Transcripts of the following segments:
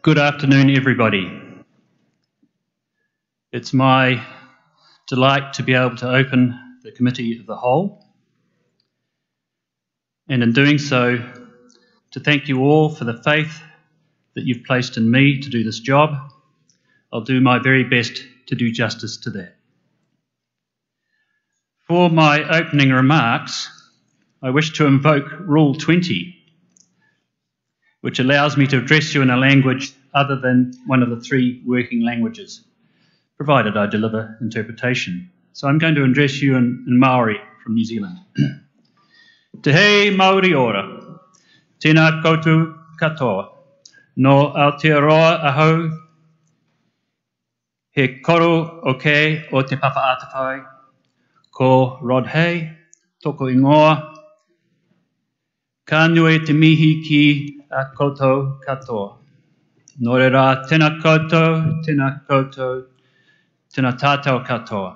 Good afternoon, everybody. It's my delight to be able to open the Committee of the Whole, and in doing so, to thank you all for the faith that you've placed in me to do this job. I'll do my very best to do justice to that. For my opening remarks, I wish to invoke Rule 20, which allows me to address you in a language other than one of the three working languages, provided I deliver interpretation. So I'm going to address you in Maori from New Zealand. Te hei Maori ora, tēnā koutou katoa, no Aotearoa ahau, he koro o kei o te papa atawhai, ko Rod Hay, toko ingoa, ka nui te mihi ki a koutou katoa. Nō reira, tēnā koutou, tēnā tātou katoa.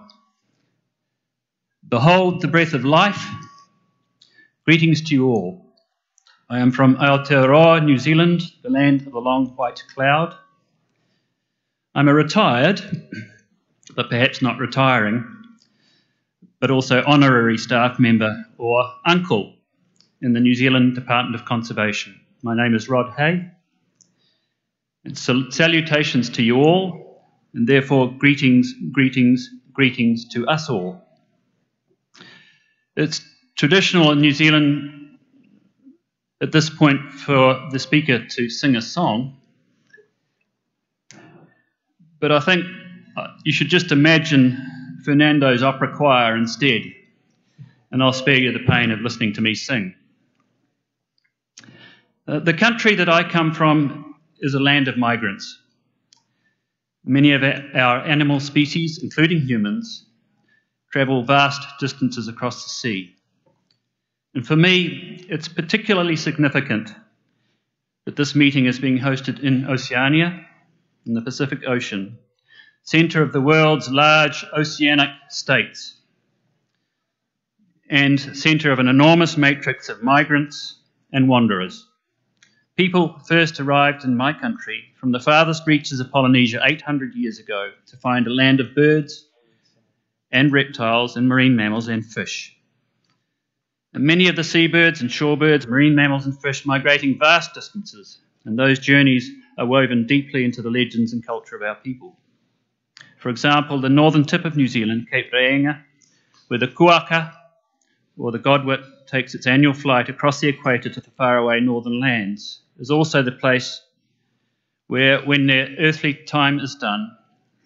Behold the breath of life. Greetings to you all. I am from Aotearoa, New Zealand, the land of the long white cloud. I'm a retired, but perhaps not retiring, but also honorary staff member or uncle in the New Zealand Department of Conservation. My name is Rod Hay, and salutations to you all, and therefore greetings to us all. It's traditional in New Zealand at this point for the speaker to sing a song, but I think you should just imagine Fernando's opera choir instead, and I'll spare you the pain of listening to me sing. The country that I come from is a land of migrants. Many of our animal species, including humans, travel vast distances across the sea. And for me, it's particularly significant that this meeting is being hosted in Oceania, in the Pacific Ocean, centre of the world's large oceanic states, and centre of an enormous matrix of migrants and wanderers. People first arrived in my country from the farthest reaches of Polynesia 800 years ago to find a land of birds and reptiles and marine mammals and fish. And many of the seabirds and shorebirds, marine mammals and fish migrating vast distances, and those journeys are woven deeply into the legends and culture of our people. For example, the northern tip of New Zealand, Cape Reinga, where the kuaka, or the godwit, takes its annual flight across the equator to the faraway northern lands, is also the place where, when their earthly time is done,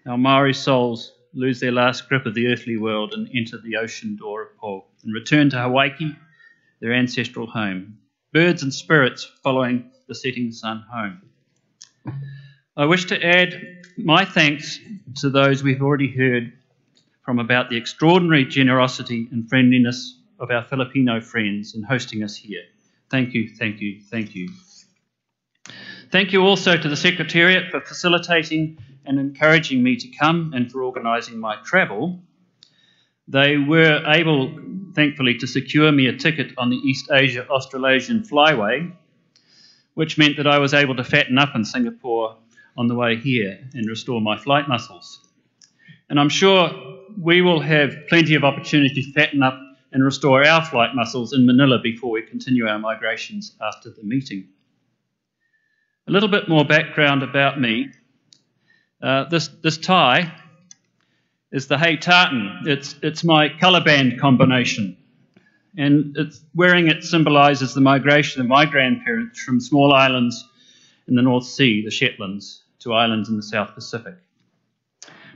our Maori souls lose their last grip of the earthly world and enter the ocean door of Po and return to Hawaii, their ancestral home. Birds and spirits following the setting sun home. I wish to add my thanks to those we've already heard from about the extraordinary generosity and friendliness of our Filipino friends in hosting us here. Thank you, thank you, thank you. Thank you also to the Secretariat for facilitating and encouraging me to come and for organising my travel. They were able, thankfully, to secure me a ticket on the East Asia Australasian Flyway, which meant that I was able to fatten up in Singapore on the way here and restore my flight muscles. And I'm sure we will have plenty of opportunity to fatten up and restore our flight muscles in Manila before we continue our migrations after the meeting. A little bit more background about me. This tie is the Hay tartan. It's my colour band combination, and wearing it symbolises the migration of my grandparents from small islands in the North Sea, the Shetlands, to islands in the South Pacific.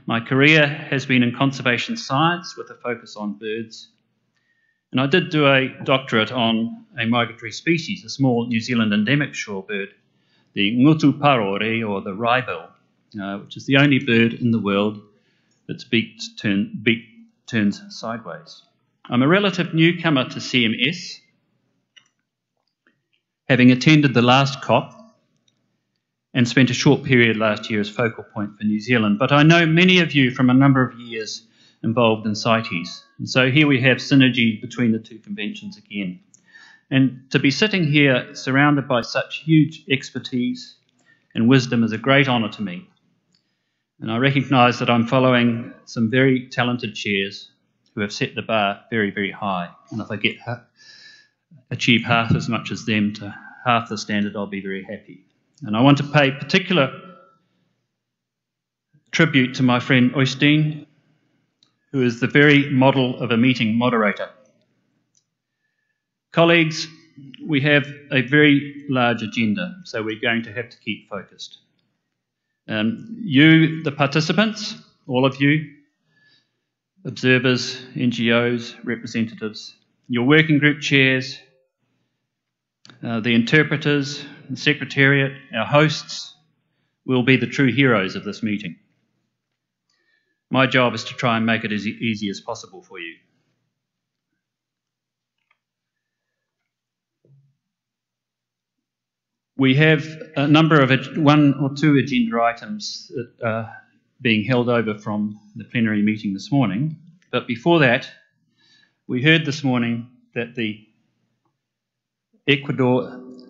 My career has been in conservation science with a focus on birds, and I did do a doctorate on a migratory species, a small New Zealand endemic shorebird, the ngutu parore, or the wrybill, which is the only bird in the world that's beak turns sideways. I'm a relative newcomer to CMS, having attended the last COP and spent a short period last year as focal point for New Zealand, but I know many of you from a number of years involved in CITES, and so here we have synergy between the two conventions again. And to be sitting here surrounded by such huge expertise and wisdom is a great honour to me. And I recognise that I'm following some very talented chairs who have set the bar very, very high. And if I achieve half as much as them to half the standard, I'll be very happy. And I want to pay particular tribute to my friend Oystein, who is the very model of a meeting moderator. Colleagues, we have a very large agenda, so we're going to have to keep focused. You, the participants, all of you, observers, NGOs, representatives, your working group chairs, the interpreters, the secretariat, our hosts, will be the true heroes of this meeting. My job is to try and make it as easy as possible for you. We have a number of one or two agenda items that are being held over from the plenary meeting this morning. But before that, we heard this morning that the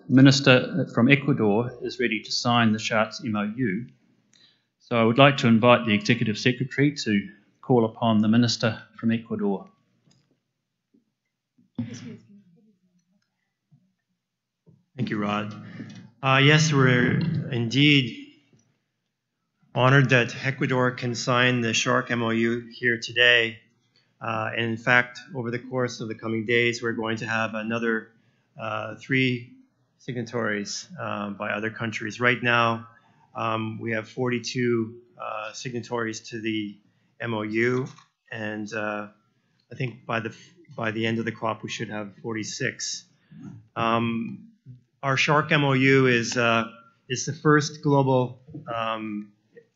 Minister from Ecuador is ready to sign the Chartes MOU. So I would like to invite the Executive Secretary to call upon the Minister from Ecuador. Thank you, Rod. Yes, we're indeed honored that Ecuador can sign the Shark MOU here today. And in fact, over the course of the coming days, we're going to have another 3 signatories by other countries. Right now, we have 42 signatories to the MOU, and I think by the end of the COP, we should have 46. Our Shark MOU is the first global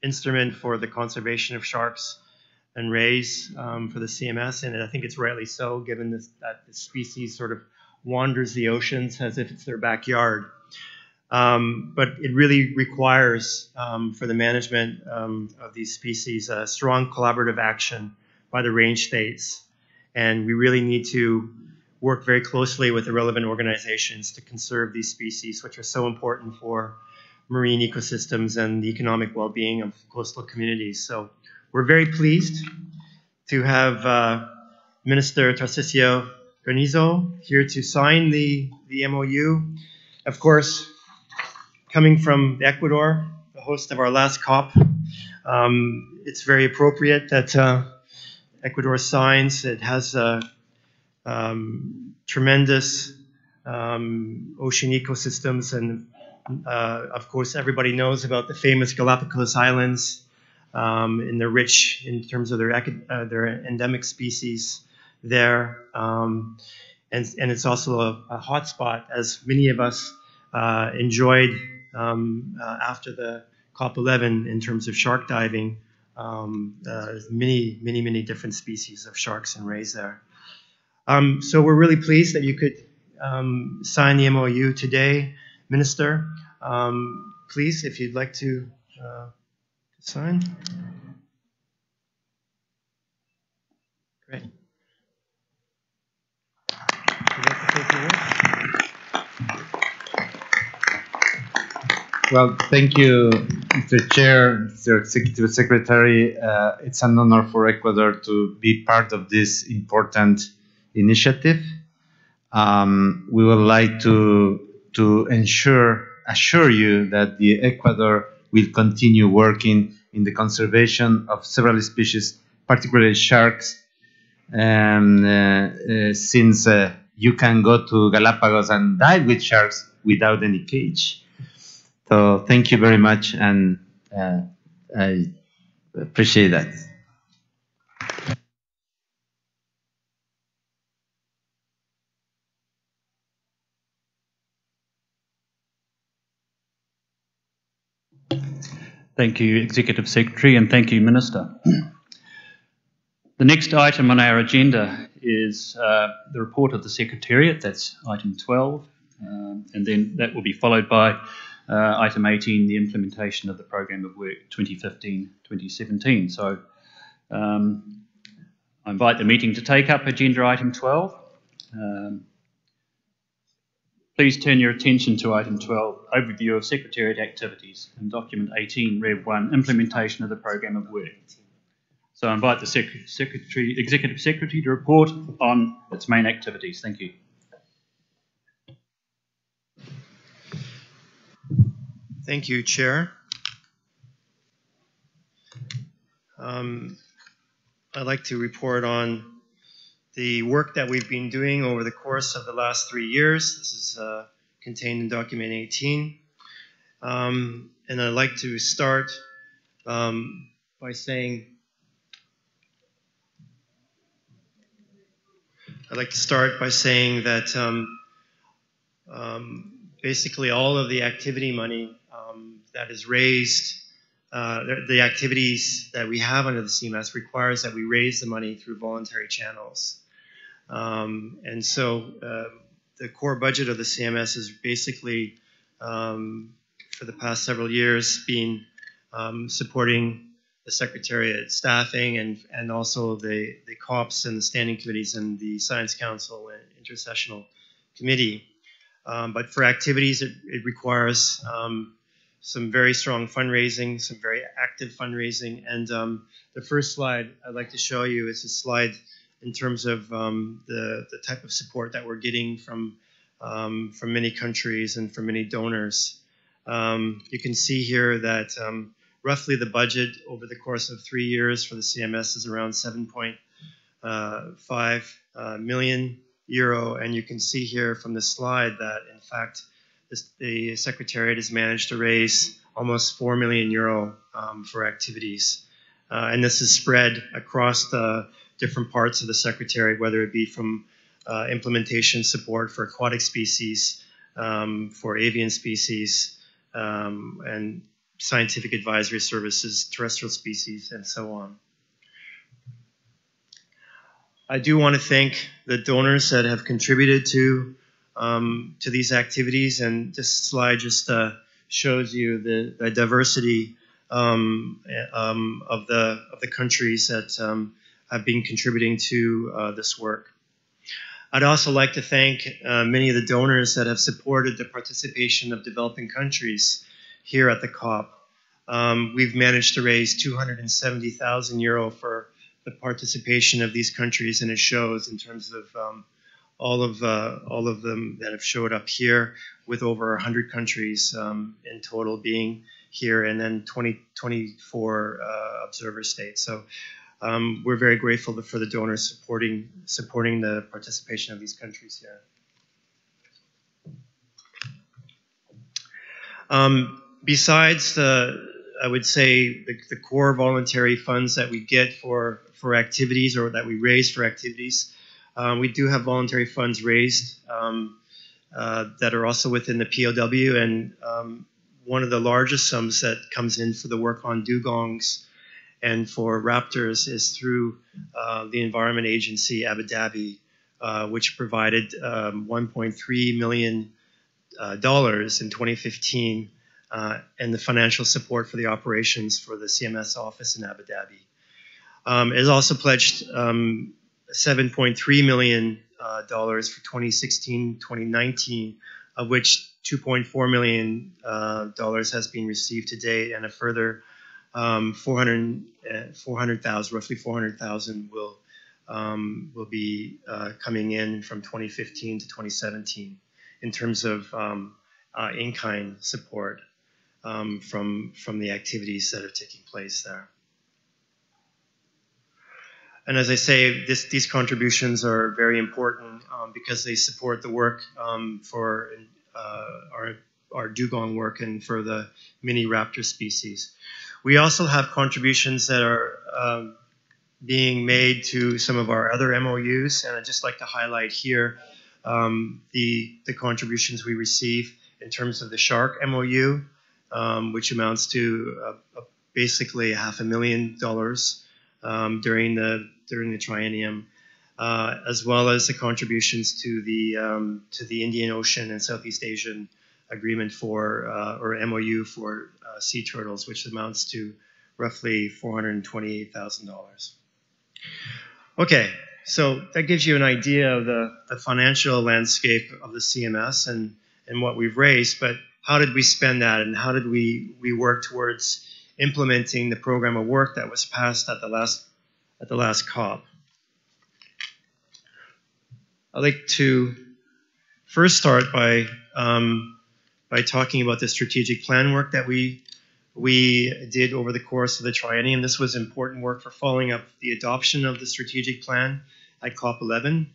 instrument for the conservation of sharks and rays for the CMS, and I think it's rightly so, given that the species sort of wanders the oceans as if it's their backyard. But it really requires, for the management of these species, a strong collaborative action by the range states, and we really need to work very closely with the relevant organizations to conserve these species, which are so important for marine ecosystems and the economic well-being of coastal communities. So we're very pleased to have Minister Tarcisio Granizo here to sign the MOU. Of course, coming from Ecuador, the host of our last COP, it's very appropriate that Ecuador signs. It has tremendous ocean ecosystems, and of course everybody knows about the famous Galapagos Islands, and they're rich in terms of their endemic species there, and it's also a hot spot, as many of us enjoyed after the COP11 in terms of shark diving. Many different species of sharks and rays there. So we're really pleased that you could sign the MOU today, Minister. Please, if you'd like to sign. Great. Would you like to take the word? Well, thank you, Mr. Chair, Mr. Executive Secretary. It's an honor for Ecuador to be part of this important initiative. We would like to assure you that the Ecuador will continue working in the conservation of several species, particularly sharks, since you can go to Galapagos and dive with sharks without any cage. So thank you very much, and I appreciate that. Thank you, Executive Secretary, and thank you, Minister. The next item on our agenda is the report of the Secretariat. That's item 12, and then that will be followed by item 18, the implementation of the Programme of Work 2015-2017. So I invite the meeting to take up agenda item 12. Please turn your attention to item 12, overview of Secretariat activities, and document 18, Rev 1, implementation of the program of work. So I invite the Executive Secretary to report on its main activities. Thank you. Thank you, Chair. I'd like to report on the work that we've been doing over the course of the last 3 years. This is contained in document 18. And I'd like to start by saying that basically all of the activity money that is raised, the activities that we have under the CMS requires that we raise the money through voluntary channels. And so the core budget of the CMS is basically, for the past several years, been supporting the Secretariat staffing and also the COPs and the standing committees and the Science Council and Intersessional Committee. But for activities, it requires some very strong fundraising, some very active fundraising. And the first slide I'd like to show you is a slide in terms of the type of support that we're getting from many countries and from many donors. You can see here that roughly the budget over the course of 3 years for the CMS is around 7.5 million euro, and you can see here from the slide that in fact the Secretariat has managed to raise almost 4 million euro for activities. And this is spread across the different parts of the Secretariat, whether it be from implementation support for aquatic species, for avian species, and scientific advisory services, terrestrial species, and so on. I do want to thank the donors that have contributed to these activities, and this slide just shows you the diversity of the countries that have been contributing to this work. I'd also like to thank many of the donors that have supported the participation of developing countries here at the COP. We've managed to raise 270,000 euro for the participation of these countries, and it shows in terms of all of them that have showed up here, with over 100 countries in total being here, and then 24 observer states. So we're very grateful for the donors supporting the participation of these countries here. Besides I would say the core voluntary funds that we get for activities, or that we raise for activities, we do have voluntary funds raised that are also within the POW, and one of the largest sums that comes in for the work on dugongs and for raptors is through the Environment Agency Abu Dhabi, which provided $1.3 million in 2015, and the financial support for the operations for the CMS office in Abu Dhabi. It has also pledged $7.3 million for 2016-2019, of which $2.4 million has been received to date, and a further 400,000, roughly 400,000, will be coming in from 2015 to 2017 in terms of in-kind support from the activities that are taking place there. And as I say, these contributions are very important because they support the work for our dugong work and for the mini raptor species. We also have contributions that are being made to some of our other MOUs, and I'd just like to highlight here the contributions we receive in terms of the shark MOU, which amounts to basically $500,000 during the triennium, as well as the contributions to the Indian Ocean and Southeast Asian agreement for or MOU for sea turtles, which amounts to roughly $428,000. Okay, so that gives you an idea of the financial landscape of the CMS, and and what we've raised, but how did we spend that, and how did we work towards implementing the program of work that was passed at the last COP. I'd like to first start by talking about the strategic plan work that we did over the course of the triennium. This was important work for following up the adoption of the strategic plan at COP11.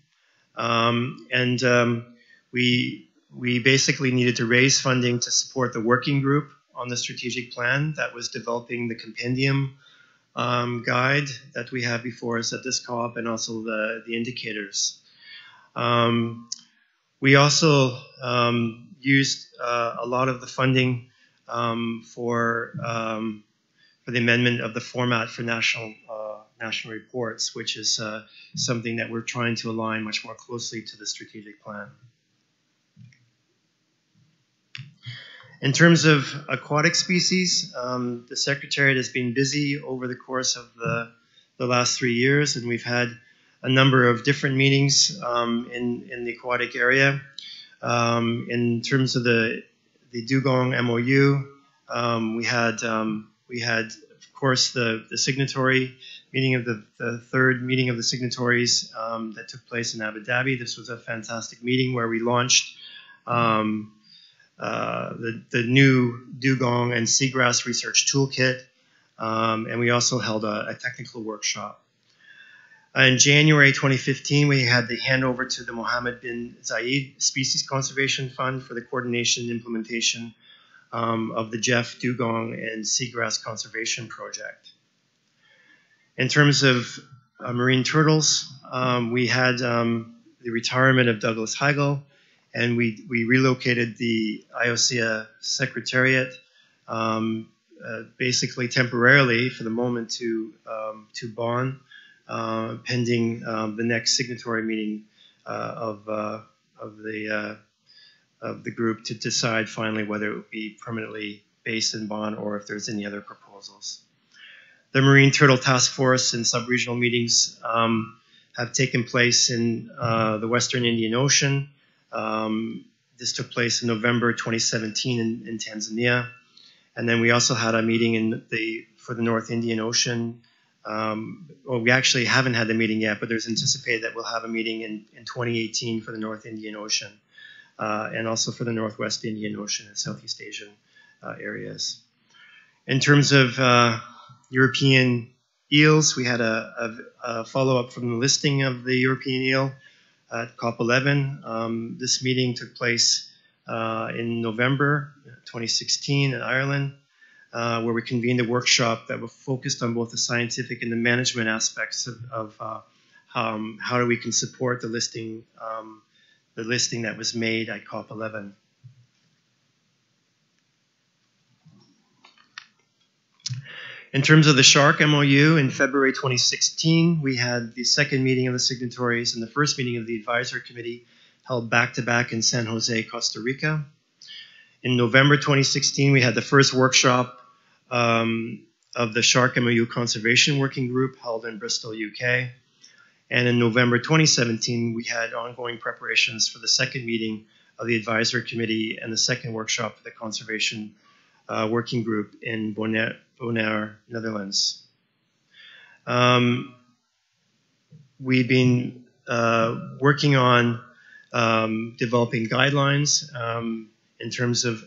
We basically needed to raise funding to support the working group on the strategic plan that was developing the compendium guide that we have before us at this COP, and also the indicators. We also used a lot of the funding for the amendment of the format for national reports, which is something that we're trying to align much more closely to the strategic plan. In terms of aquatic species, the Secretariat has been busy over the course of the last 3 years, and we've had a number of different meetings in the aquatic area. In terms of the Dugong MOU, we had of course the signatory meeting of the third meeting of the signatories that took place in Abu Dhabi. This was a fantastic meeting where we launched the new dugong and seagrass research toolkit, and we also held a technical workshop. In January 2015, we had the handover to the Mohammed bin Zayed Species Conservation Fund for the coordination and implementation of the Jeff Dugong and Seagrass Conservation Project. In terms of marine turtles, we had the retirement of Douglas Heigl, and we relocated the IOCA Secretariat basically temporarily for the moment to Bonn, pending the next signatory meeting of the group to decide finally whether it would be permanently based in Bonn or if there's any other proposals. The Marine Turtle Task Force and sub-regional meetings have taken place in the Western Indian Ocean. This took place in November 2017 in Tanzania. And then we also had a meeting for the North Indian Ocean. Well, we actually haven't had the meeting yet, but there's anticipated that we'll have a meeting in 2018 for the North Indian Ocean, and also for the Northwest Indian Ocean and Southeast Asian areas. In terms of European eels, we had a follow-up from the listing of the European eel at COP11. This meeting took place in November 2016 in Ireland, where we convened a workshop that was focused on both the scientific and the management aspects of how we can support the listing that was made at COP11. In terms of the Shark MOU, in February 2016, we had the second meeting of the signatories and the first meeting of the advisory committee held back-to-back in San Jose, Costa Rica. In November 2016, we had the first workshop of the Shark MOU Conservation Working Group held in Bristol, UK. And in November 2017, we had ongoing preparations for the second meeting of the advisory committee and the second workshop for the Conservation Working Group in Bonaire, Netherlands. We've been working on developing guidelines in terms of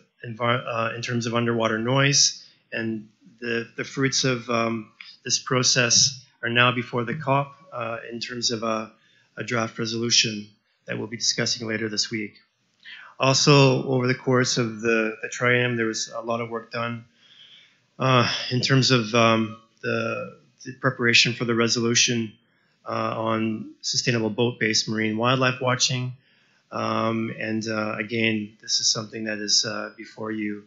underwater noise, and the fruits of this process are now before the COP in terms of a draft resolution that we'll be discussing later this week. Also, over the course of the triennium, there was a lot of work done in terms of the preparation for the resolution on sustainable boat-based marine wildlife watching. Again, this is something that is before you.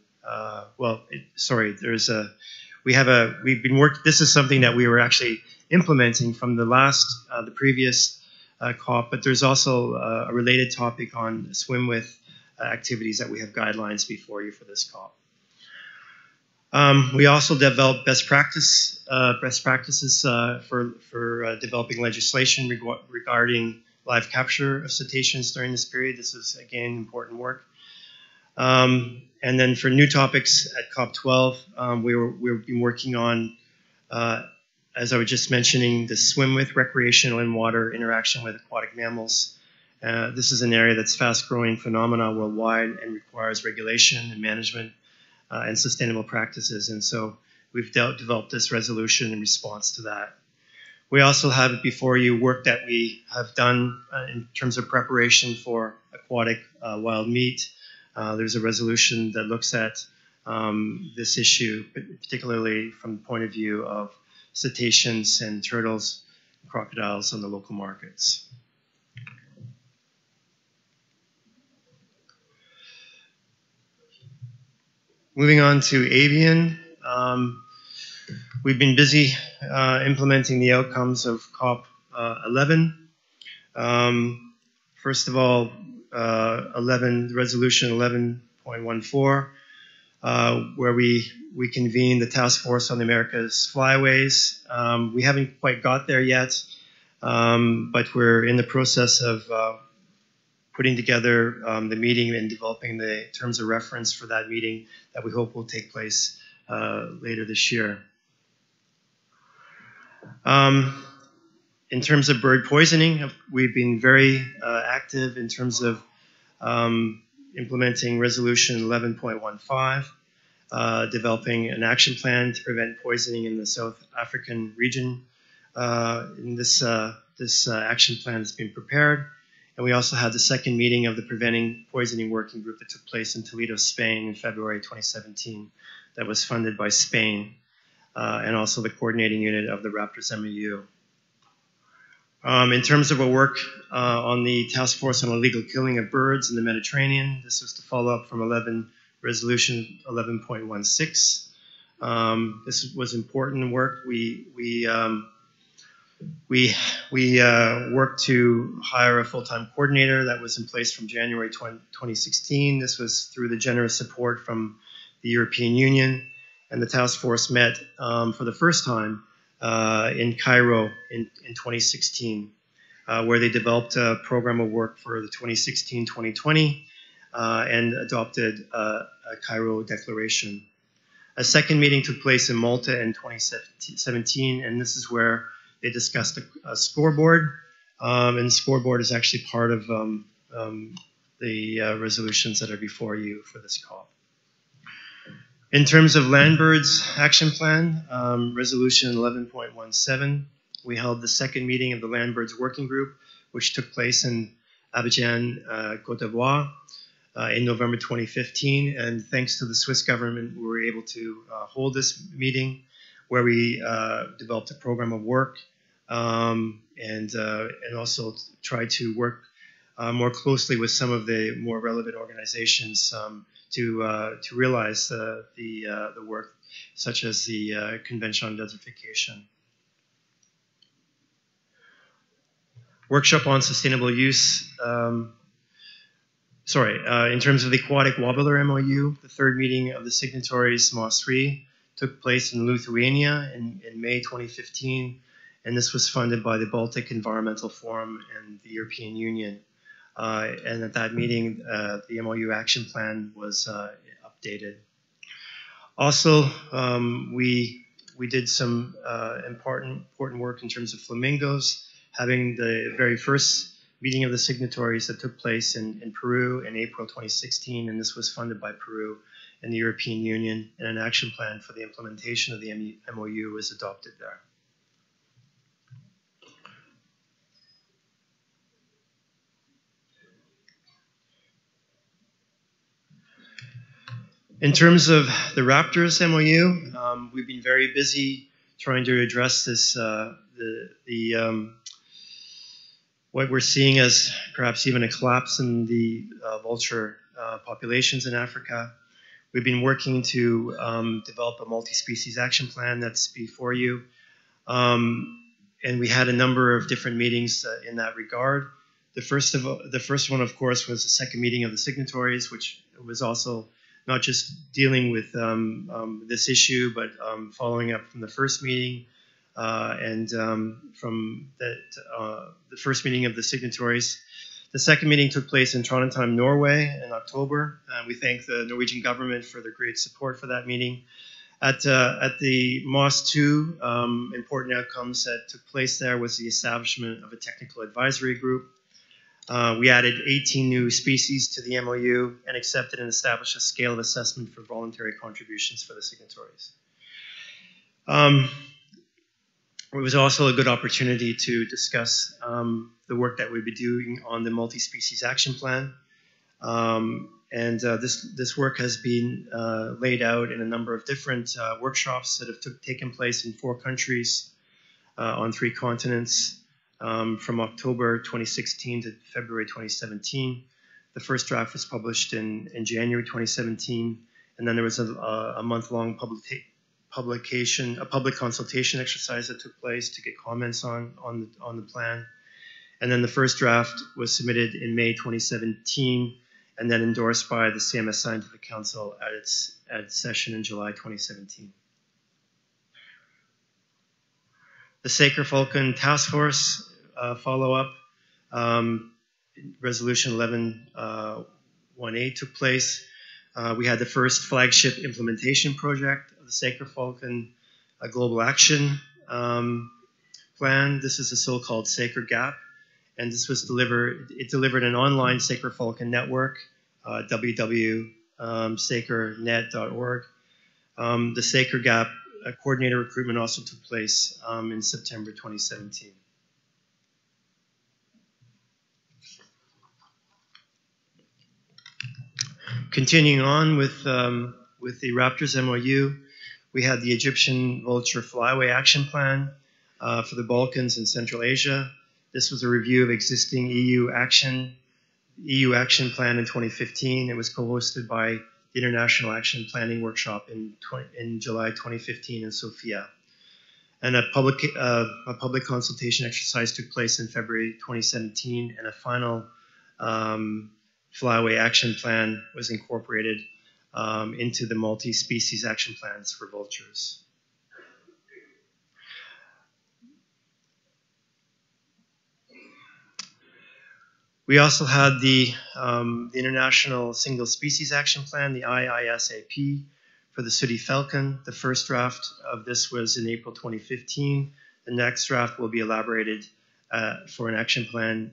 This is something that we were actually implementing from the previous COP, but there's also a related topic on swim with activities that we have guidelines before you for this COP. We also developed best practices for developing legislation regarding live capture of cetaceans during this period. This is, again, important work. And then for new topics at COP12, we've been working on, as I was just mentioning, the swim with, recreational in water, interaction with aquatic mammals. This is an area that's fast-growing phenomena worldwide and requires regulation and management and sustainable practices. And so we've developed this resolution in response to that. We also have before you work that we have done in terms of preparation for aquatic wild meat. There's a resolution that looks at this issue, particularly from the point of view of cetaceans and turtles and crocodiles on the local markets. Moving on to avian. We've been busy implementing the outcomes of COP11. First of all, resolution 11.14, where we convened the task force on the Americas flyways. We haven't quite got there yet, but we're in the process of putting together the meeting and developing the terms of reference for that meeting that we hope will take place later this year. In terms of bird poisoning, we've been very active in terms of implementing resolution 11.15, developing an action plan to prevent poisoning in the South African region. This action plan has been prepared. And we also had the second meeting of the Preventing Poisoning Working Group that took place in Toledo, Spain in February 2017 that was funded by Spain and also the coordinating unit of the Raptors MOU. In terms of our work on the task force on illegal killing of birds in the Mediterranean, this was to follow up from resolution 11.16. This was important work. We worked to hire a full-time coordinator that was in place from January 2016. This was through the generous support from the European Union, and the task force met for the first time in Cairo in 2016, where they developed a program of work for the 2016-2020 and adopted a Cairo declaration. A second meeting took place in Malta in 2017, and this is where they discussed a scoreboard, and the scoreboard is actually part of the resolutions that are before you for this COP. In terms of land birds action plan, resolution 11.17, we held the second meeting of the land birds working group, which took place in Abidjan, Côte d'Ivoire, in November 2015. And thanks to the Swiss government, we were able to hold this meeting where we developed a program of work and also tried to work more closely with some of the more relevant organizations to realize the work, such as the Convention on Desertification. Workshop on sustainable use. In terms of the aquatic wobbler MOU, the third meeting of the signatories, MOS3, took place in Lithuania in May 2015, and this was funded by the Baltic Environmental Forum and the European Union. And at that meeting, the MOU action plan was updated. Also, we did some important work in terms of flamingos, having the very first meeting of the signatories that took place in Peru in April 2016, and this was funded by Peru and the European Union, and an action plan for the implementation of the MOU was adopted there. In terms of the Raptors MOU, we've been very busy trying to address this, what we're seeing as perhaps even a collapse in the vulture populations in Africa. We've been working to develop a multi-species action plan that's before you. And we had a number of different meetings in that regard. The first one, of course, was the second meeting of the signatories, which was also not just dealing with this issue, but following up from the first meeting. And from the first meeting of the signatories, The second meeting took place in Trondheim, Norway in October. We thank the Norwegian government for their great support for that meeting. At the MOS 2, important outcomes that took place there was the establishment of a technical advisory group. We added 18 new species to the MOU and accepted and established a scale of assessment for voluntary contributions for the signatories. It was also a good opportunity to discuss the work that we'd be doing on the multi-species action plan. This work has been laid out in a number of different workshops that have taken place in 4 countries on 3 continents from October 2016 to February 2017. The first draft was published in January 2017, and then there was a month-long public consultation exercise that took place to get comments on the plan. And then the first draft was submitted in May 2017 and then endorsed by the CMS Scientific Council at its session in July 2017. The Sacred Falcon Task Force follow-up, Resolution 1118 took place. We had the first flagship implementation project of the Sacred Falcon Global Action Plan. This is the so-called Sacred Gap, and this was delivered an online Sacred Falcon network, www.sacrednet.org. The Sacred Gap coordinator recruitment also took place in September 2017. Continuing on with the Raptors MOU, we had the Egyptian Vulture Flyway Action Plan for the Balkans and Central Asia. This was a review of existing EU action plan in 2015. It was co-hosted by the International Action Planning Workshop in July 2015 in Sofia. And a public consultation exercise took place in February 2017, and a final Flyway Action Plan was incorporated into the multi-species action plans for vultures. We also had the International Single Species Action Plan, the IISAP, for the sooty falcon. The first draft of this was in April 2015. The next draft will be elaborated for an action planning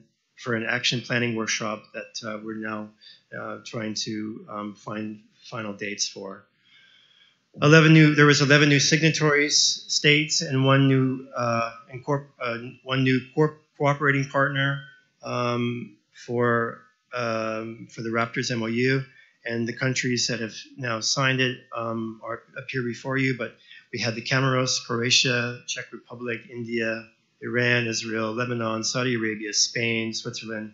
workshop that we're now trying to find final dates for. There was 11 new signatories, states, and one new cooperating partner for the Raptors MOU, and the countries that have now signed it appear before you. But we had the Comoros, Croatia, Czech Republic, India, Iran, Israel, Lebanon, Saudi Arabia, Spain, Switzerland,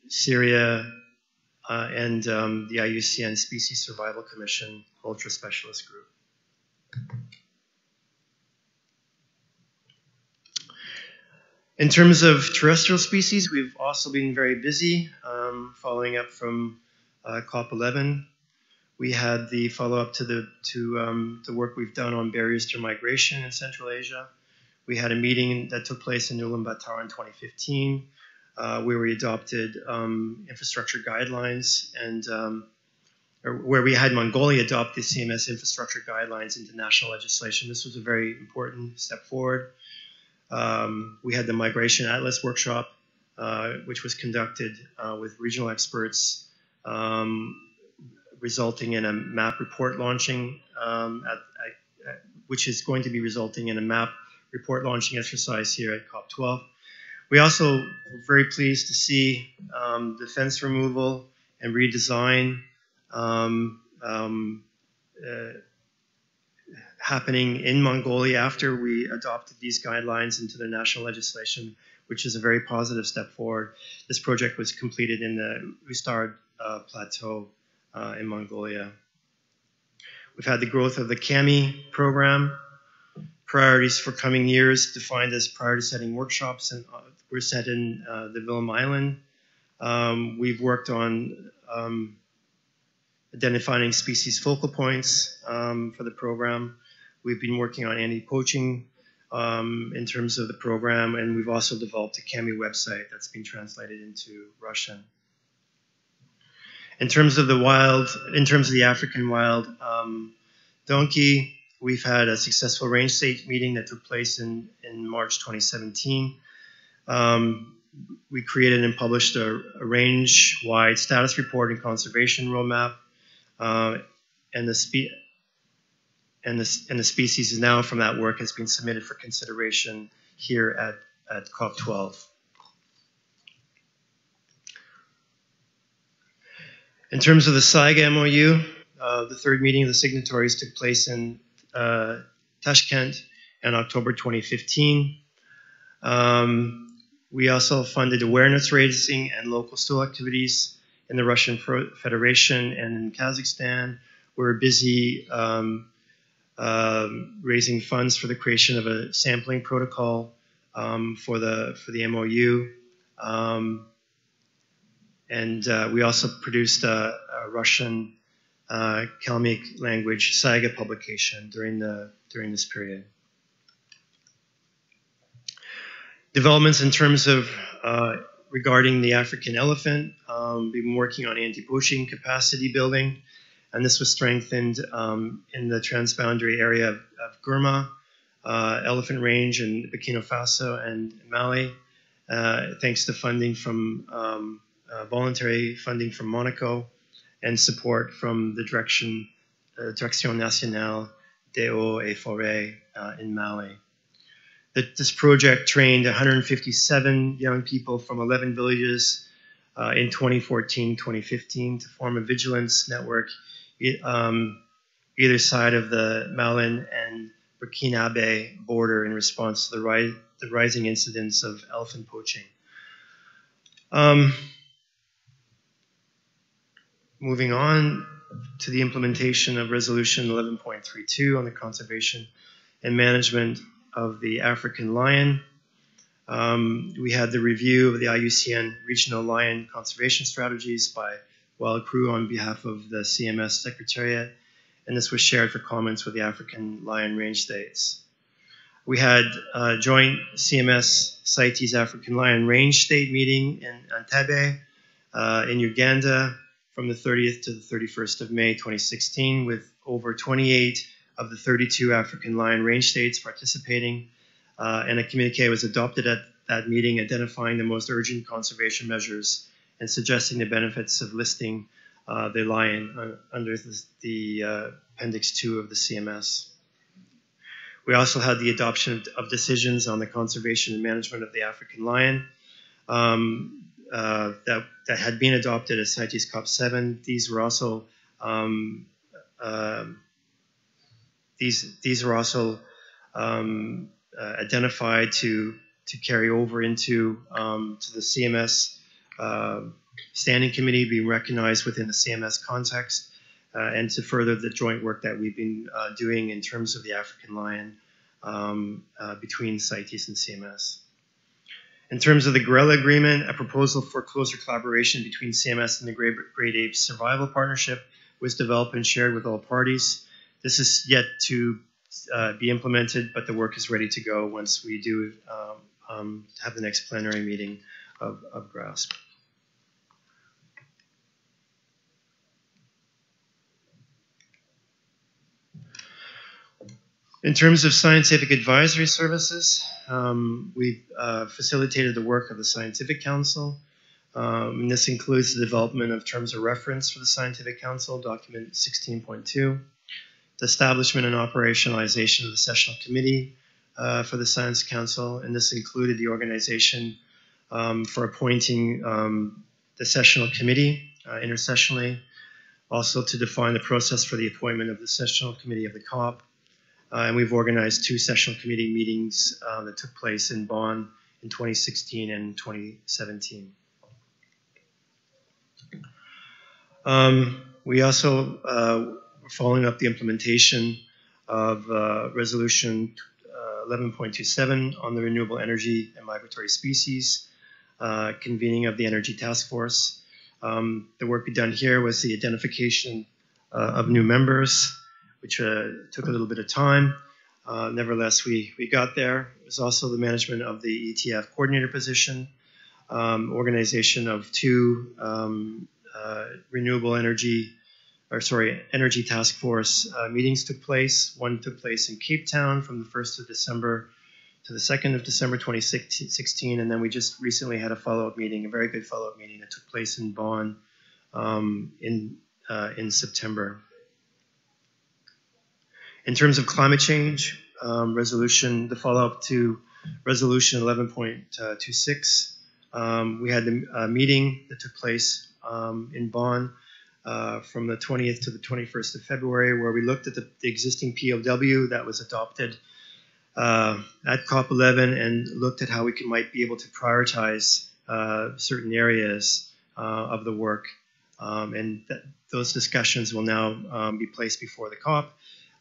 Syria, and the IUCN Species Survival Commission Ultra Specialist Group. In terms of terrestrial species, we've also been very busy following up from COP11. We had the follow-up to the work we've done on barriers to migration in Central Asia. We had a meeting that took place in Ulaanbaatar in 2015, where we adopted infrastructure guidelines, and where we had Mongolia adopt the CMS infrastructure guidelines into national legislation. This was a very important step forward. We had the Migration Atlas workshop, which was conducted with regional experts, resulting in a map report launching, which is going to be resulting in a map report launching exercise here at COP12. We also were very pleased to see the fence removal and redesign happening in Mongolia after we adopted these guidelines into the national legislation, which is a very positive step forward. This project was completed in the Ustad Plateau in Mongolia. We've had the growth of the CAMI program. Priorities for coming years defined as priority setting workshops, and were set in the Vilm Island. We've worked on identifying species focal points for the program. We've been working on anti-poaching in terms of the program, and we've also developed a CAMI website that's been translated into Russian. In terms of the African wild donkey, we've had a successful range state meeting that took place in March 2017. We created and published a range-wide status report and conservation roadmap, and the species now from that work has been submitted for consideration here at COP12. In terms of the SAIGA MOU, the third meeting of the signatories took place in Tashkent in October 2015. We also funded awareness raising and local stool activities in the Russian Federation and in Kazakhstan. We're busy raising funds for the creation of a sampling protocol for the MOU. And we also produced a Russian Kalmyk language SAIGA publication during this period. Developments in terms of regarding the African elephant, we've been working on anti-poaching capacity building, and this was strengthened in the transboundary area of Gurma, elephant range in Burkina Faso and Mali, thanks to funding from voluntary funding from Monaco and support from the Direction Nationale des Eaux et Forêts in Mali. This project trained 157 young people from 11 villages in 2014-2015 to form a vigilance network either side of the Malin and Burkinabe border in response to the rising incidence of elephant poaching. Moving on to the implementation of Resolution 11.32 on the conservation and management of the African lion. We had the review of the IUCN Regional Lion Conservation Strategies by Wild Crew on behalf of the CMS Secretariat, and this was shared for comments with the African lion range states. We had a joint CMS CITES African lion range state meeting in Entebbe in Uganda from the 30th to the 31st of May 2016, with over 28 of the 32 African lion range states participating, and a communique was adopted at that meeting identifying the most urgent conservation measures and suggesting the benefits of listing the lion under the Appendix 2 of the CMS. We also had the adoption of decisions on the conservation and management of the African lion that had been adopted at CITES COP7. These were also identified to carry over into to the CMS Standing Committee, being recognized within the CMS context, and to further the joint work that we've been doing in terms of the African lion between CITES and CMS. In terms of the Gorilla Agreement, a proposal for closer collaboration between CMS and the Great Apes Survival Partnership was developed and shared with all parties. This is yet to be implemented, but the work is ready to go once we do have the next plenary meeting of GRASP. In terms of scientific advisory services, we've facilitated the work of the Scientific Council. And this includes the development of terms of reference for the Scientific Council, document 16.2, the establishment and operationalization of the Sessional Committee for the Science Council, and this included the organization for appointing the Sessional Committee intersessionally, also to define the process for the appointment of the Sessional Committee of the COP. And we've organized 2 Sessional Committee meetings that took place in Bonn in 2016 and 2017. We also were following up the implementation of Resolution 11.27 on the renewable energy and migratory species, convening of the Energy Task Force. The work we done here was the identification of new members, which took a little bit of time. Nevertheless, we got there. It was also the management of the ETF coordinator position, organization of 2 renewable energy task force meetings took place. One took place in Cape Town from the 1st of December to the 2nd of December 2016, and then we just recently had a follow-up meeting, a very good follow-up meeting that took place in Bonn in September. In terms of climate change, the follow-up to resolution 11.26, we had a meeting that took place in Bonn from the 20th to the 21st of February, where we looked at the existing POW that was adopted at COP11 and looked at how we might be able to prioritize certain areas of the work. Those discussions will now be placed before the COP,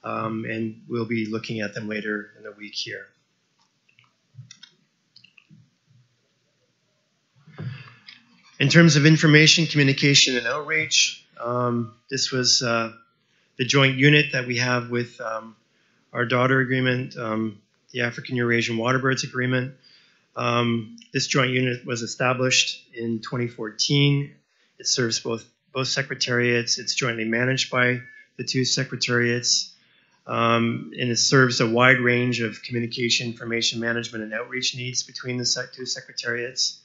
and we'll be looking at them later in the week here. In terms of information, communication, and outreach, this was the joint unit that we have with our daughter agreement, the African Eurasian Waterbirds Agreement. This joint unit was established in 2014. It serves both secretariats. It's jointly managed by the 2 secretariats, and it serves a wide range of communication, information management, and outreach needs between the 2 secretariats.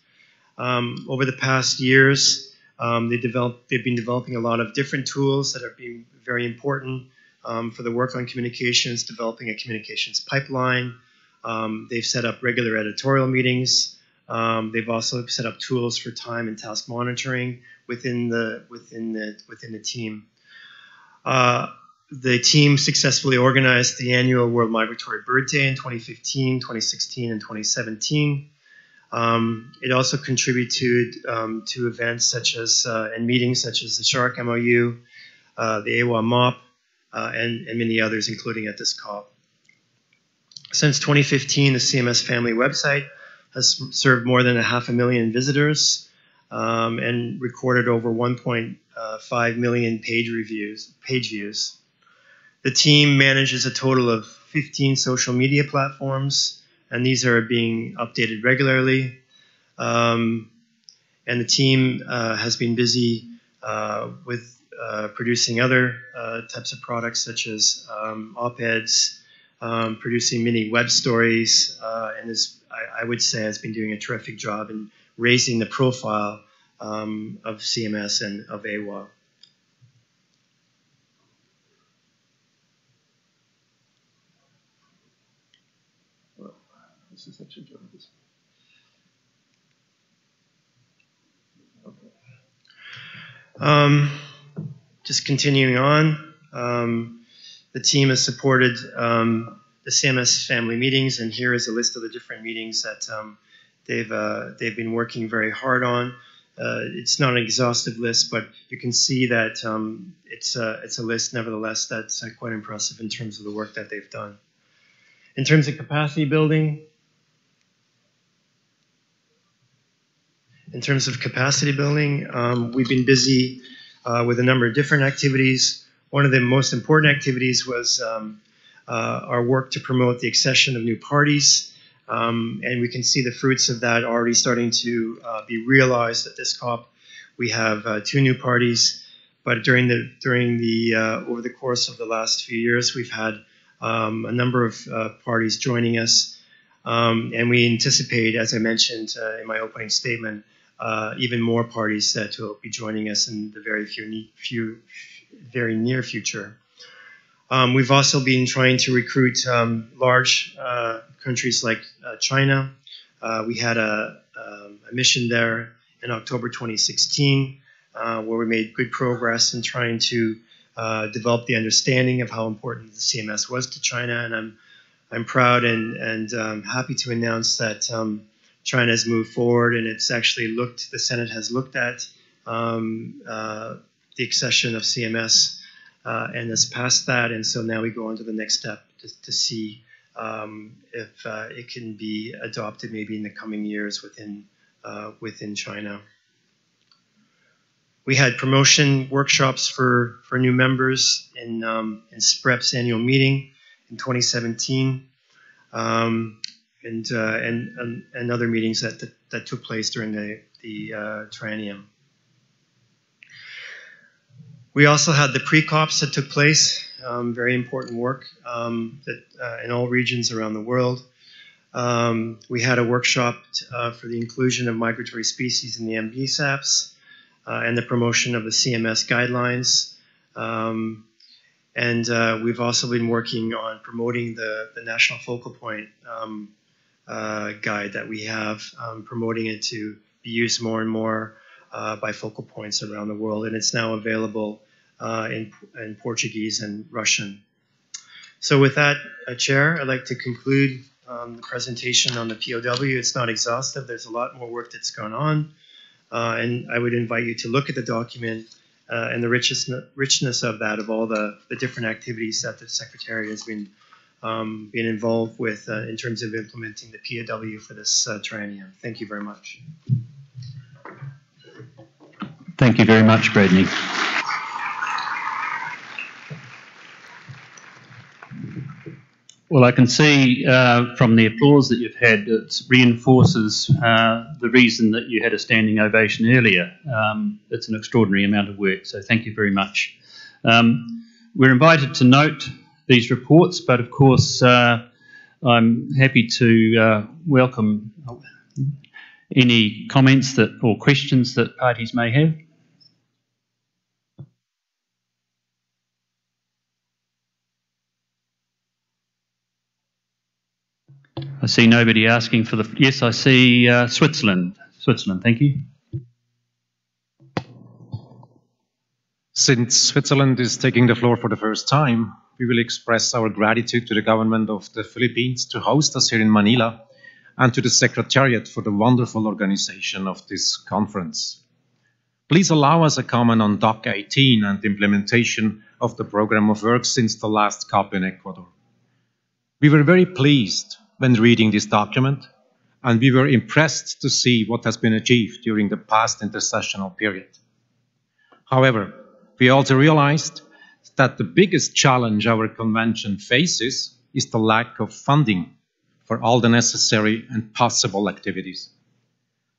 Over the past years, they've been developing a lot of different tools that are being very important for the work on communications, developing a communications pipeline. They've set up regular editorial meetings. They've also set up tools for time and task monitoring within the team. The team successfully organized the annual World Migratory Bird Day in 2015, 2016, and 2017. It also contributed to events such as and meetings such as the Shark MOU, the AWA MOP, and many others, including at this COP. Since 2015, the CMS family website has served more than 500,000 visitors and recorded over 1.5 million page views. The team manages a total of 15 social media platforms, and these are being updated regularly. And the team has been busy with producing other types of products such as op-eds, producing mini web stories, and I would say has been doing a terrific job in raising the profile of CMS and of AWA. This is such a job. Okay. Just continuing on, the team has supported the CMS family meetings, and here is a list of the different meetings that they've been working very hard on. It's not an exhaustive list, but you can see that it's a list, nevertheless, that's quite impressive in terms of the work that they've done. In terms of capacity building, we've been busy with a number of different activities. One of the most important activities was our work to promote the accession of new parties, and we can see the fruits of that already starting to be realized at this COP. We have 2 new parties, but over the course of the last few years, we've had a number of parties joining us, and we anticipate, as I mentioned in my opening statement, even more parties that will be joining us in the very near future. We've also been trying to recruit large countries like China. We had a mission there in October 2016 where we made good progress in trying to develop the understanding of how important the CMS was to China, and I'm proud and happy to announce that China has moved forward, and it's actually the Senate has looked at the accession of CMS and has passed that, and so now we go on to the next step to see if it can be adopted maybe in the coming years within China. We had promotion workshops for new members in SPREP's annual meeting, in 2017, and other meetings that took place during the triennium. We also had the pre-COPs that took place, very important work in all regions around the world. We had a workshop for the inclusion of migratory species in the MBSAPs and the promotion of the CMS guidelines. We've also been working on promoting the National Focal Point guide that we have, promoting it to be used more and more by focal points around the world, and it's now available in Portuguese and Russian. So with that, Chair, I'd like to conclude the presentation on the POW. It's not exhaustive. There's a lot more work that's gone on, and I would invite you to look at the document and the richness of that, of all the different activities that the Secretariat has been involved with in terms of implementing the POW for this triennium. Thank you very much. Thank you very much, Bradley. Well, I can see from the applause that you've had, it reinforces the reason that you had a standing ovation earlier. It's an extraordinary amount of work, so thank you very much. We're invited to note these reports, but of course I'm happy to welcome any comments or questions that parties may have. I see nobody asking for the... Yes, I see Switzerland. Switzerland, thank you. Since Switzerland is taking the floor for the first time, we will express our gratitude to the government of the Philippines to host us here in Manila and to the Secretariat for the wonderful organization of this conference. Please allow us a comment on DOC 18 and the implementation of the program of work since the last COP in Ecuador. We were very pleased when reading this document, and we were impressed to see what has been achieved during the past intersessional period. However, we also realized that the biggest challenge our convention faces is the lack of funding for all the necessary and possible activities.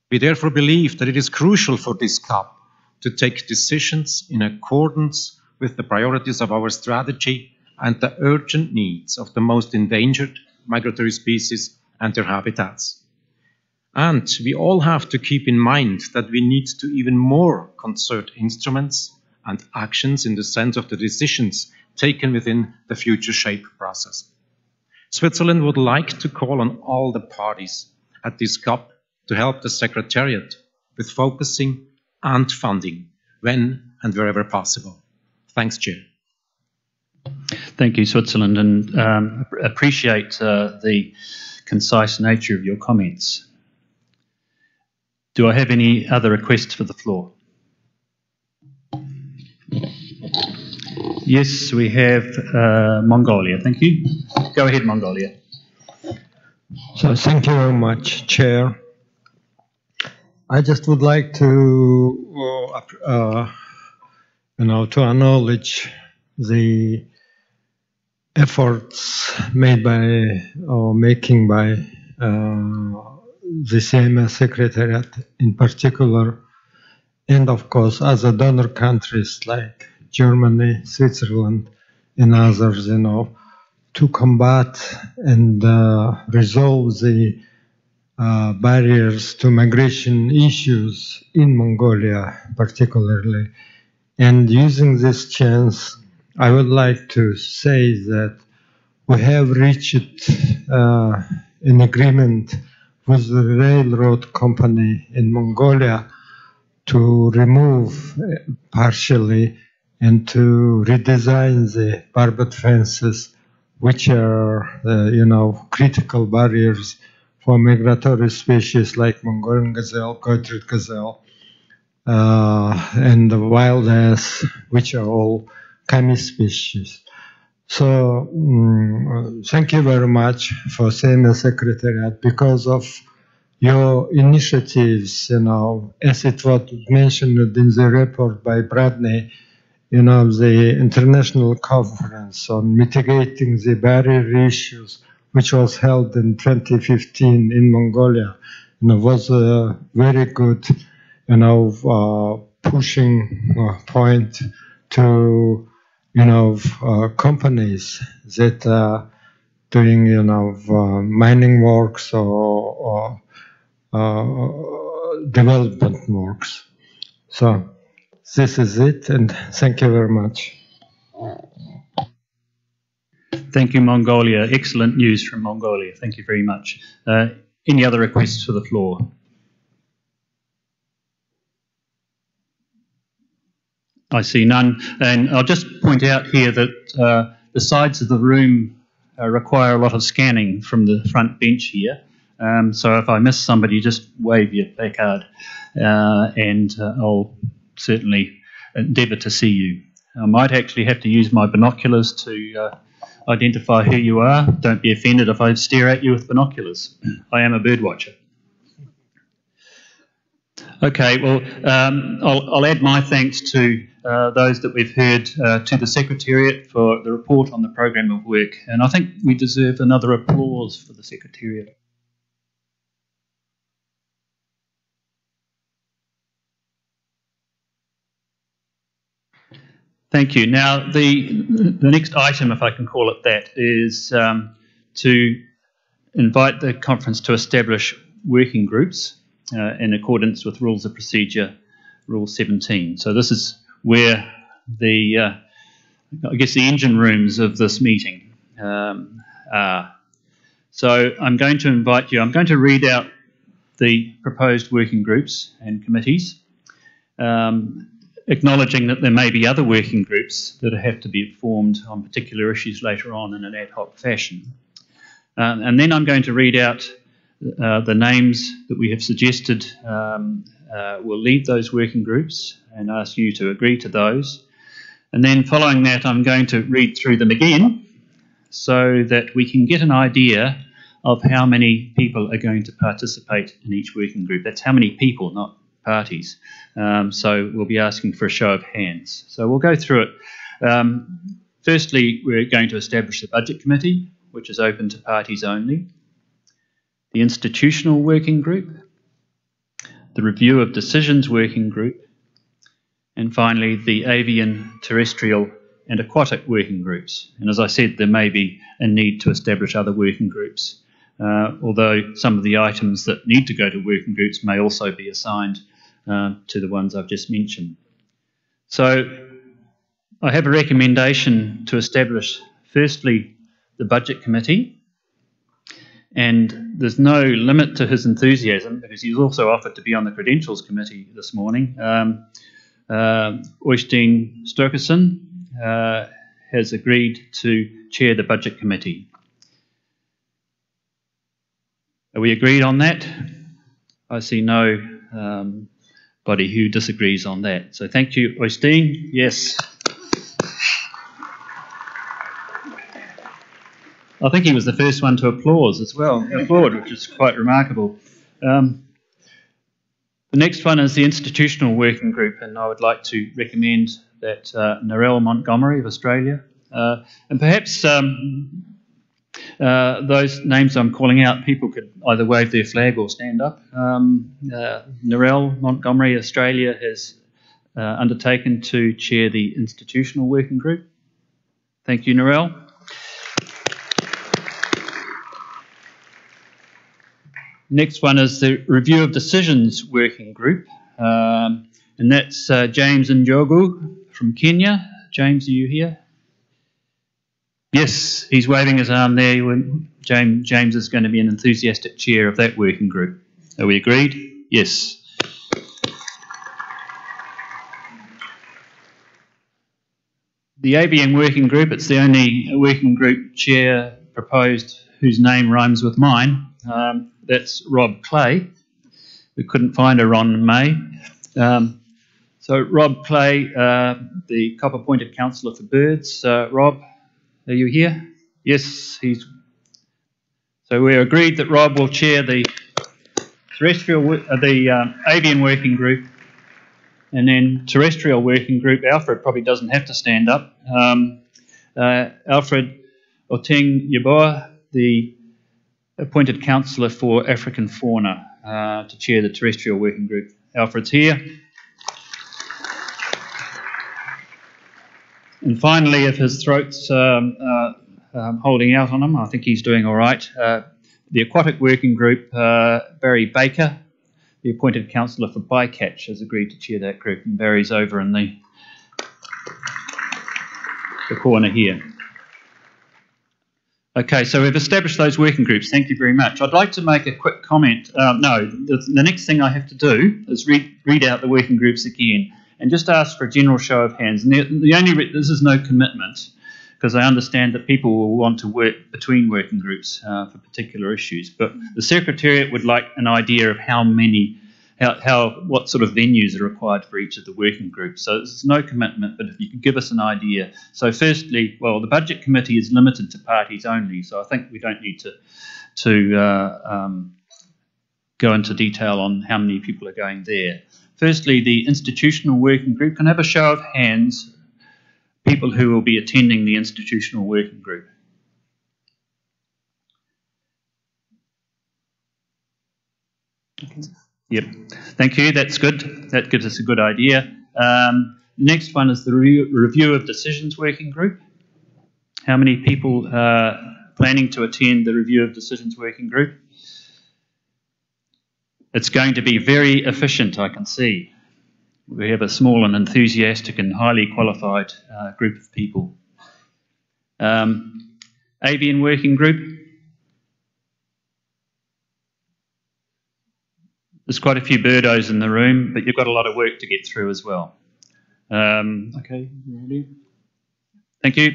We therefore believe that it is crucial for this COP to take decisions in accordance with the priorities of our strategy and the urgent needs of the most endangered migratory species and their habitats. And we all have to keep in mind that we need to even more concert instruments and actions in the sense of the decisions taken within the future shape process. Switzerland would like to call on all the parties at this COP to help the Secretariat with focusing and funding when and wherever possible. Thanks, Chair. Thank you, Switzerland, and appreciate the concise nature of your comments. Do I have any other requests for the floor? Yes, we have Mongolia. Thank you. Go ahead, Mongolia. So thank you very much, Chair. I just would like to, to acknowledge the efforts made by or making by the CMS Secretariat in particular, and of course other donor countries like Germany, Switzerland, and others, to combat and resolve the barriers to migration issues in Mongolia particularly. And using this chance, I would like to say that we have reached an agreement with the railroad company in Mongolia to remove partially and to redesign the barbed fences, which are, critical barriers for migratory species like Mongolian gazelle, Gotrid gazelle, and the wild ass, which are all Kami species. So thank you very much for CMS Secretariat because of your initiatives, as it was mentioned in the report by Bradley. the international conference on mitigating the barrier issues, which was held in 2015 in Mongolia, was a very good, pushing point to, companies that are doing, mining works or development works. So this is it, and thank you very much. Thank you, Mongolia. Excellent news from Mongolia. Thank you very much. Any other requests for the floor? I see none. And I'll just point out here that the sides of the room require a lot of scanning from the front bench here. So if I miss somebody, just wave your placard and I'll certainly endeavour to see you. I might actually have to use my binoculars to identify who you are. Don't be offended if I stare at you with binoculars. I am a bird watcher. Okay, well, I'll add my thanks to those that we've heard, to the Secretariat for the report on the programme of work. And I think we deserve another applause for the Secretariat. Thank you. Now, the next item, if I can call it that, is to invite the conference to establish working groups in accordance with Rules of Procedure, Rule 17. So this is where the engine rooms of this meeting are. So I'm going to invite you. I'm going to read out the proposed working groups and committees, acknowledging that there may be other working groups that have to be formed on particular issues later on in an ad hoc fashion. And then I'm going to read out the names that we have suggested will lead those working groups and ask you to agree to those. And then following that, I'm going to read through them again so that we can get an idea of how many people are going to participate in each working group. That's how many people, not parties. So we'll be asking for a show of hands. So we'll go through it. Firstly, we're going to establish the Budget Committee, which is open to parties only. The Institutional Working Group, the Review of Decisions Working Group, and finally the Avian, Terrestrial and Aquatic Working Groups. And as I said, there may be a need to establish other working groups, although some of the items that need to go to working groups may also be assigned to the ones I've just mentioned. So I have a recommendation to establish, firstly, the Budget Committee. And there's no limit to his enthusiasm because he's also offered to be on the Credentials Committee this morning. Øystein Sturkeson has agreed to chair the Budget Committee. Are we agreed on that? I see no body who disagrees on that. So thank you, Øystein. Yes. I think he was the first one to applaud as well, which is quite remarkable. The next one is the Institutional Working Group, and I would like to recommend that Narelle Montgomery of Australia, and perhaps those names I'm calling out, people could either wave their flag or stand up. Narelle Montgomery, Australia, has undertaken to chair the Institutional Working Group. Thank you, Narelle. Next one is the Review of Decisions Working Group, and that's James Njogu from Kenya. James, are you here? Yes, he's waving his arm there. James is going to be an enthusiastic chair of that working group. Are we agreed? Yes. The ABN Working Group, it's the only working group chair proposed whose name rhymes with mine. That's Rob Clay. We couldn't find a Ron May. So Rob Clay, the COP-appointed Councillor for Birds. Rob, are you here? Yes, So we're agreed that Rob will chair the terrestrial, the avian working group And then terrestrial working group, Alfred probably doesn't have to stand up. Alfred Oteng Yeboah, the appointed councillor for African fauna, to chair the terrestrial working group. Alfred's here. And finally, if his throat's holding out on him, I think he's doing all right. The aquatic working group, Barry Baker, the appointed councillor for Bycatch, has agreed to chair that group, and Barry's over in the corner here. Okay, so we've established those working groups. Thank you very much. I'd like to make a quick comment. The next thing I have to do is read out the working groups again and just ask for a general show of hands. And this is no commitment, because I understand that people will want to work between working groups for particular issues. But the Secretariat would like an idea of what sort of venues are required for each of the working groups. So there's no commitment, but if you could give us an idea. So firstly, well, the Budget Committee is limited to parties only, so I think we don't need to go into detail on how many people are going there. Firstly, the institutional working group. Can I have a show of hands, people who will be attending the institutional working group? Okay. Yep, thank you, that's good. That gives us a good idea. Next one is the Review of Decisions Working Group. How many people are planning to attend the Review of Decisions Working Group? It's going to be very efficient, I can see. We have a small and enthusiastic and highly qualified group of people. Avian Working Group. There's quite a few birdos in the room, but you've got a lot of work to get through as well. Okay, ready? Thank you.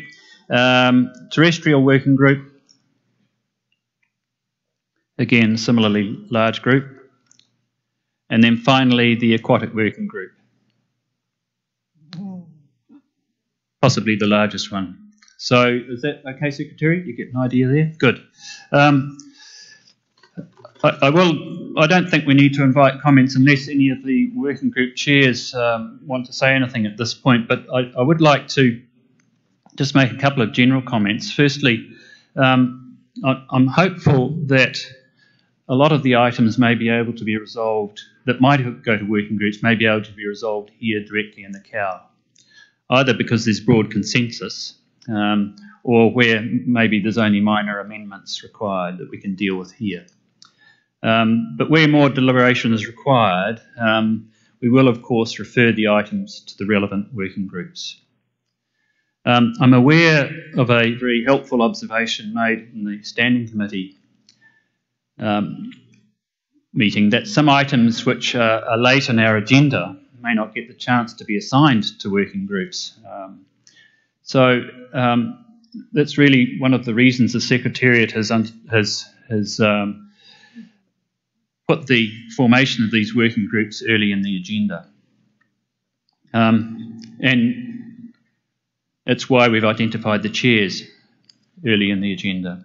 Terrestrial Working Group. Again, similarly large group. And then finally, the Aquatic Working Group. Possibly the largest one. So is that okay, Secretary? You get an idea there? Good. I don't think we need to invite comments unless any of the working group chairs want to say anything at this point, but I would like to just make a couple of general comments. Firstly, I'm hopeful that a lot of the items may be able to be resolved, that might go to working groups, may be able to be resolved here directly in the COW, either because there's broad consensus or where maybe there's only minor amendments required that we can deal with here. But where more deliberation is required, we will, of course, refer the items to the relevant working groups. I'm aware of a very helpful observation made in the Standing Committee meeting that some items which are late in our agenda may not get the chance to be assigned to working groups. So that's really one of the reasons the Secretariat has put the formation of these working groups early in the agenda. And it's why we've identified the chairs early in the agenda.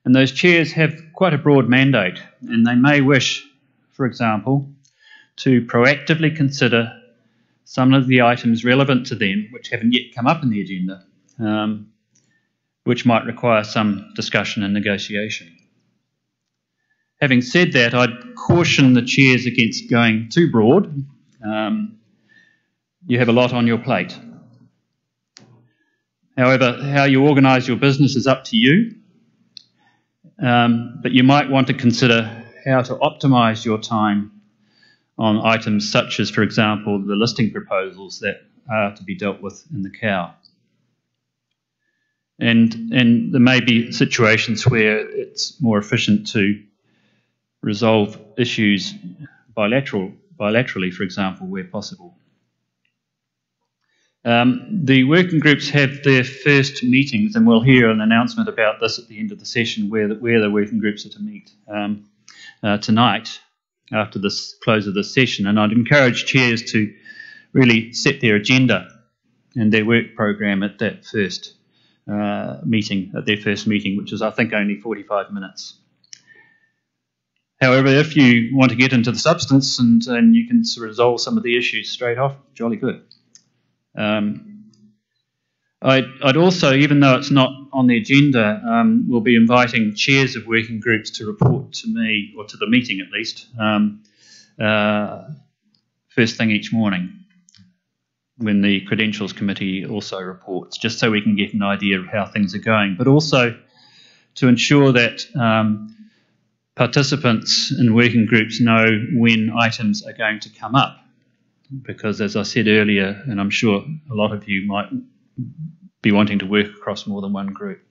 And those chairs have quite a broad mandate, and they may wish, for example, to proactively consider some of the items relevant to them which haven't yet come up in the agenda, which might require some discussion and negotiation. Having said that, I'd caution the chairs against going too broad. You have a lot on your plate. However, how you organise your business is up to you, but you might want to consider how to optimise your time on items such as, for example, the listing proposals that are to be dealt with in the COW. And there may be situations where it's more efficient to resolve issues bilaterally, for example, where possible. The working groups have their first meetings, and we'll hear an announcement about this at the end of the session where the working groups are to meet tonight after this close of this session. And I'd encourage chairs to really set their agenda and their work program at that first meeting, which is, I think, only 45 minutes. However, if you want to get into the substance and you can resolve some of the issues straight off, jolly good. I'd also, even though it's not on the agenda, we'll be inviting chairs of working groups to report to me, or to the meeting at least, first thing each morning when the Credentials Committee also reports, just so we can get an idea of how things are going, but also to ensure that participants in working groups know when items are going to come up, because as I said earlier, and I'm sure a lot of you might be wanting to work across more than one group.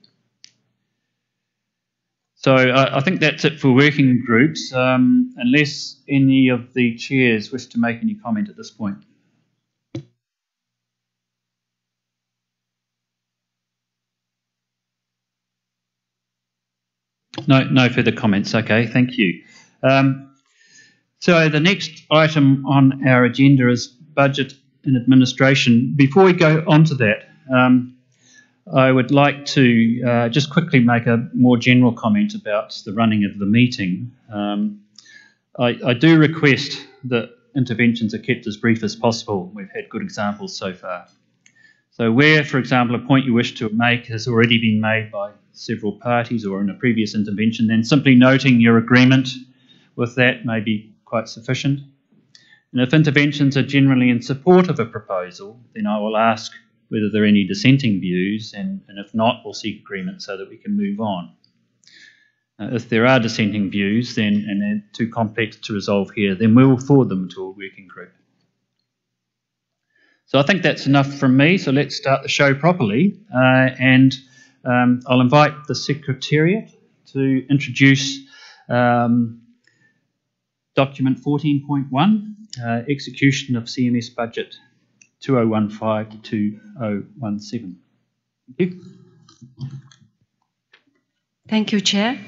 So I think that's it for working groups, unless any of the chairs wish to make any comment at this point. No further comments. Okay, thank you. So the next item on our agenda is budget and administration. Before we go on to that, I would like to just quickly make a more general comment about the running of the meeting. I do request that interventions are kept as brief as possible. We've had good examples so far. So where, for example, a point you wish to make has already been made by several parties or in a previous intervention, then simply noting your agreement with that may be quite sufficient. And if interventions are generally in support of a proposal, then I will ask whether there are any dissenting views, and if not, we'll seek agreement so that we can move on. If there are dissenting views, then, and they're too complex to resolve here, then we will forward them to a working group. So I think that's enough from me, so let's start the show properly. I'll invite the Secretariat to introduce document 14.1, execution of CMS budget 2015 to 2017. Thank you. Thank you, Chair.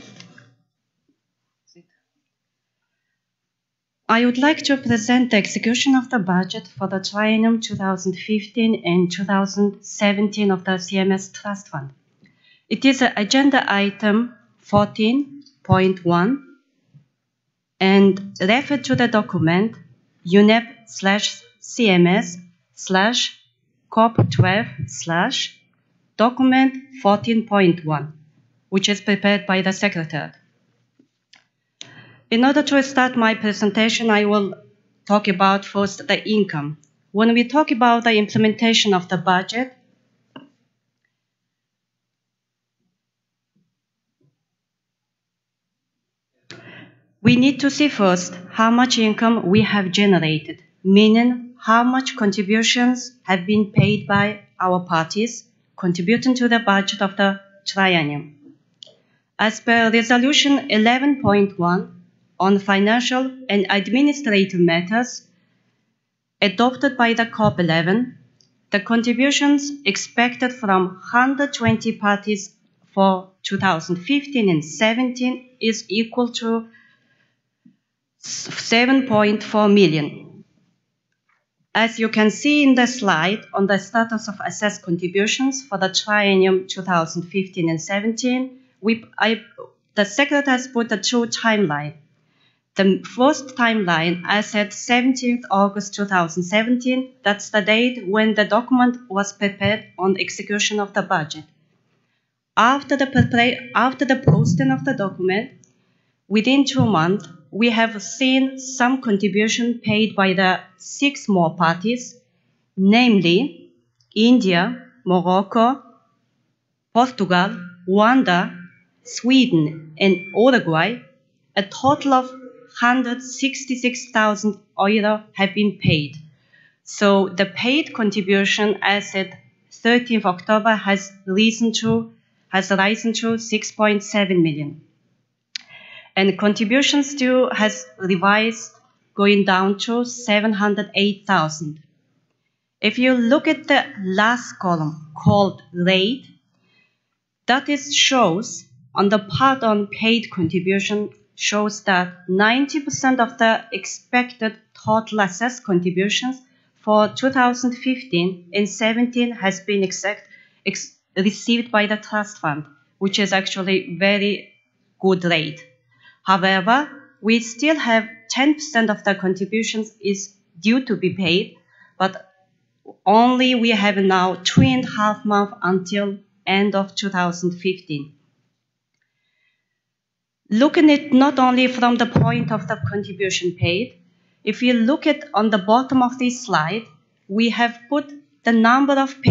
I would like to present the execution of the budget for the triennium 2015 and 2017 of the CMS Trust Fund. It is agenda item 14.1 and refer to the document UNEP/CMS/COP12/document 14.1, which is prepared by the Secretariat. In order to start my presentation, I will talk about first the income. When we talk about the implementation of the budget, we need to see first how much income we have generated, meaning how much contributions have been paid by our parties contributing to the budget of the triennium. As per Resolution 11.1 on financial and administrative matters adopted by the COP11, the contributions expected from 120 parties for 2015 and 17 is equal to 7.4 million. As you can see in the slide on the status of assessed contributions for the triennium 2015 and 17, the Secretary has put the two timelines. The first timeline, as at 17th August 2017, that's the date when the document was prepared on execution of the budget. After the posting of the document, within 2 months, we have seen some contribution paid by the 6 more parties, namely India, Morocco, Portugal, Rwanda, Sweden, and Uruguay. A total of 166,000 euro have been paid. So the paid contribution as at 13th October has risen to 6.7 million. And contributions still has revised going down to 708,000. If you look at the last column called rate, that shows on the part on paid contribution shows that 90% of the expected total assessed contributions for 2015 and 17 has been received by the trust fund, which is actually very good rate. However, we still have 10% of the contributions is due to be paid, but only we have now 3.5 months until end of 2015. Looking at not only from the point of the contribution paid, if you look at on the bottom of this slide, we have put the number of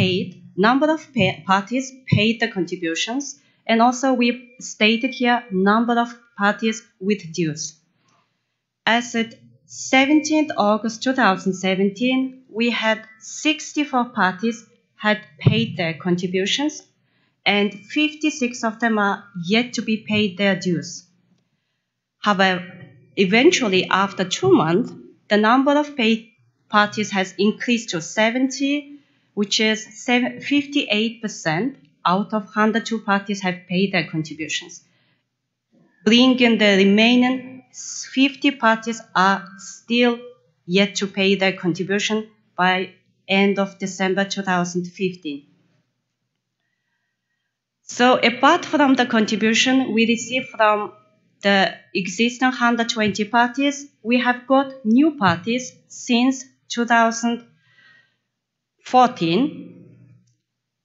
parties paid the contributions, and also we stated here number of parties with dues. As at 17th August 2017, we had 64 parties had paid their contributions, and 56 of them are yet to be paid their dues. However, eventually after 2 months, the number of paid parties has increased to 70, which is 58% out of 102 parties have paid their contributions, bringing the remaining 50 parties are still yet to pay their contribution by end of December 2015. So apart from the contribution we received from the existing 120 parties, we have got new parties since 2014,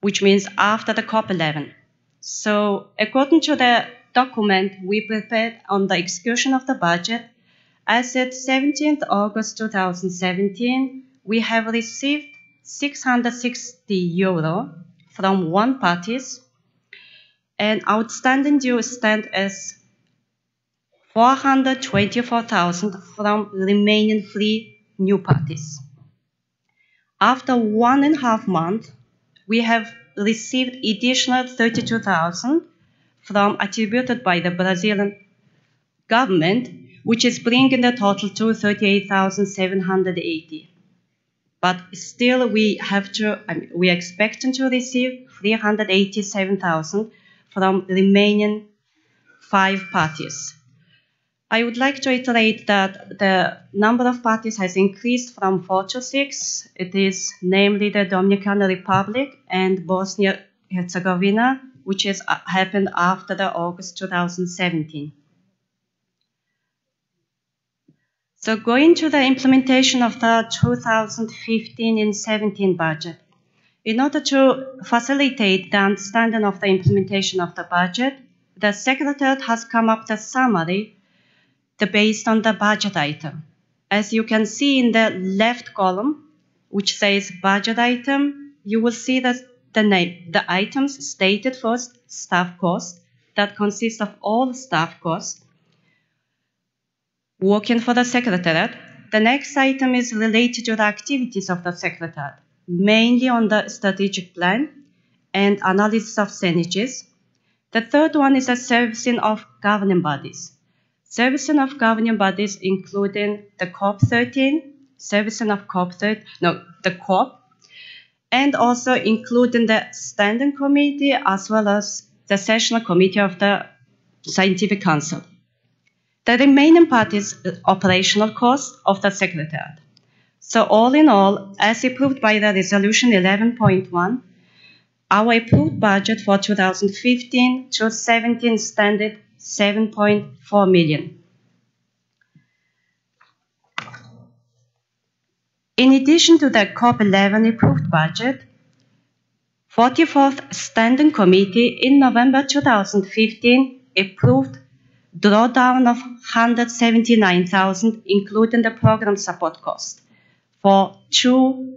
which means after the COP11. So according to the document we prepared on the execution of the budget, as at 17th August 2017, we have received €660 from 1 parties, and outstanding dues stand as 424,000 from remaining 3 new parties. After 1.5 months, we have received additional 32,000 from attributed by the Brazilian government, which is bringing the total to 38,780. But still, we are expecting to receive 387,000 from remaining 5 parties. I would like to iterate that the number of parties has increased from 4 to 6. It is namely the Dominican Republic and Bosnia-Herzegovina, which has happened after the August 2017. So going to the implementation of the 2015 and 17 budget. In order to facilitate the understanding of the implementation of the budget, the Secretariat has come up with a summary based on the budget item. As you can see in the left column, which says budget item, you will see that the items stated first, staff cost, that consists of all staff costs working for the Secretariat. The next item is related to the activities of the Secretariat, mainly on the strategic plan and analysis of synergies. The third one is the servicing of governing bodies. Servicing of governing bodies including the COP13, servicing of the COP, and also including the standing committee as well as the sessional committee of the Scientific Council. The remaining part is operational cost of the Secretariat. So all in all, as approved by the Resolution 11.1, our approved budget for 2015 to 17 stands at 7.4 million. In addition to the COP11 approved budget, 44th Standing Committee in November 2015 approved drawdown of 179,000, including the program support cost, for 2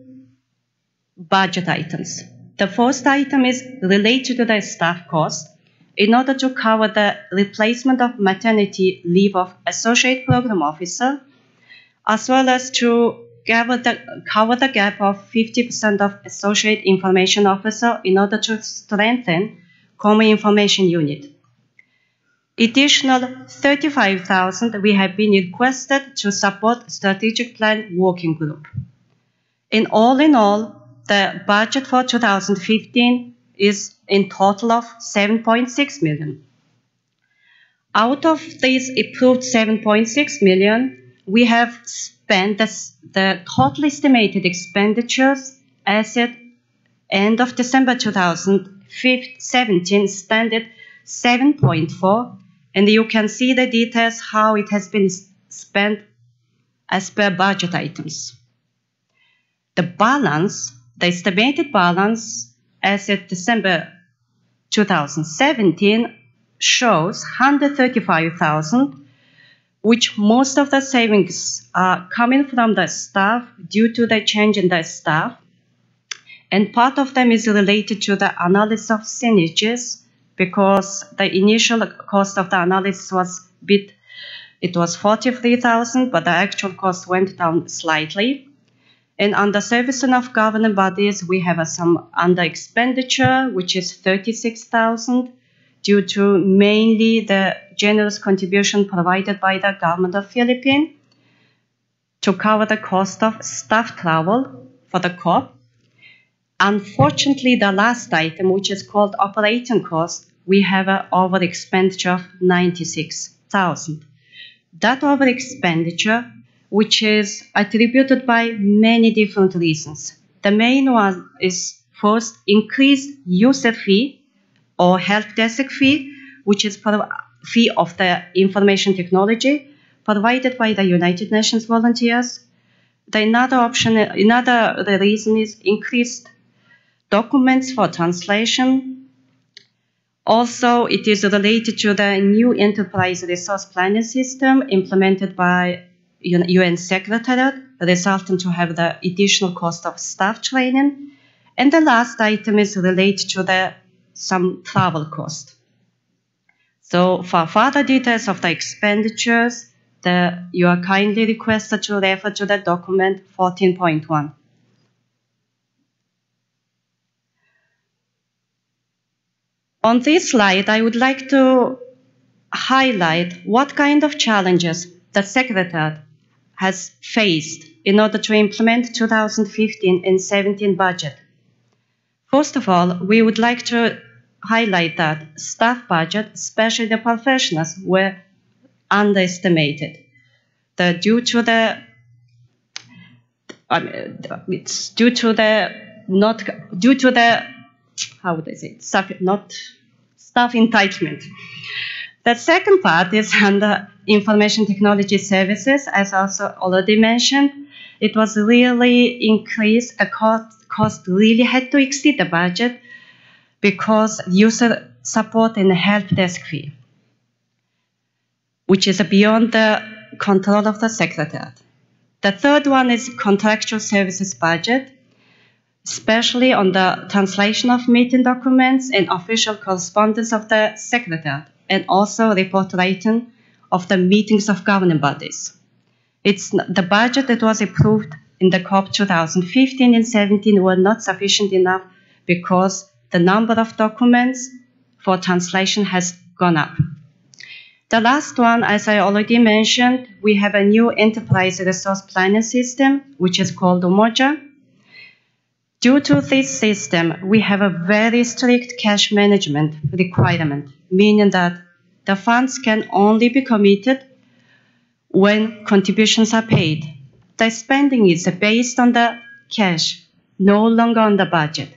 budget items. The first item is related to the staff cost in order to cover the replacement of maternity leave of Associate Program Officer, as well as to cover the gap of 50% of Associate Information Officer in order to strengthen Common Information Unit. Additional 35,000 we have been requested to support Strategic Plan Working Group. In all, the budget for 2015 is in total of 7.6 million. Out of these approved 7.6 million, we have spent the total estimated expenditures as at end of December 2017 stand at 7.4, and you can see the details how it has been spent as per budget items. The balance, the estimated balance as of December 2017 shows 135,000, which most of the savings are coming from the staff due to the change in the staff, and part of them is related to the analysis of synergies, because the initial cost of the analysis was it was 43,000, but the actual cost went down slightly. And under servicing of governing bodies, we have some under expenditure, which is 36,000, due to mainly the generous contribution provided by the government of Philippines to cover the cost of staff travel for the COP. Unfortunately, the last item, which is called operating cost, we have an over expenditure of 96,000. That over expenditure, which is attributed by many different reasons. The main one is first increased user fee or help desk fee, which is fee of the information technology provided by the United Nations volunteers. Another reason is increased documents for translation. Also, it is related to the new enterprise resource planning system implemented by UN Secretariat, resulting to have the additional cost of staff training. And the last item is related to some travel cost. So for further details of the expenditures, you are kindly requested to refer to the document 14.1. On this slide, I would like to highlight what kind of challenges the Secretariat has faced in order to implement 2015 and 17 budget. First of all, we would like to highlight that staff budget, especially the professionals, were underestimated. Due to the staff entitlement. The second part is under information technology services, as also already mentioned. It was really increased. The cost really had to exceed the budget because user support and help desk fee, which is beyond the control of the Secretariat. The third one is contractual services budget, especially on the translation of meeting documents and official correspondence of the Secretariat, and also report writing of the meetings of governing bodies. It's the budget that was approved in the COP 2015 and 17 were not sufficient enough because the number of documents for translation has gone up. The last one, as I already mentioned, we have a new enterprise resource planning system, which is called Umoja. Due to this system, we have a very strict cash management requirement, meaning that the funds can only be committed when contributions are paid. The spending is based on the cash, no longer on the budget.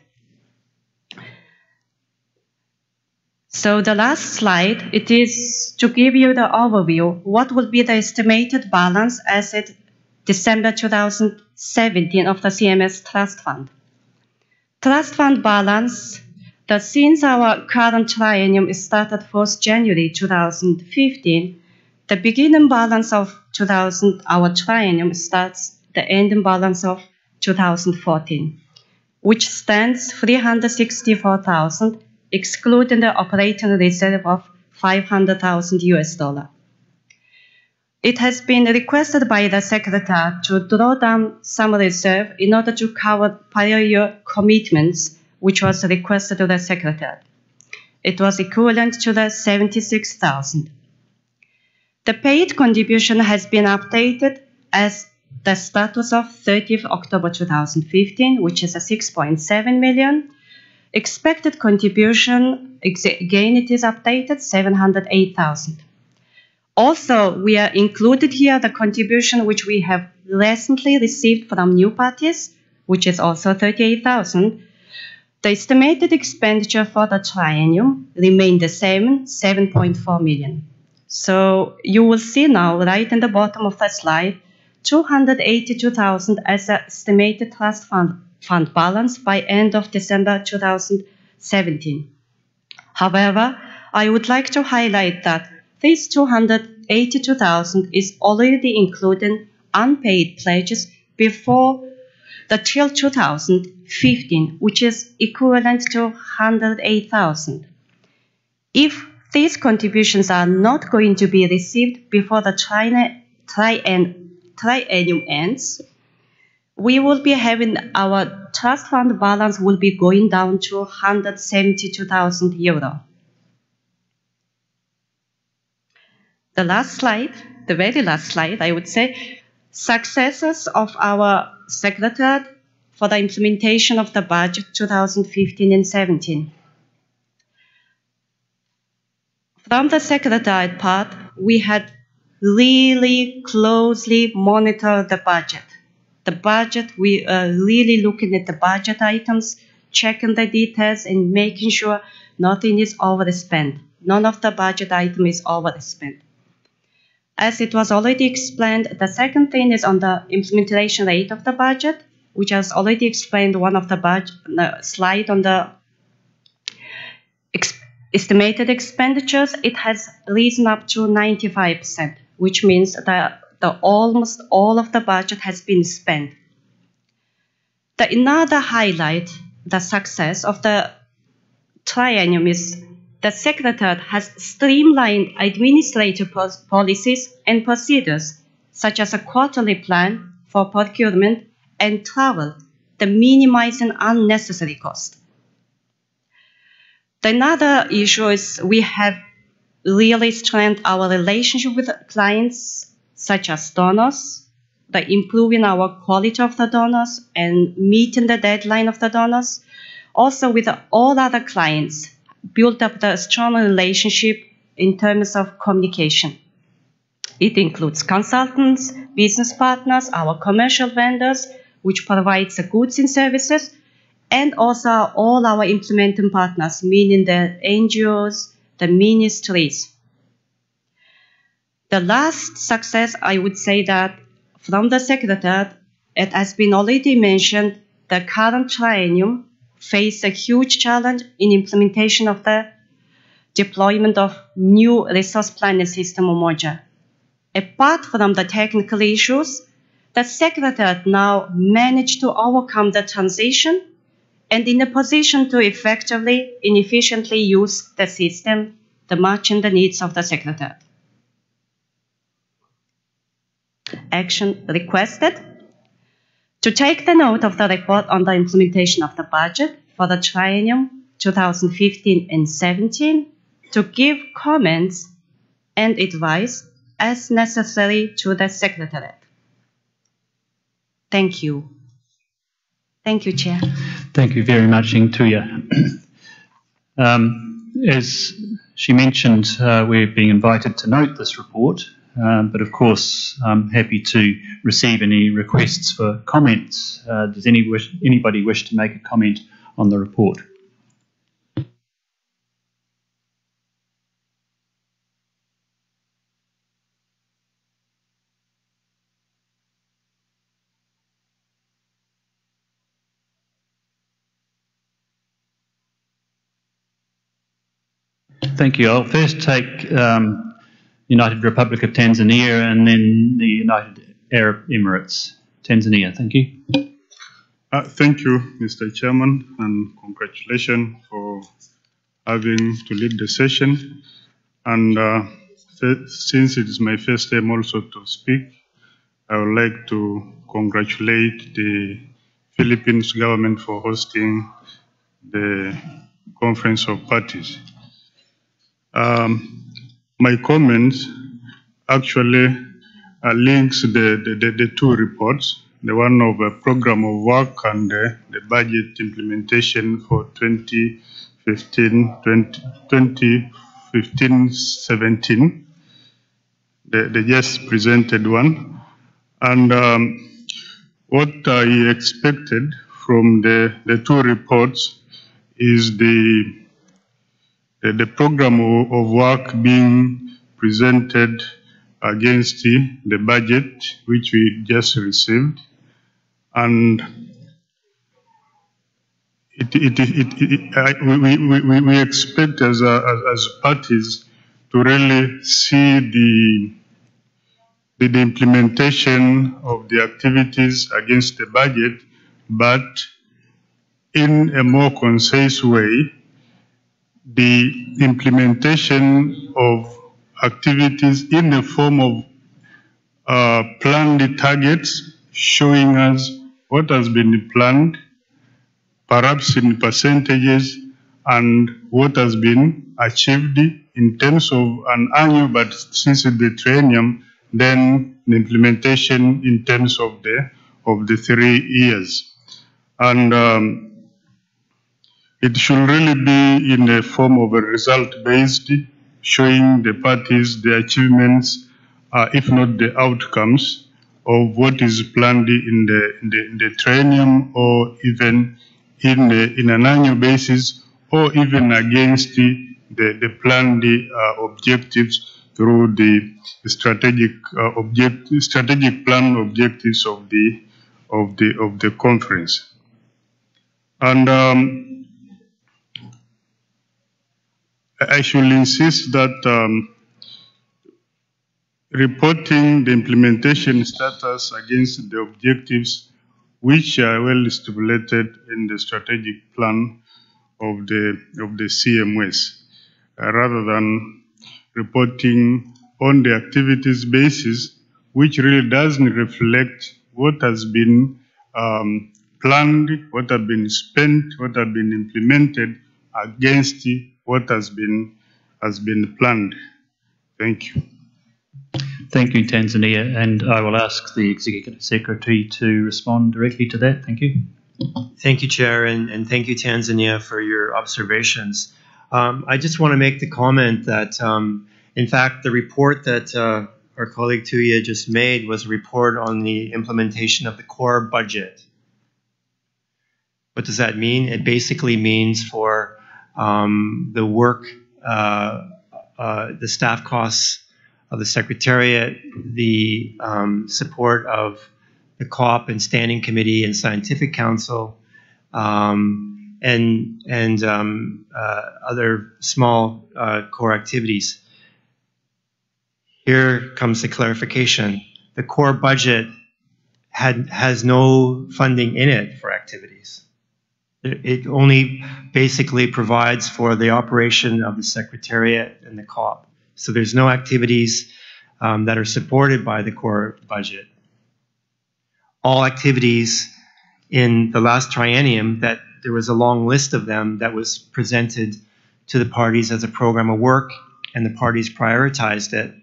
So the last slide, it is to give you the overview, what will be the estimated balance as at December 2017 of the CMS Trust Fund. Trust Fund balance, that since our current triennium started 1st January 2015, the beginning balance of our triennium starts the ending balance of 2014, which stands 364,000, excluding the operating reserve of $500,000. It has been requested by the Secretariat to draw down some reserve in order to cover prior year commitments, which was requested to the Secretariat. It was equivalent to the 76,000. The paid contribution has been updated as the status of 30th October 2015, which is a 6.7 million. Expected contribution, again, it is updated, 708,000. Also, we are included here the contribution which we have recently received from new parties, which is also 38,000. The estimated expenditure for the triennium remained the same, 7.4 million. So you will see now, right in the bottom of the slide, 282,000 as an estimated trust fund balance by end of December 2017. However, I would like to highlight that this 282,000 is already including unpaid pledges before the till 2015, which is equivalent to 108,000. If these contributions are not going to be received before the triennium ends, we will be having our trust fund balance will be going down to 172,000 euro. The last slide, the very last slide, I would say, successes of our Secretariat for the implementation of the budget 2015 and 17. From the Secretariat part, we had really closely monitored the budget. The budget, we are really looking at the budget items, checking the details and making sure nothing is overspent. None of the budget item is overspent. As it was already explained, the second thing is on the implementation rate of the budget, which has already explained one of the slide on the estimated expenditures. It has risen up to 95%, which means that almost all of the budget has been spent. Another highlight, the success of the triennium is the Secretariat has streamlined administrative policies and procedures, such as a quarterly plan for procurement and travel, the minimizing unnecessary cost. Another issue is we have really strengthened our relationship with clients, such as donors, by improving our quality of the donors and meeting the deadline of the donors. Also with all other clients, build up the strong relationship in terms of communication. It includes consultants, business partners, our commercial vendors, which provides the goods and services, and also all our implementing partners, meaning the NGOs, the ministries. The last success, I would say that from the Secretariat, it has been already mentioned, the current triennium faced a huge challenge in implementation of the deployment of new resource planning system module. Apart from the technical issues, the Secretariat now managed to overcome the transition and in a position to effectively and efficiently use the system to match the needs of the Secretariat. Action requested: to take the note of the report on the implementation of the budget for the triennium 2015 and 17, to give comments and advice as necessary to the Secretariat. Thank you. Thank you, Chair. Thank you very much, Ingtuya. As she mentioned, we're being invited to note this report, but of course I'm happy to receive any requests for comments. Does anybody wish to make a comment on the report? Thank you. I'll first take United Republic of Tanzania and then the United Arab Emirates. Tanzania, thank you. Thank you, Mr. Chairman, and congratulations for having to lead the session. And since it is my first time also to speak, I would like to congratulate the Philippines government for hosting the Conference of Parties. My comments actually links the two reports, the one of a program of work and the budget implementation for 2015-17, the just presented one. And what I expected from the two reports is the program of work being presented against the budget which we just received, and we expect as parties to really see the implementation of the activities against the budget, but in a more concise way, the implementation of activities in the form of planned targets showing us what has been planned, perhaps in percentages, and what has been achieved in terms of an annual, but since it's the triennium, then the implementation in terms of the 3 years. And it should really be in the form of a result-based, showing the parties the achievements, if not the outcomes, of what is planned in the triennium, or even in an annual basis, or even against the planned objectives through the strategic plan objectives of the conference. And I should insist that reporting the implementation status against the objectives which are well stipulated in the strategic plan of the CMS, rather than reporting on the activities basis, which really doesn't reflect what has been planned, what has been spent, what has been implemented against what has been planned. Thank you. Thank you, Tanzania, and I will ask the Executive Secretary to respond directly to that. Thank you. Thank you, Chair, and thank you, Tanzania, for your observations. I just want to make the comment that, in fact, the report that our colleague Tuya just made was a report on the implementation of the core budget. What does that mean? It basically means for the work, the staff costs of the Secretariat, the support of the COP and Standing Committee and Scientific Council, and other small core activities. Here comes the clarification. The core budget has no funding in it for activities. It only basically provides for the operation of the Secretariat and the COP. So there's no activities that are supported by the core budget. All activities in the last triennium, that there was a long list of them that was presented to the parties as a program of work, and the parties prioritized it,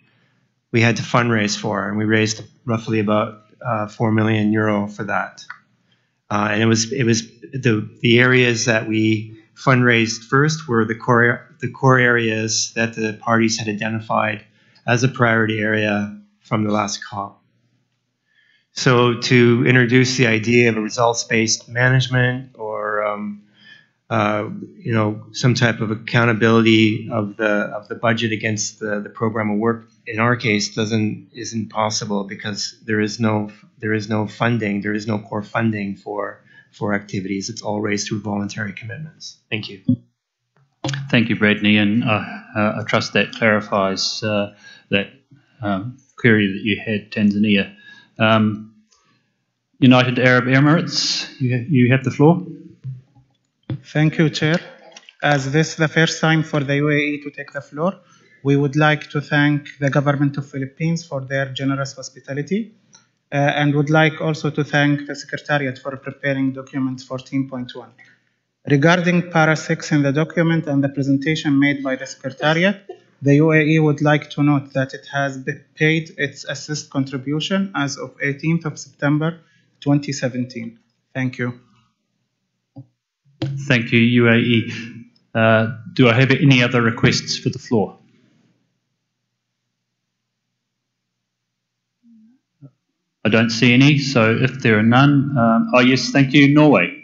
we had to fundraise for, and we raised roughly about €4 million for that. And it was the areas that we fundraised first were the core areas that the parties had identified as a priority area from the last COP. So to introduce the idea of a results-based management, or some type of accountability of the budget against the program of work, in our case, isn't possible, because there is no funding, there is no core funding for activities. It's all raised through voluntary commitments. Thank you. Thank you, Bradley, and I trust that clarifies that query that you had, Tanzania. United Arab Emirates, you have the floor. Thank you, Chair. As this is the first time for the UAE to take the floor, we would like to thank the Government of Philippines for their generous hospitality, and would like also to thank the Secretariat for preparing document 14.1. Regarding Para 6 in the document and the presentation made by the Secretariat, the UAE would like to note that it has paid its assist contribution as of 18th of September 2017. Thank you. Thank you, UAE. Do I have any other requests for the floor? I don't see any, so if there are none, yes, thank you, Norway.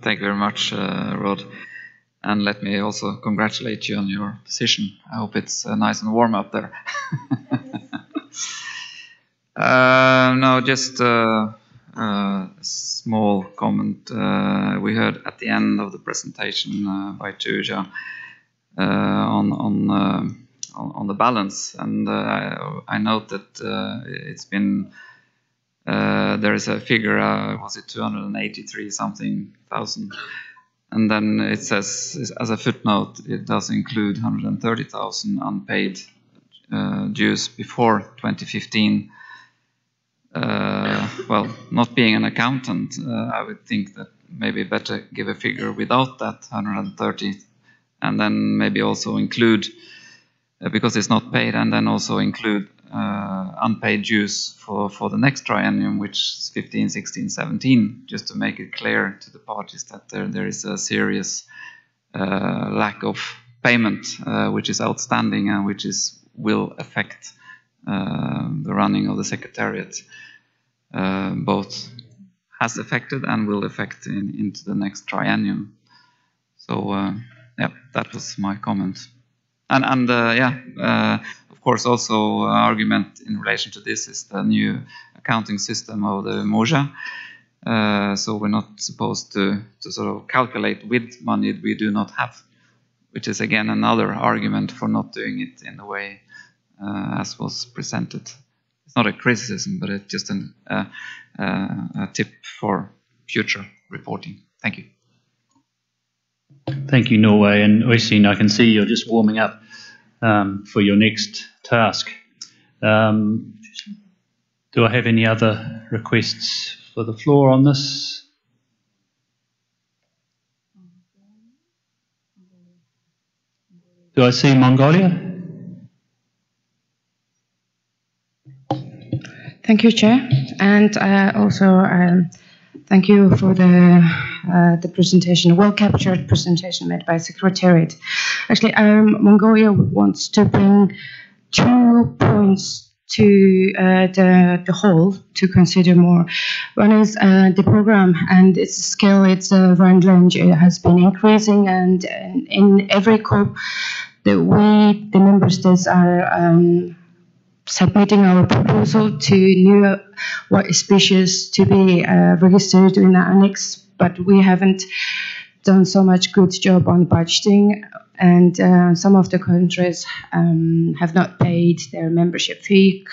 Thank you very much, Rod. And let me also congratulate you on your position. I hope it's nice and warm up there. No, just a small comment. We heard at the end of the presentation by Tuja on the balance, and I note that it's been there is a figure, was it 283 something thousand, and then it says as a footnote it does include 130,000 unpaid dues before 2015. Well, not being an accountant, I would think that maybe better give a figure without that 130, and then maybe also include, because it's not paid, and then also include unpaid dues for the next triennium, which is 15, 16, 17, just to make it clear to the parties that there is a serious lack of payment which is outstanding and which will affect the running of the Secretariat, both has affected and will affect into the next triennium. So yeah, that was my comment. And of course, also argument in relation to this is the new accounting system of the Moja. So we're not supposed to sort of calculate with money we do not have, which is again another argument for not doing it in the way as was presented. It's not a criticism, but it's just a tip for future reporting. Thank you. Thank you, Norway. And Oystein, I can see you're just warming up for your next task. Do I have any other requests for the floor on this? Do I see Mongolia? Thank you, Chair, and also thank you for the presentation, well-captured presentation made by Secretariat. Actually, Mongolia wants to bring 2 points to the whole to consider more. One is the program and its scale, its range has been increasing, and in every COP that we, the member states, are submitting our proposal to new species to be registered in the annex, but we haven't done so much good job on budgeting, and some of the countries have not paid their membership fee.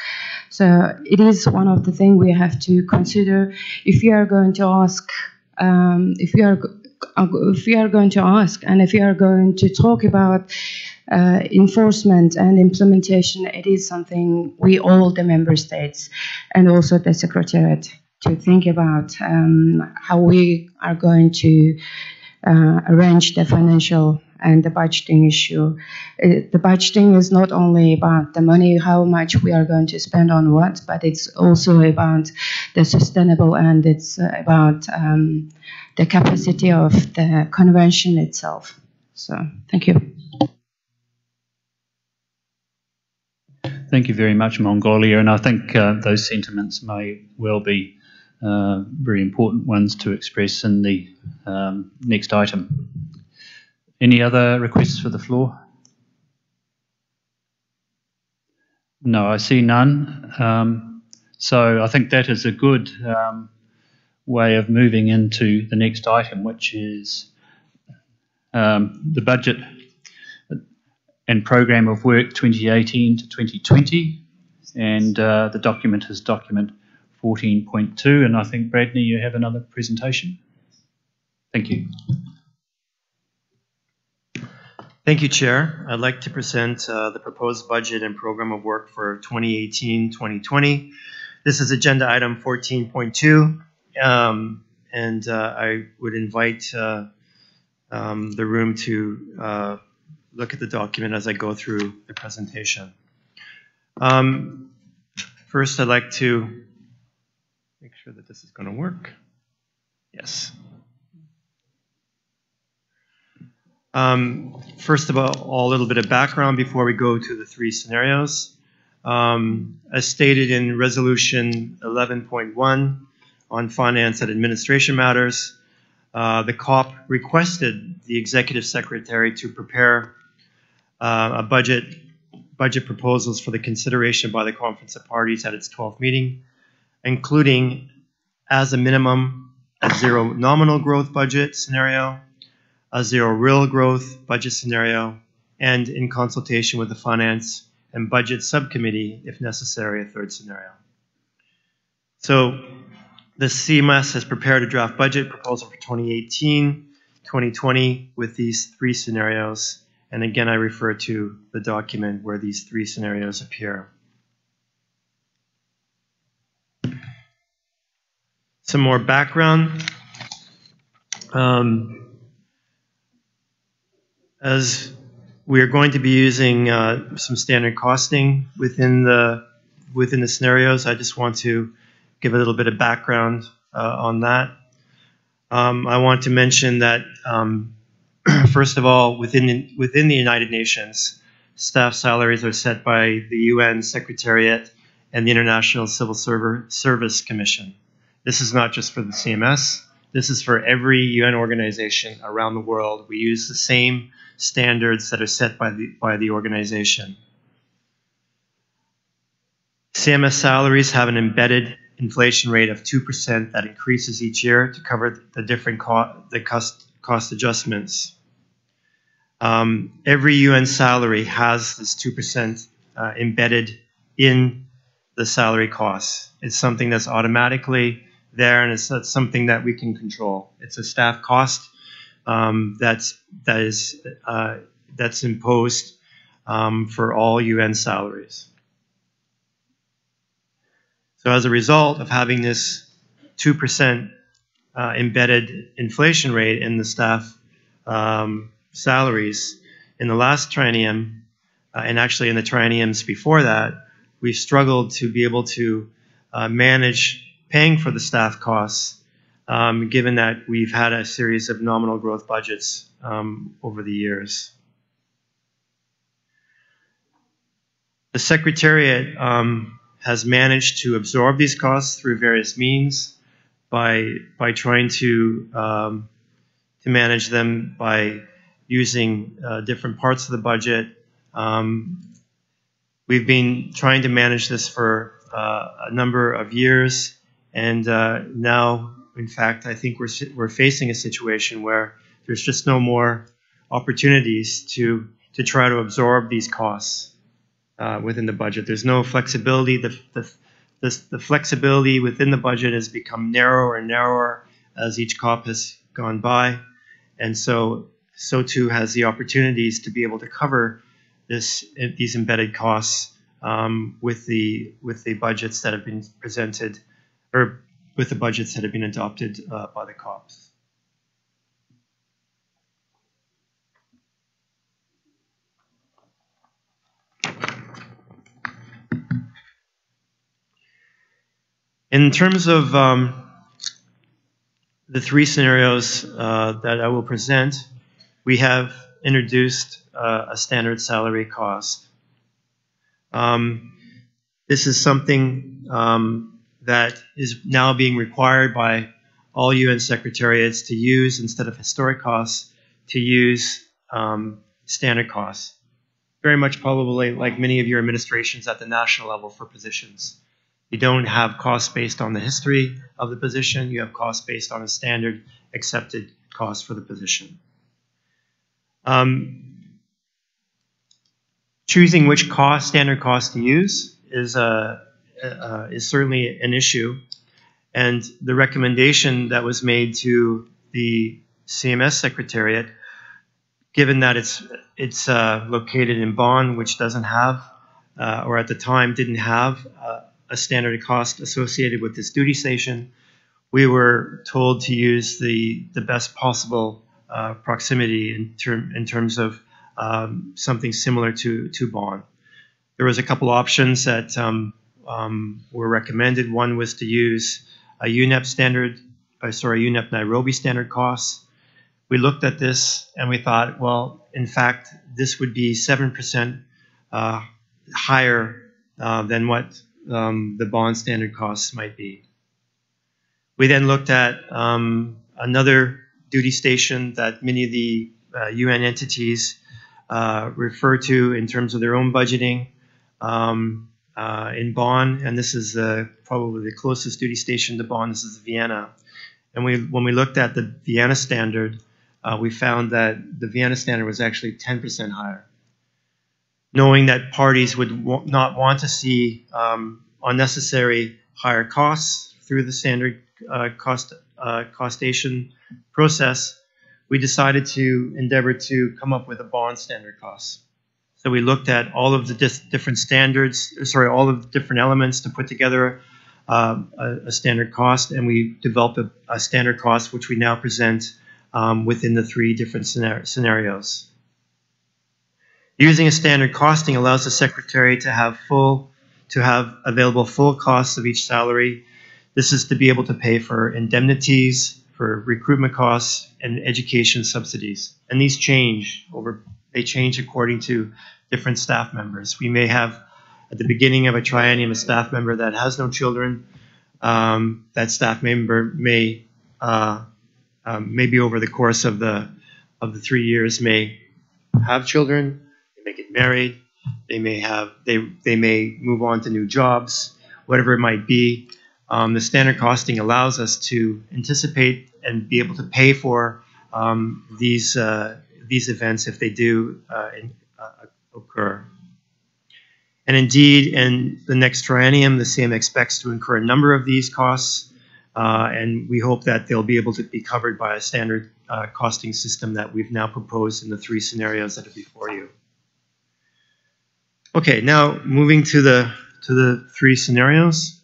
So it is one of the things we have to consider if you are going to ask, if you are going to ask, and if you are going to talk about enforcement and implementation, it is something we all, the member states, and also the Secretariat, to think about how we are going to arrange the financial and the budgeting issue. The budgeting is not only about the money, how much we are going to spend on what, but it's also about the sustainable, and it's about the capacity of the convention itself. So, thank you. Thank you very much, Mongolia, and I think those sentiments may well be very important ones to express in the next item. Any other requests for the floor? No, I see none. So I think that is a good way of moving into the next item, which is the budget and Programme of Work 2018 to 2020, and the document is document 14.2, and I think, Bradley, you have another presentation. Thank you. Thank you, Chair. I'd like to present the proposed budget and Programme of Work for 2018-2020. This is agenda item 14.2, and I would invite the room to look at the document as I go through the presentation. First, I'd like to make sure that this is going to work. Yes. First of all, a little bit of background before we go to the three scenarios. As stated in Resolution 11.1 on finance and administration matters, the COP requested the executive secretary to prepare a budget proposals for the consideration by the Conference of Parties at its 12th meeting, including as a minimum a zero nominal growth budget scenario, a zero real growth budget scenario, and in consultation with the Finance and Budget Subcommittee, if necessary, a third scenario. So the CMS has prepared a draft budget proposal for 2018-2020 with these three scenarios. And again, I refer to the document where these three scenarios appear. Some more background. As we are going to be using some standard costing within the scenarios, I just want to give a little bit of background on that. I want to mention that first of all, within the United Nations, staff salaries are set by the UN Secretariat and the International Civil Service Commission. This is not just for the CMS. This is for every UN organization around the world. We use the same standards that are set by the organization. CMS salaries have an embedded inflation rate of 2% that increases each year to cover the different cost adjustments. Every UN salary has this 2% embedded in the salary costs. It's something that's automatically there, and it's not something that we can control. It's a staff cost that's imposed for all UN salaries. So as a result of having this 2% embedded inflation rate in the staff salaries, in the last triennium, and actually in the trienniums before that, we've struggled to be able to manage paying for the staff costs, given that we've had a series of nominal growth budgets over the years. The Secretariat has managed to absorb these costs through various means by trying to manage them by using different parts of the budget. We've been trying to manage this for a number of years, and now, in fact, I think we're facing a situation where there's just no more opportunities to try to absorb these costs within the budget. There's no flexibility. The flexibility within the budget has become narrower and narrower as each COP has gone by, and so too has the opportunities to be able to cover these embedded costs with the budgets that have been presented, or with the budgets that have been adopted by the COPs. In terms of the three scenarios that I will present, we have introduced a standard salary cost. This is something that is now being required by all UN secretariats to use, instead of historic costs, to use standard costs. Very much probably like many of your administrations at the national level for positions. You don't have costs based on the history of the position. You have costs based on a standard accepted cost for the position. Choosing which standard cost to use is certainly an issue. And the recommendation that was made to the CMS Secretariat, given that it's located in Bonn, which doesn't have, or at the time didn't have, a standard cost associated with this duty station, we were told to use the best possible proximity in terms of something similar to Bonn. There was a couple options that were recommended. One was to use a UNEP Nairobi standard cost. We looked at this and we thought, well, in fact, this would be 7% higher than what the Bonn standard costs might be. We then looked at another duty station that many of the UN entities refer to in terms of their own budgeting in Bonn, and this is probably the closest duty station to Bonn. This is Vienna. And when we looked at the Vienna standard, we found that the Vienna standard was actually 10% higher. Knowing that parties would not want to see unnecessary higher costs through the standard costation process, we decided to endeavor to come up with a bond standard cost. So we looked at all of the different standards, all of the different elements to put together a standard cost, and we developed a standard cost which we now present within the 3 different scenarios. Using a standard costing allows the Secretary to have available full costs of each salary. This is to be able to pay for indemnities, for recruitment costs, and education subsidies. And these change according to different staff members. We may have at the beginning of a triennium a staff member that has no children. That staff member may maybe over the course of the 3 years may have children. They may get married. They may move on to new jobs, whatever it might be. The standard costing allows us to anticipate and be able to pay for these events if they do occur. And indeed, in the next triennium, the CM expects to incur a number of these costs, and we hope that they'll be able to be covered by a standard costing system that we've now proposed in the 3 scenarios that are before you. Okay, now moving to the 3 scenarios.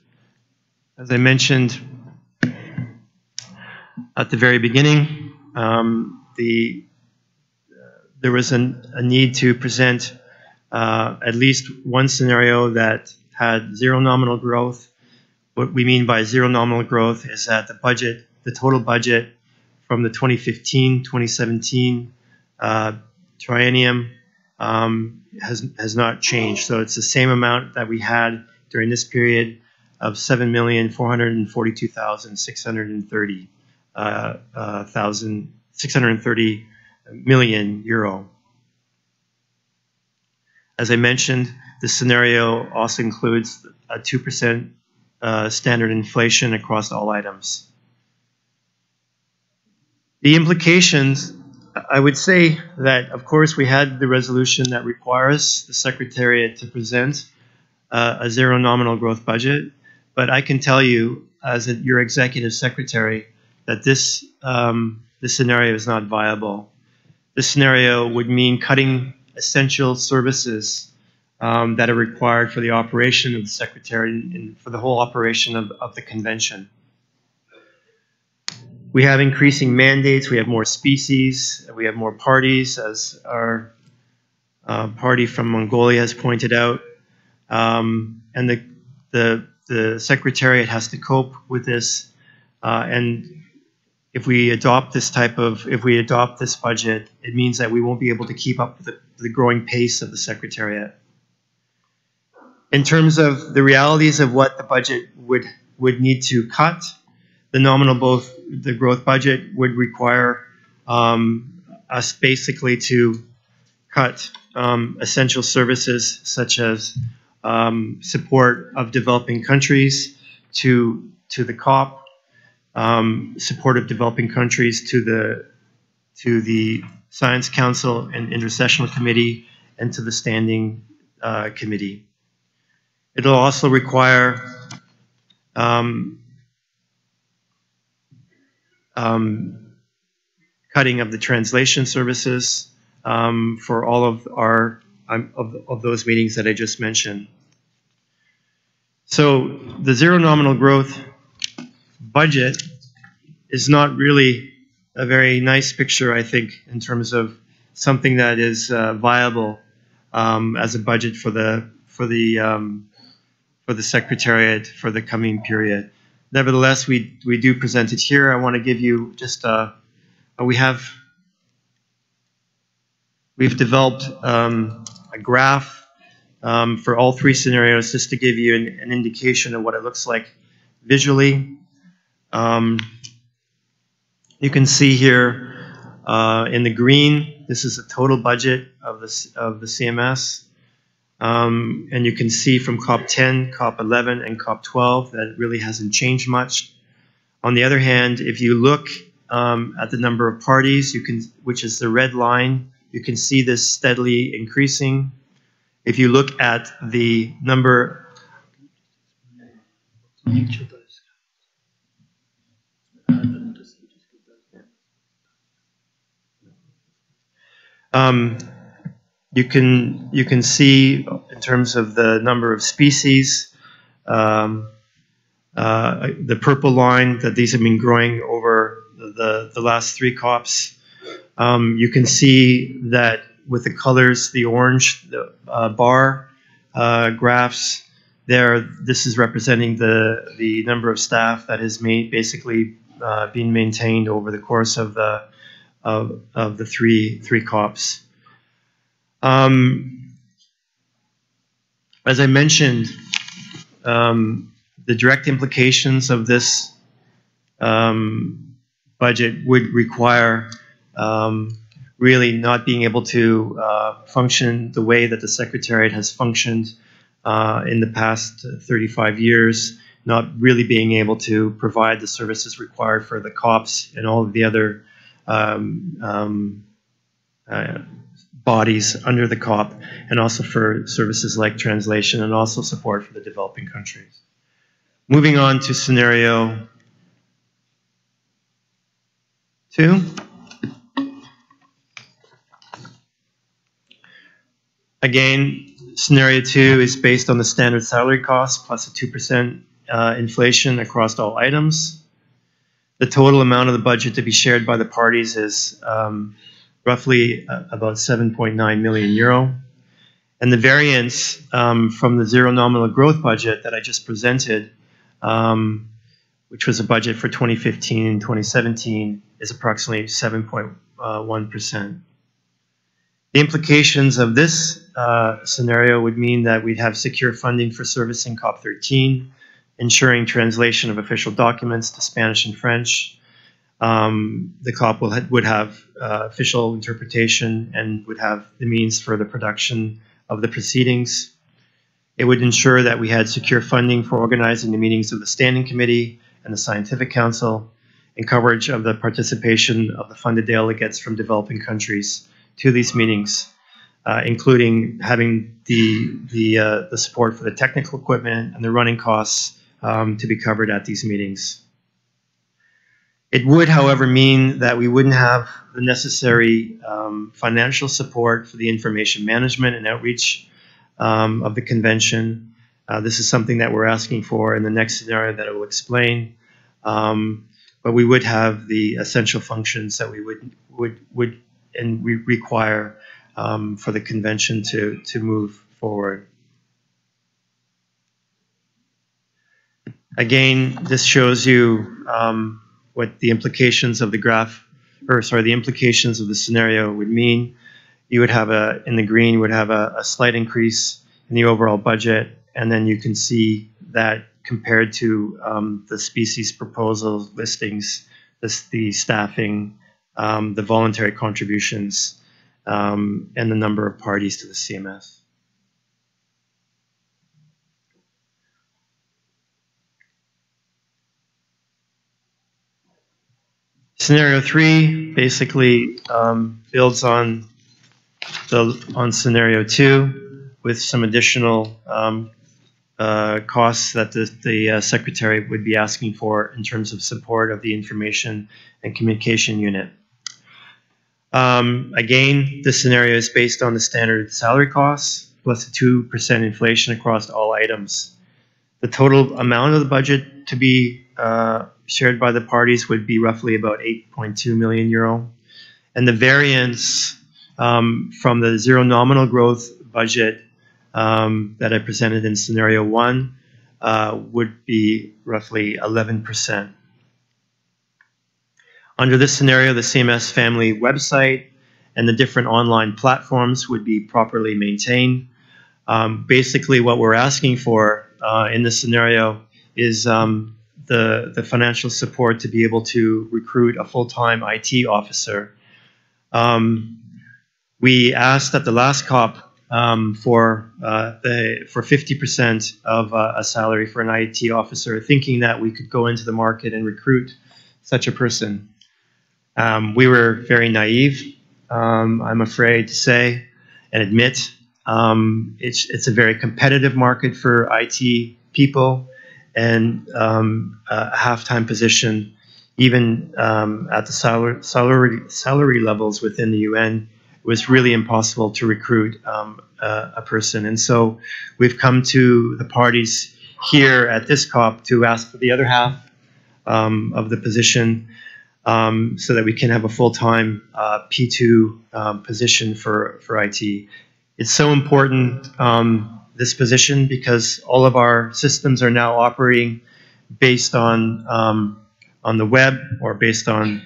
As I mentioned at the very beginning, there was a need to present at least one scenario that had 0 nominal growth. What we mean by 0 nominal growth is that the total budget from the 2015-2017 triennium has not changed. So it's the same amount that we had during this period of 630 million euro. As I mentioned, this scenario also includes a 2% standard inflation across all items. The implications, I would say that, of course, we had the resolution that requires the Secretariat to present a 0 nominal growth budget, but I can tell you, as your Executive Secretary, that this scenario is not viable. This scenario would mean cutting essential services that are required for the operation of the Secretariat and for the whole operation of the convention. We have increasing mandates, we have more species, we have more parties, as our party from Mongolia has pointed out, and the Secretariat has to cope with this, and if we adopt this budget, it means that we won't be able to keep up with the growing pace of the Secretariat. In terms of the realities of what the budget would need to cut, the growth budget would require us basically to cut essential services such as support of developing countries to the COP, support of developing countries to the Science Council and Intersessional Committee and to the Standing Committee. It'll also require cutting of the translation services for all of of those meetings that I just mentioned. So the 0 nominal growth budget is not really a very nice picture, I think, in terms of something that is viable as a budget for the Secretariat for the coming period. Nevertheless, we do present it here. I want to give you just we've developed a graph for all 3 scenarios just to give you an indication of what it looks like visually. You can see here in the green, this is the total budget of the CMS. And you can see from COP10, COP11, and COP12 that it really hasn't changed much. On the other hand, if you look at the number of parties, which is the red line, you can see this steadily increasing. If you look at the number, you can see in terms of the number of species, the purple line, that these have been growing over the last 3 COPs. You can see that with the colors, the orange bar graphs there, this is representing the number of staff that has basically been maintained over the course of the three COPs. As I mentioned, the direct implications of this budget would require really not being able to function the way that the Secretariat has functioned in the past 35 years, not really being able to provide the services required for the COPs and all of the other bodies under the COP, and also for services like translation and also support for the developing countries. Moving on to scenario 2. Again, scenario 2 is based on the standard salary cost plus a 2% inflation across all items. The total amount of the budget to be shared by the parties is roughly about 7.9 million euro. And the variance from the zero nominal growth budget that I just presented, which was a budget for 2015 and 2017, is approximately 7.1%. The implications of this scenario would mean that we'd have secure funding for servicing COP13, ensuring translation of official documents to Spanish and French. The COP would have official interpretation and would have the means for the production of the proceedings. It would ensure that we had secure funding for organizing the meetings of the Standing Committee and the Scientific Council, and coverage of the participation of the funded delegates from developing countries to these meetings, including having the support for the technical equipment and the running costs to be covered at these meetings. It would, however, mean that we wouldn't have the necessary financial support for the information management and outreach of the convention. This is something that we're asking for in the next scenario that I will explain. But we would have the essential functions that we would require for the convention to move forward. Again, this shows you what the implications of the the implications of the scenario would mean. You would have in the green, you would have a slight increase in the overall budget, and then you can see that compared to the species proposal listings, the staffing, the voluntary contributions, and the number of parties to the CMS. Scenario 3 basically builds on scenario 2 with some additional costs that the Secretary would be asking for in terms of support of the information and communication unit. Again, this scenario is based on the standard salary costs plus a 2% inflation across all items. The total amount of the budget to be shared by the parties would be roughly about 8.2 million euro. And the variance from the zero nominal growth budget that I presented in scenario 1 would be roughly 11%. Under this scenario, the CMS family website and the different online platforms would be properly maintained. Basically, what we're asking for in this scenario is the financial support to be able to recruit a full-time IT officer. We asked at the last COP for 50% of a salary for an IT officer, thinking that we could go into the market and recruit such a person. We were very naive, I'm afraid to say and admit. It's a very competitive market for IT people, and a half-time position, even at the salary levels within the UN, it was really impossible to recruit a person. And so we've come to the parties here at this COP to ask for the other half of the position, so that we can have a full-time P2 position for IT. It's so important, this position, because all of our systems are now operating based on the web or based on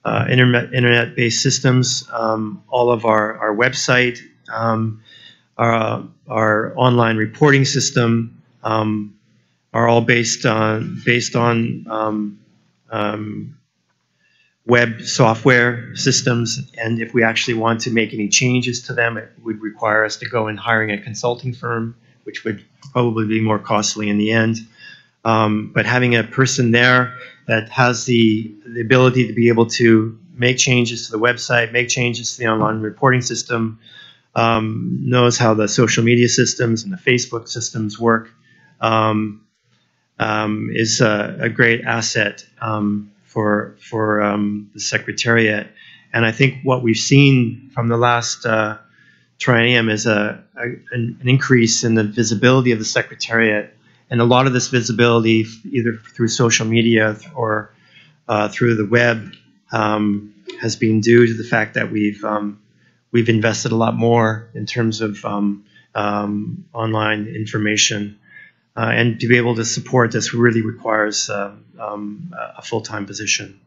internet-based systems. All of our website, our online reporting system are all based on web software systems, and if we actually want to make any changes to them, it would require us to go and hiring a consulting firm, which would probably be more costly in the end. But having a person there that has the ability to be able to make changes to the website, make changes to the online reporting system, knows how the social media systems and the Facebook systems work, is a great asset for the Secretariat. And I think what we've seen from the last triennium is an increase in the visibility of the Secretariat. And a lot of this visibility, either through social media or through the web, has been due to the fact that we've invested a lot more in terms of online information. And to be able to support this really requires a full-time position.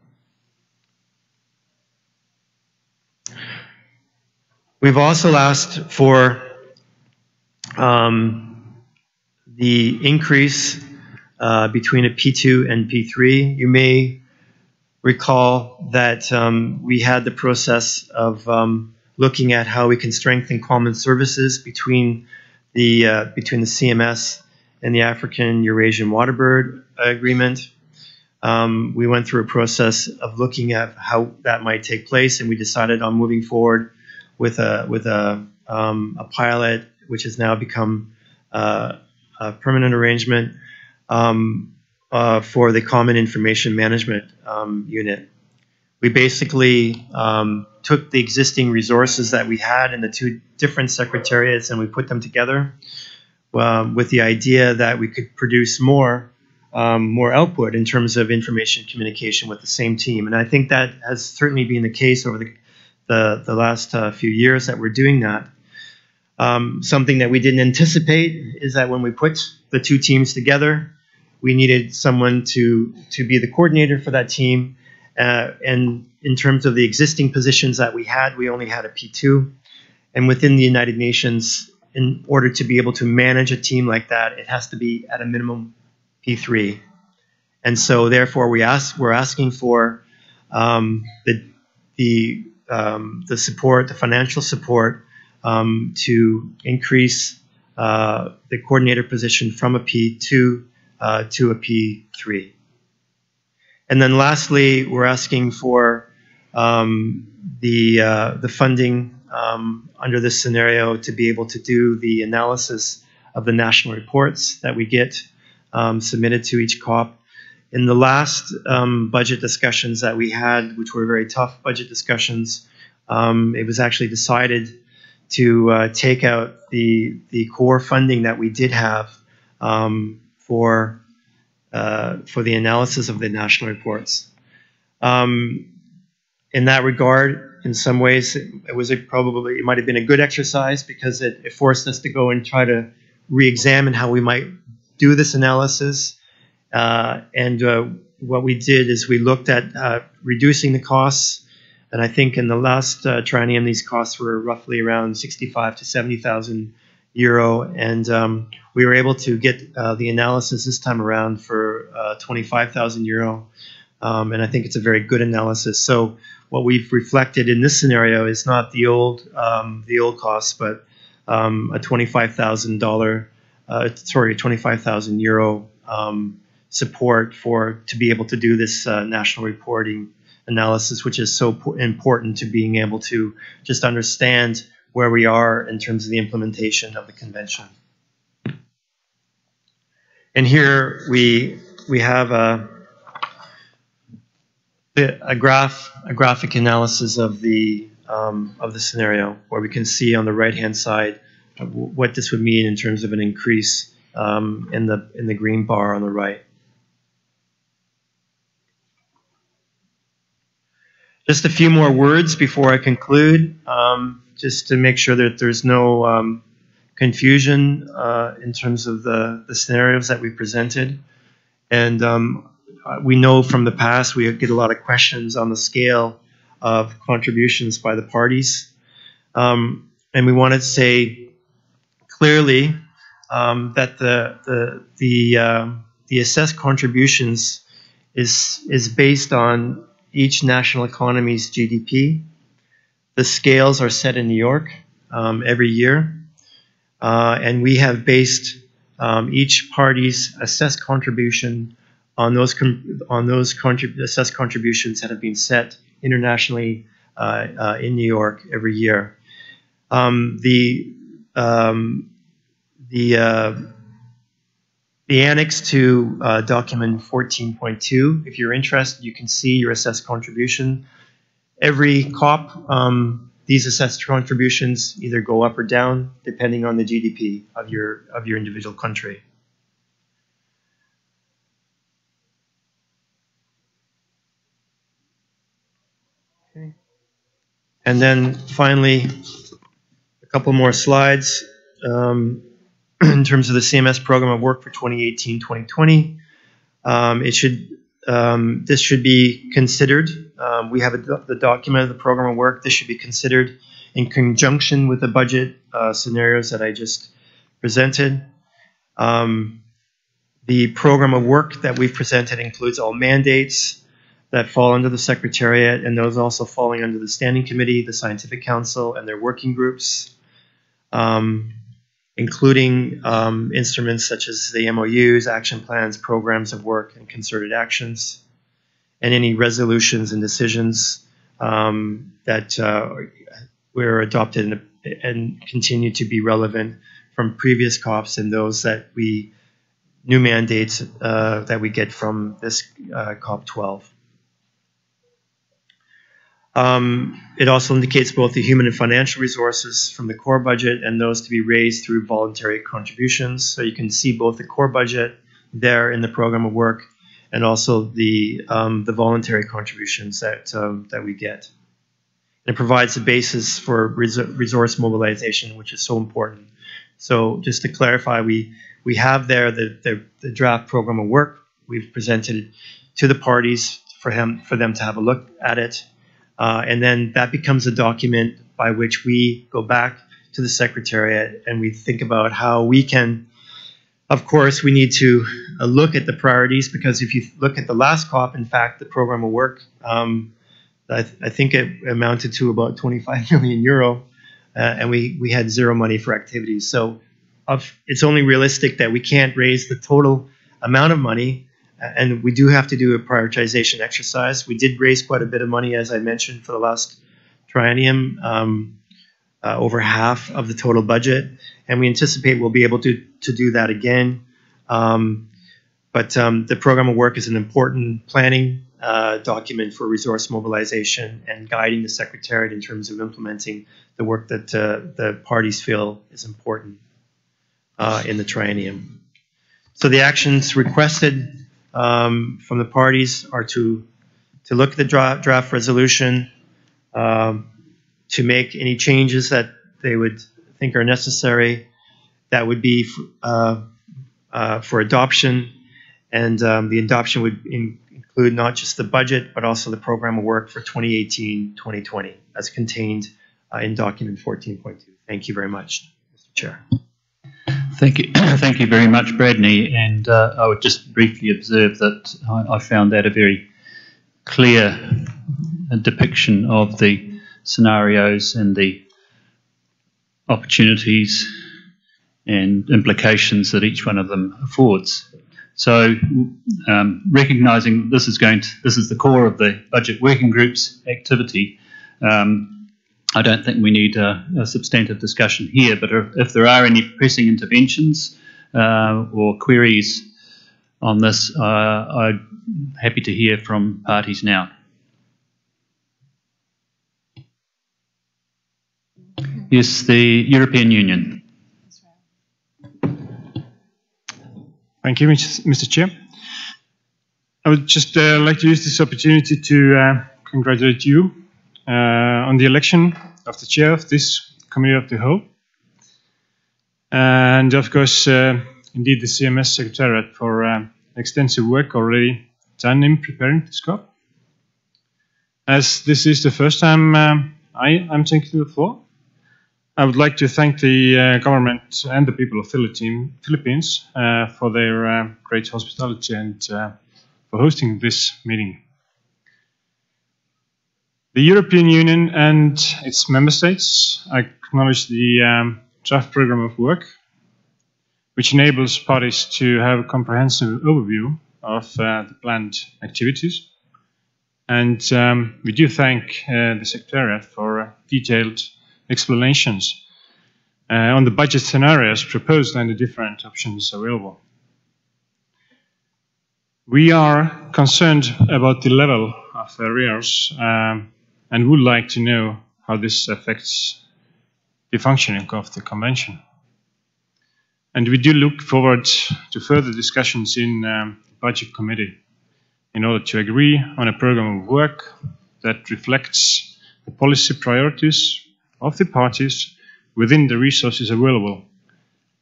We've also asked for the increase between a P2 and P3. You may recall that we had the process of looking at how we can strengthen common services between the CMS and the African Eurasian Waterbird Agreement. We went through a process of looking at how that might take place, and we decided on moving forward with a pilot, which has now become a permanent arrangement for the Common Information Management Unit. We basically took the existing resources that we had in the two different secretariats and we put them together with the idea that we could produce more output in terms of information communication with the same team. And I think that has certainly been the case over the last few years that we're doing that. Something that we didn't anticipate is that when we put the two teams together, we needed someone to be the coordinator for that team. And in terms of the existing positions that we had, we only had a P2. And within the United Nations, in order to be able to manage a team like that, it has to be at a minimum P3. And so therefore we're asking for the support, the financial support, to increase the coordinator position from a P2 to a P3. And then lastly, we're asking for the funding under this scenario to be able to do the analysis of the national reports that we get submitted to each COP. In the last budget discussions that we had, which were very tough budget discussions, it was actually decided to take out the core funding that we did have for the analysis of the national reports. In that regard, in some ways, it might have been a good exercise because it forced us to go and try to re-examine how we might do this analysis. And what we did is we looked at reducing the costs. And I think in the last triennium, these costs were roughly around 65 to 70,000 euro. And we were able to get the analysis this time around for 25,000 euro. And I think it's a very good analysis. So what we've reflected in this scenario is not the old costs, but a €25,000 euro support to be able to do this national reporting analysis, which is so important to being able to just understand where we are in terms of the implementation of the convention. And here we have a graphic analysis of the scenario, where we can see on the right-hand side what this would mean in terms of an increase in the green bar on the right. Just a few more words before I conclude, just to make sure that there's no confusion in terms of the scenarios that we presented. And we know from the past we get a lot of questions on the scale of contributions by the parties. And we want to say clearly that the assessed contributions is based on each national economy's GDP. The scales are set in New York every year. And we have based each party's assessed contribution on those assessed contributions that have been set internationally in New York every year. The annex to document 14.2, if you're interested, you can see your assessed contribution. Every COP, these assessed contributions either go up or down depending on the GDP of your individual country. Okay. And then finally, a couple more slides. In terms of the CMS program of work for 2018-2020, this should be considered. We have the document of the program of work. This should be considered in conjunction with the budget scenarios that I just presented. The program of work that we've presented includes all mandates that fall under the Secretariat, and those also falling under the Standing Committee, the Scientific Council, and their working groups, including instruments such as the MOUs, action plans, programs of work, and concerted actions, and any resolutions and decisions that were adopted and continue to be relevant from previous COPs and those that new mandates that we get from this COP12. It also indicates both the human and financial resources from the core budget and those to be raised through voluntary contributions. So you can see both the core budget there in the program of work and also the voluntary contributions that we get. It provides a basis for resource mobilization, which is so important. So just to clarify, we have there the draft program of work. We've presented it to the parties for them to have a look at it. And then that becomes a document by which we go back to the Secretariat and we think about how we can, of course, we need to look at the priorities, because if you look at the last COP, in fact, the program of work, I think it amounted to about 25 million euro, and we had zero money for activities. So it's only realistic that we can't raise the total amount of money. And we do have to do a prioritization exercise. We did raise quite a bit of money, as I mentioned, for the last triennium, over half of the total budget. And we anticipate we'll be able to do that again. But the program of work is an important planning document for resource mobilization and guiding the Secretariat in terms of implementing the work that the parties feel is important in the triennium. So the actions requested from the parties are to look at the draft resolution, to make any changes that they would think are necessary. That would be for adoption, and the adoption would include not just the budget, but also the program of work for 2018-2020, as contained in document 14.2. Thank you very much, Mr. Chair. Thank you. Thank you very much, Bradney. And I would just briefly observe that I found that a very clear depiction of the scenarios and the opportunities and implications that each one of them affords. So, recognising this is the core of the budget working group's activity. I don't think we need a substantive discussion here, but if there are any pressing interventions or queries on this, I'm happy to hear from parties now. Yes, the European Union. Thank you, Mr. Chair. I would just like to use this opportunity to congratulate you on the election of the chair of this Committee of the Whole. And of course, indeed, the CMS Secretariat for extensive work already done in preparing this COP. As this is the first time I'm taking the floor, I would like to thank the government and the people of Philippines for their great hospitality and for hosting this meeting. The European Union and its member states acknowledge the draft program of work, which enables parties to have a comprehensive overview of the planned activities. And we do thank the Secretariat for detailed explanations on the budget scenarios proposed and the different options available. We are concerned about the level of arrears and would like to know how this affects the functioning of the Convention. And we do look forward to further discussions in the Budget Committee in order to agree on a program of work that reflects the policy priorities of the parties within the resources available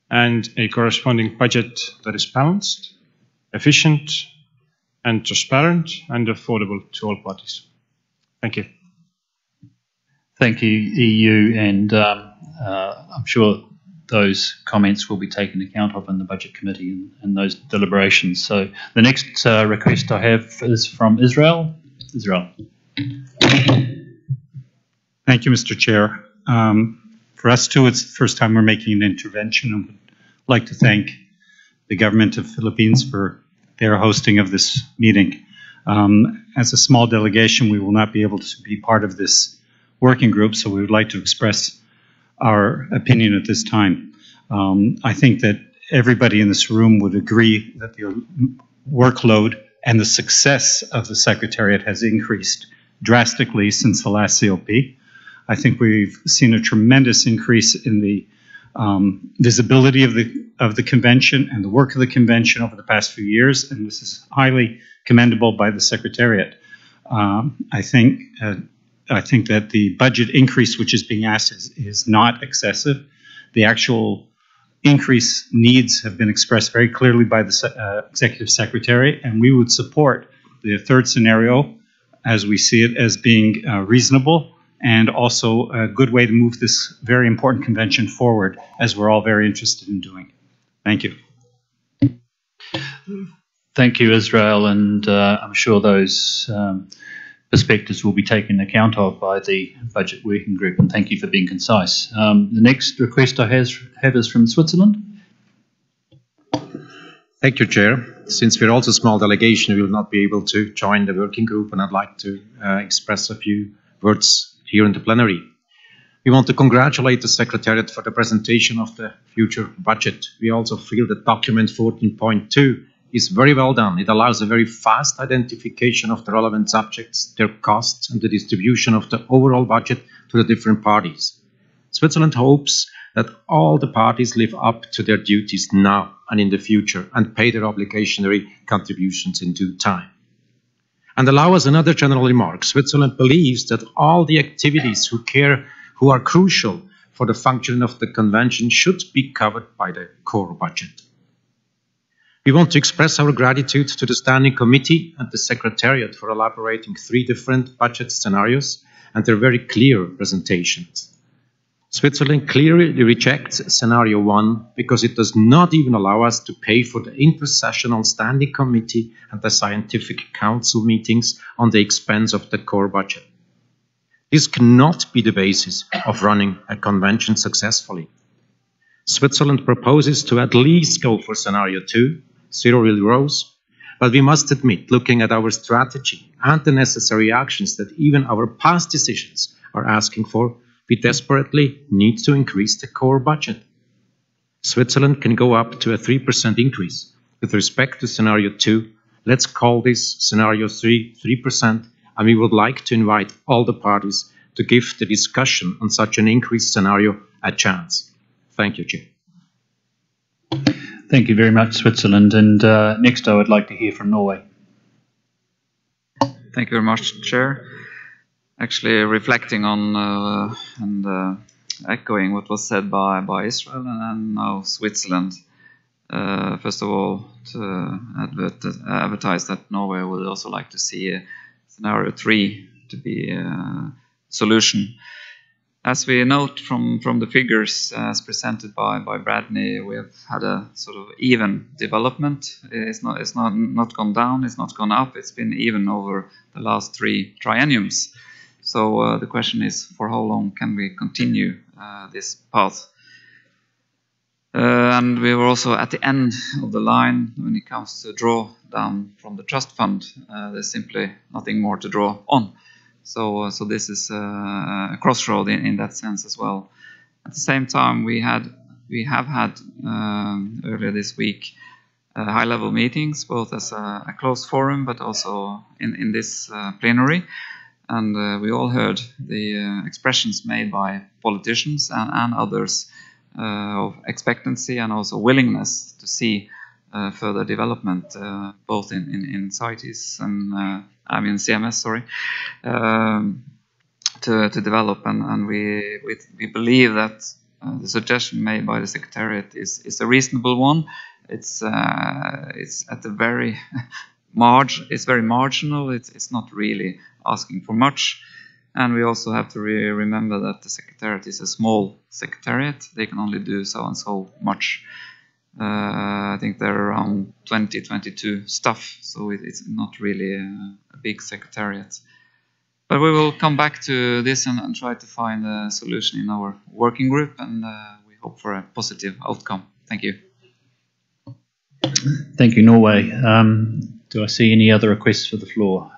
and a corresponding budget that is balanced, efficient, and transparent and affordable to all parties. Thank you. Thank you, EU, and I'm sure those comments will be taken account of in the Budget Committee and those deliberations. So the next request I have is from Israel. Israel. Thank you, Mr. Chair. For us too, it's the first time we're making an intervention, and would like to thank the government of Philippines for their hosting of this meeting. As a small delegation, we will not be able to be part of this working group, so we would like to express our opinion at this time. I think that everybody in this room would agree that the workload and the success of the Secretariat has increased drastically since the last COP. I think we've seen a tremendous increase in the visibility of the convention and the work of the convention over the past few years, and this is highly commendable by the Secretariat. I think that the budget increase which is being asked is not excessive. The actual increase needs have been expressed very clearly by the Executive Secretary, and we would support the third scenario as we see it as being reasonable and also a good way to move this very important convention forward, as we're all very interested in doing. Thank you. Thank you, Israel, and I'm sure those perspectives will be taken account of by the Budget Working Group, and thank you for being concise. The next request I have is from Switzerland. Thank you, Chair. Since we're also a small delegation, we will not be able to join the working group, and I'd like to express a few words here in the plenary. We want to congratulate the Secretariat for the presentation of the future budget. We also feel that document 14.2 is very well done. It allows a very fast identification of the relevant subjects, their costs, and the distribution of the overall budget to the different parties. Switzerland hopes that all the parties live up to their duties now and in the future and pay their obligatory contributions in due time. And allow us another general remark. Switzerland believes that all the activities who are crucial for the functioning of the convention should be covered by the core budget. We want to express our gratitude to the Standing Committee and the Secretariat for elaborating 3 different budget scenarios and their very clear presentations. Switzerland clearly rejects scenario 1 because it does not even allow us to pay for the intersessional standing committee and the scientific council meetings on the expense of the core budget. This cannot be the basis of running a convention successfully. Switzerland proposes to at least go for scenario 2, 0 real growth, but we must admit, looking at our strategy and the necessary actions that even our past decisions are asking for, we desperately need to increase the core budget. Switzerland can go up to a 3% increase. With respect to scenario 2, let's call this scenario 3, 3%, and we would like to invite all the parties to give the discussion on such an increased scenario a chance. Thank you, Chair. Thank you very much, Switzerland. And next I would like to hear from Norway. Thank you very much, Chair. Actually reflecting on and echoing what was said by Israel and now Switzerland. First of all, to advertise that Norway would also like to see scenario 3 to be a solution. As we note from the figures as presented by Bradney, we have had a sort of even development. It's not gone down, it's not gone up, it's been even over the last 3 trienniums. So the question is, for how long can we continue this path? And we were also at the end of the line when it comes to draw down from the trust fund. There's simply nothing more to draw on. So this is a crossroad in that sense as well. At the same time, we have had earlier this week high-level meetings, both as a closed forum, but also in this plenary. And we all heard the expressions made by politicians and others of expectancy and also willingness to see further development, both in CITES and CMS, sorry, to develop. And we believe that the suggestion made by the Secretariat is a reasonable one. It's at the very it's very marginal. It's not really asking for much. And we also have to remember that the Secretariat is a small Secretariat. They can only do so and so much. I think there are around 22 staff, so it's not really a big Secretariat. But we will come back to this and try to find a solution in our working group, and we hope for a positive outcome. Thank you. Thank you, Norway. Do I see any other requests for the floor?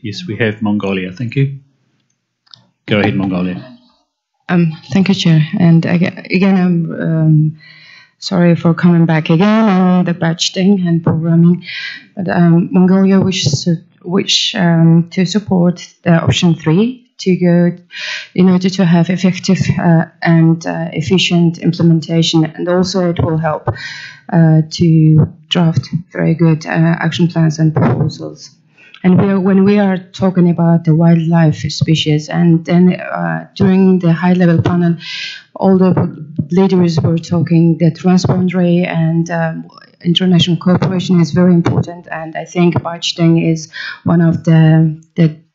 Yes, we have Mongolia. Thank you. Go ahead, Mongolia. Thank you, Chair. And again, I'm sorry for coming back again on the budgeting and programming. But Mongolia wishes to support the option 3 to go in order to have effective and efficient implementation, and also it will help to draft very good action plans and proposals. And when we are talking about the wildlife species, and then during the high-level panel, all the leaders were talking the transboundary and international cooperation is very important, and I think budgeting is one of the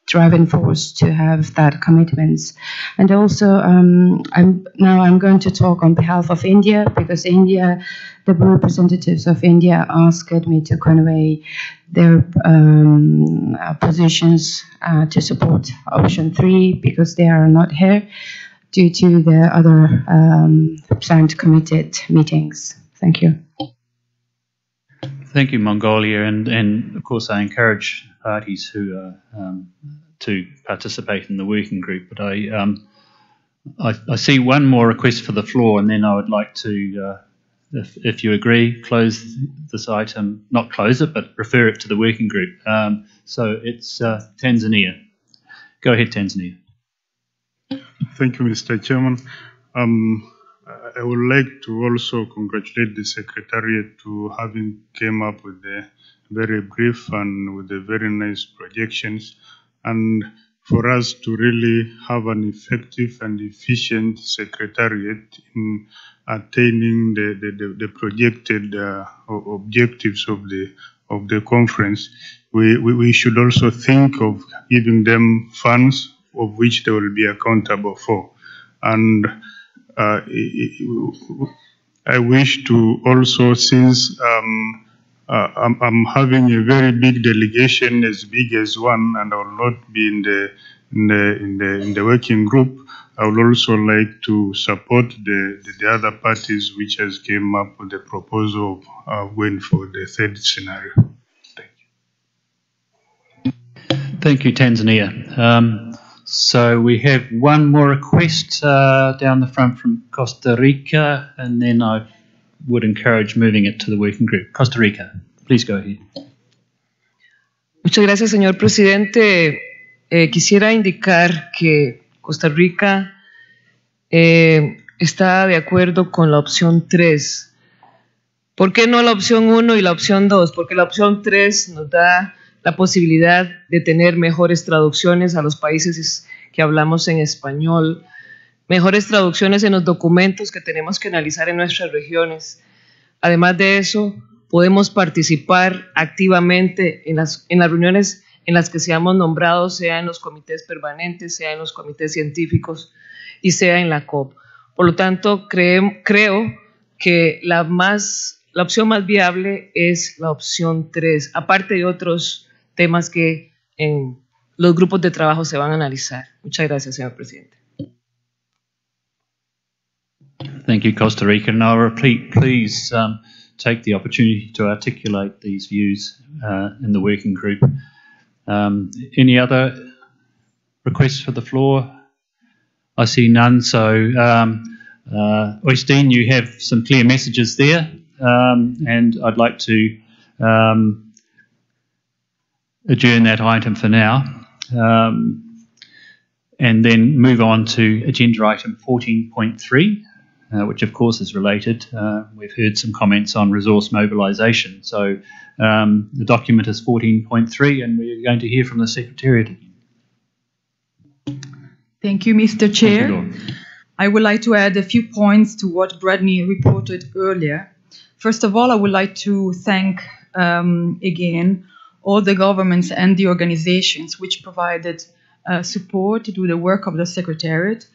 driving force to have that commitments. And also, I'm going to talk on behalf of India, because India, the representatives of India asked me to convey their positions to support option 3, because they are not here due to the other planned committed meetings. Thank you. Thank you, Mongolia, and of course I encourage parties who are to participate in the working group. But I see one more request for the floor, and then I would like to, if you agree, close this item, not close it, but refer it to the working group. So it's Tanzania. Go ahead, Tanzania. Thank you, Mr. Chairman. I would like to also congratulate the Secretariat to having came up with a very brief and with a very nice projections, and for us to really have an effective and efficient Secretariat in attaining the projected objectives of the conference. We should also think of giving them funds of which they will be accountable for. And I wish to also, since I'm having a very big delegation, as big as one, and I will not be in the working group, I would also like to support the other parties which has came up with the proposal of going for the third scenario. Thank you, Tanzania. So we have one more request down the front from Costa Rica, and then I would encourage moving it to the working group. Costa Rica, please go ahead. Muchas gracias, señor presidente. Quisiera indicar que Costa Rica está de acuerdo con la opción 3. ¿Por qué no la opción 1 y la opción 2? Porque la opción 3 nos da la posibilidad de tener mejores traducciones a los países que hablamos en español, mejores traducciones en los documentos que tenemos que analizar en nuestras regiones. Además de eso, podemos participar activamente en las reuniones en las que seamos nombrados, sea en los comités permanentes, sea en los comités científicos y sea en la COP. Por lo tanto, creo que la opción más viable es la opción 3, aparte de otros temas que en los grupos de trabajo se van a analizar. Muchas gracias, señor presidente. Thank you, Costa Rica. And I'll repeat, please take the opportunity to articulate these views in the working group. Any other requests for the floor? I see none. So, Oystein, you have some clear messages there, and I'd like to adjourn that item for now, and then move on to agenda item 14.3, which of course is related. We've heard some comments on resource mobilisation. So the document is 14.3, and we're going to hear from the Secretariat again. Thank you, Mr. Chair. Thank you, I would like to add a few points to what Bradley reported earlier. First of all, I would like to thank again all the governments and the organizations which provided support to do the work of the Secretariat.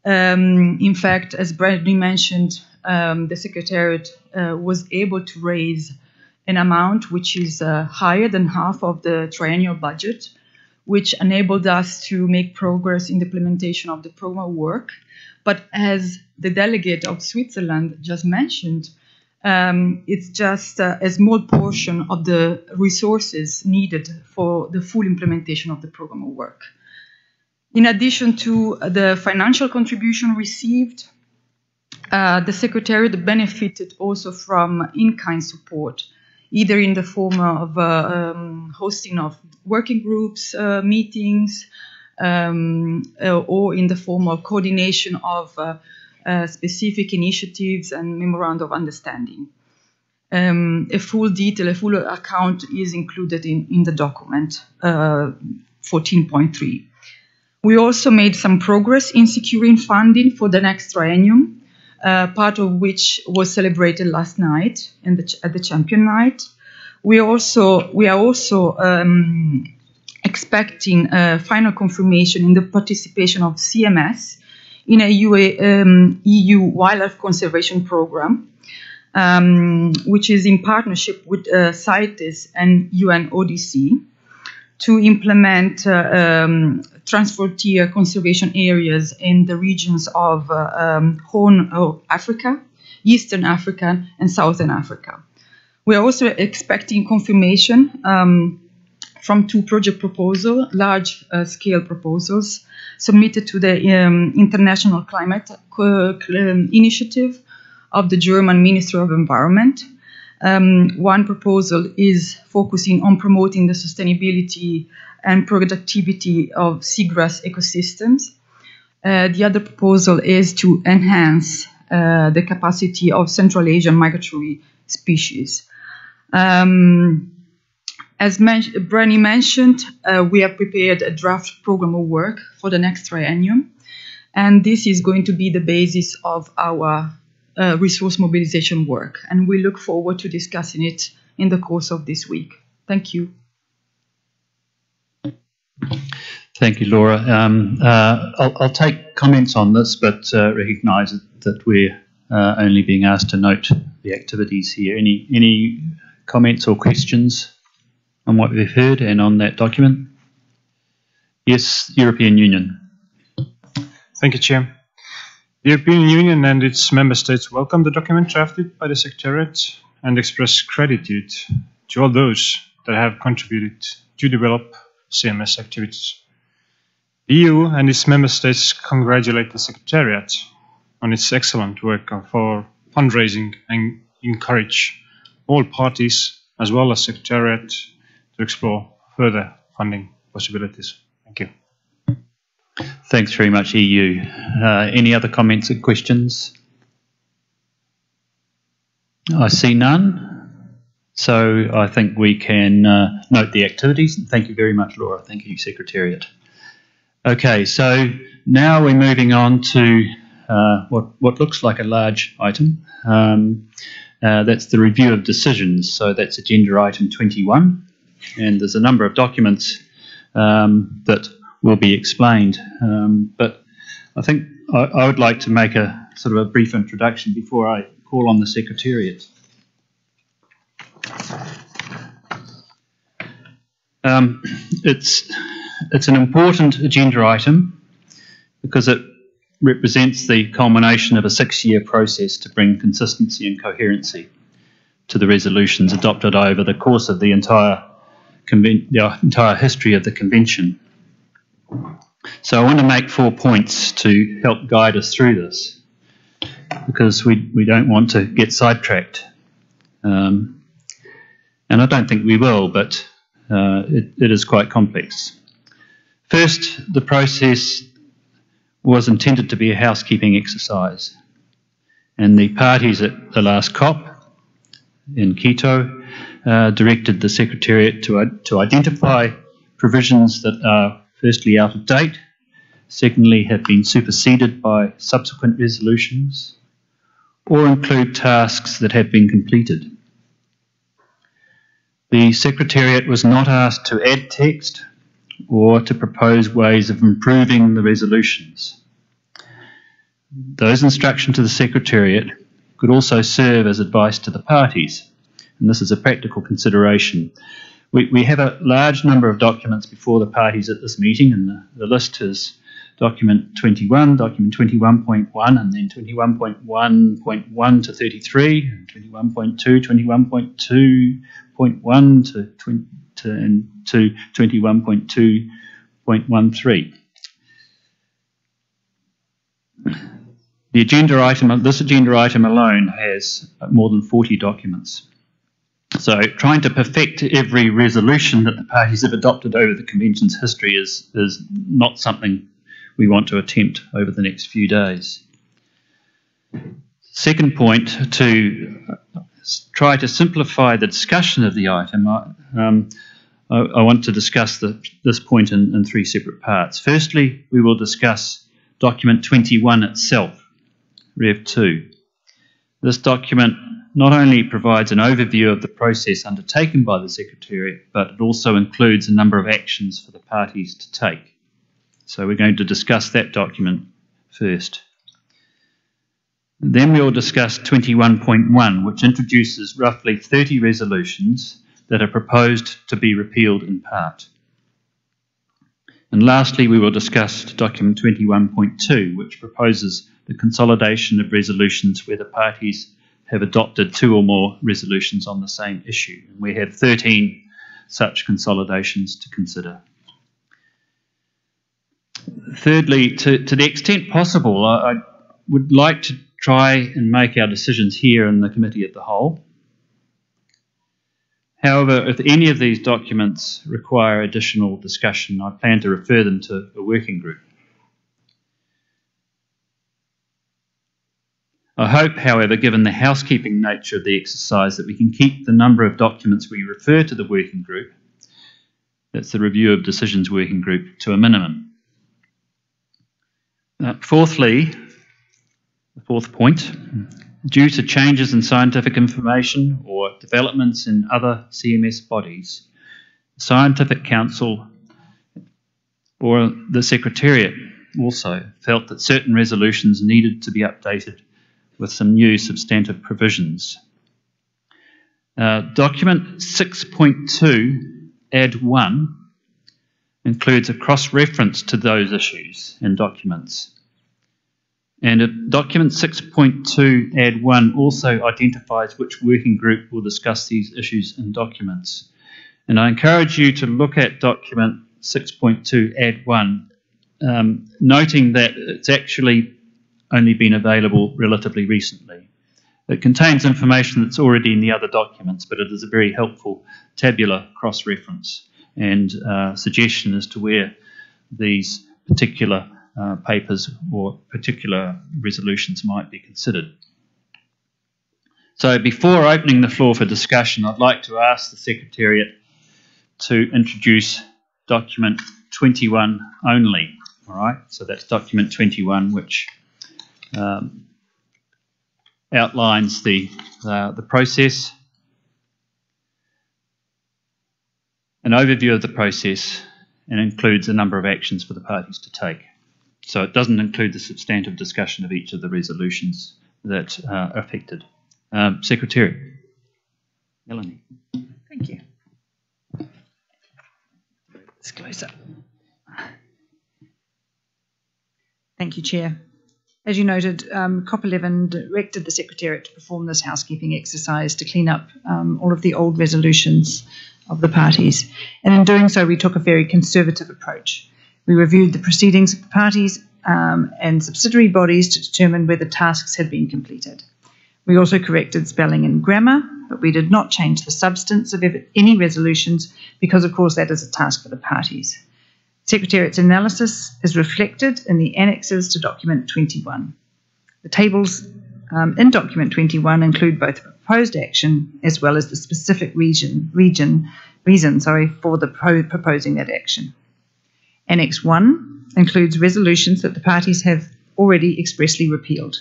In fact, as Bradley mentioned, the Secretariat was able to raise an amount which is higher than half of the triennial budget, which enabled us to make progress in the implementation of the program work. But as the delegate of Switzerland just mentioned, it's just a small portion of the resources needed for the full implementation of the program of work. In addition to the financial contribution received, the Secretariat benefited also from in-kind support, either in the form of hosting of working groups, meetings, or in the form of coordination of specific initiatives and memorandum of understanding. A full account is included in the document 14.3. We also made some progress in securing funding for the next triennium, part of which was celebrated last night at the Champion Night. We are also expecting final confirmation in the participation of CMS in a EU wildlife conservation program, which is in partnership with CITES and UNODC to implement transfrontier conservation areas in the regions of Horn of Africa, Eastern Africa, and Southern Africa. We are also expecting confirmation from two project proposals, large-scale proposals, submitted to the International Climate Initiative of the German Ministry of Environment. One proposal is focusing on promoting the sustainability and productivity of seagrass ecosystems. The other proposal is to enhance the capacity of Central Asian migratory species. As Branny mentioned, we have prepared a draft program of work for the next triennium, and this is going to be the basis of our resource mobilization work, and we look forward to discussing it in the course of this week. Thank you. Thank you, Laura. I'll take comments on this, but recognise that we're only being asked to note the activities here. Any comments or questions on what we've heard and on that document? Yes, European Union. Thank you, Chair. The European Union and its member states welcome the document drafted by the Secretariat and express gratitude to all those that have contributed to develop CMS activities. The EU and its member states congratulate the Secretariat on its excellent work for fundraising and encourage all parties as well as Secretariat to explore further funding possibilities. Thank you. Thanks very much, EU. Any other comments or questions? I see none. So I think we can note the activities. Thank you very much, Laura. Thank you, Secretariat. Okay, so now we're moving on to what looks like a large item. That's the review of decisions. So that's agenda item 21. And there's a number of documents that will be explained. But I think I would like to make a sort of a brief introduction before I call on the Secretariat. It's an important agenda item because it represents the culmination of a 6-year process to bring consistency and coherency to the resolutions adopted over the course of the entire history of the Convention. So I want to make 4 points to help guide us through this, because we don't want to get sidetracked. And I don't think we will, but it is quite complex. First, the process was intended to be a housekeeping exercise, and the parties at the last COP in Quito directed the Secretariat to identify provisions that are firstly out of date, secondly have been superseded by subsequent resolutions, or include tasks that have been completed. The Secretariat was not asked to add text or to propose ways of improving the resolutions. Those instructions to the Secretariat could also serve as advice to the parties, and this is a practical consideration. We have a large number of documents before the parties at this meeting, and the list is document 21, document 21.1, and then 21.1.1 to 33, and 21.2, 21.2.1 to 21.2.13. This agenda item alone has more than 40 documents. So trying to perfect every resolution that the parties have adopted over the Convention's history is not something we want to attempt over the next few days. Second point, to try to simplify the discussion of the item, I want to discuss this point in 3 separate parts. Firstly, we will discuss document 21 itself, Rev 2. This document not only provides an overview of the process undertaken by the Secretariat, but it also includes a number of actions for the parties to take. So we're going to discuss that document first. Then we'll discuss 21.1, which introduces roughly 30 resolutions that are proposed to be repealed in part. And lastly, we will discuss document 21.2, which proposes the consolidation of resolutions where the parties have adopted 2 or more resolutions on the same issue. And we have 13 such consolidations to consider. Thirdly, to the extent possible, I would like to try and make our decisions here in the committee at the whole. However, if any of these documents require additional discussion, I plan to refer them to a working group. I hope, however, given the housekeeping nature of the exercise, that we can keep the number of documents we refer to the working group, that's the Review of Decisions Working Group, to a minimum. Fourthly, the 4th point, due to changes in scientific information or developments in other CMS bodies, the Scientific Council or the Secretariat also felt that certain resolutions needed to be updated with some new substantive provisions. Document 6.2, add 1, includes a cross-reference to those issues and documents. And document 6.2, add 1 also identifies which working group will discuss these issues and documents. And I encourage you to look at document 6.2, add 1, noting that it's actually only been available relatively recently. It contains information that's already in the other documents, but it is a very helpful tabular cross-reference and suggestion as to where these particular papers or particular resolutions might be considered. So before opening the floor for discussion, I'd like to ask the Secretariat to introduce document 21 only. All right, so that's document 21, which outlines the process, an overview of the process, and includes a number of actions for the parties to take. So it doesn't include the substantive discussion of each of the resolutions that are affected. Secretary. Melanie. Thank you. Let's close up. Thank you, Chair. As you noted, COP11 directed the Secretariat to perform this housekeeping exercise to clean up all of the old resolutions of the parties. And in doing so, we took a very conservative approach. We reviewed the proceedings of the parties and subsidiary bodies to determine whether tasks had been completed. We also corrected spelling and grammar, but we did not change the substance of any resolutions because, of course, that is a task for the parties. Secretariat's analysis is reflected in the annexes to document 21. The tables in document 21 include both the proposed action as well as the specific reason for the proposing that action. Annex 1 includes resolutions that the parties have already expressly repealed.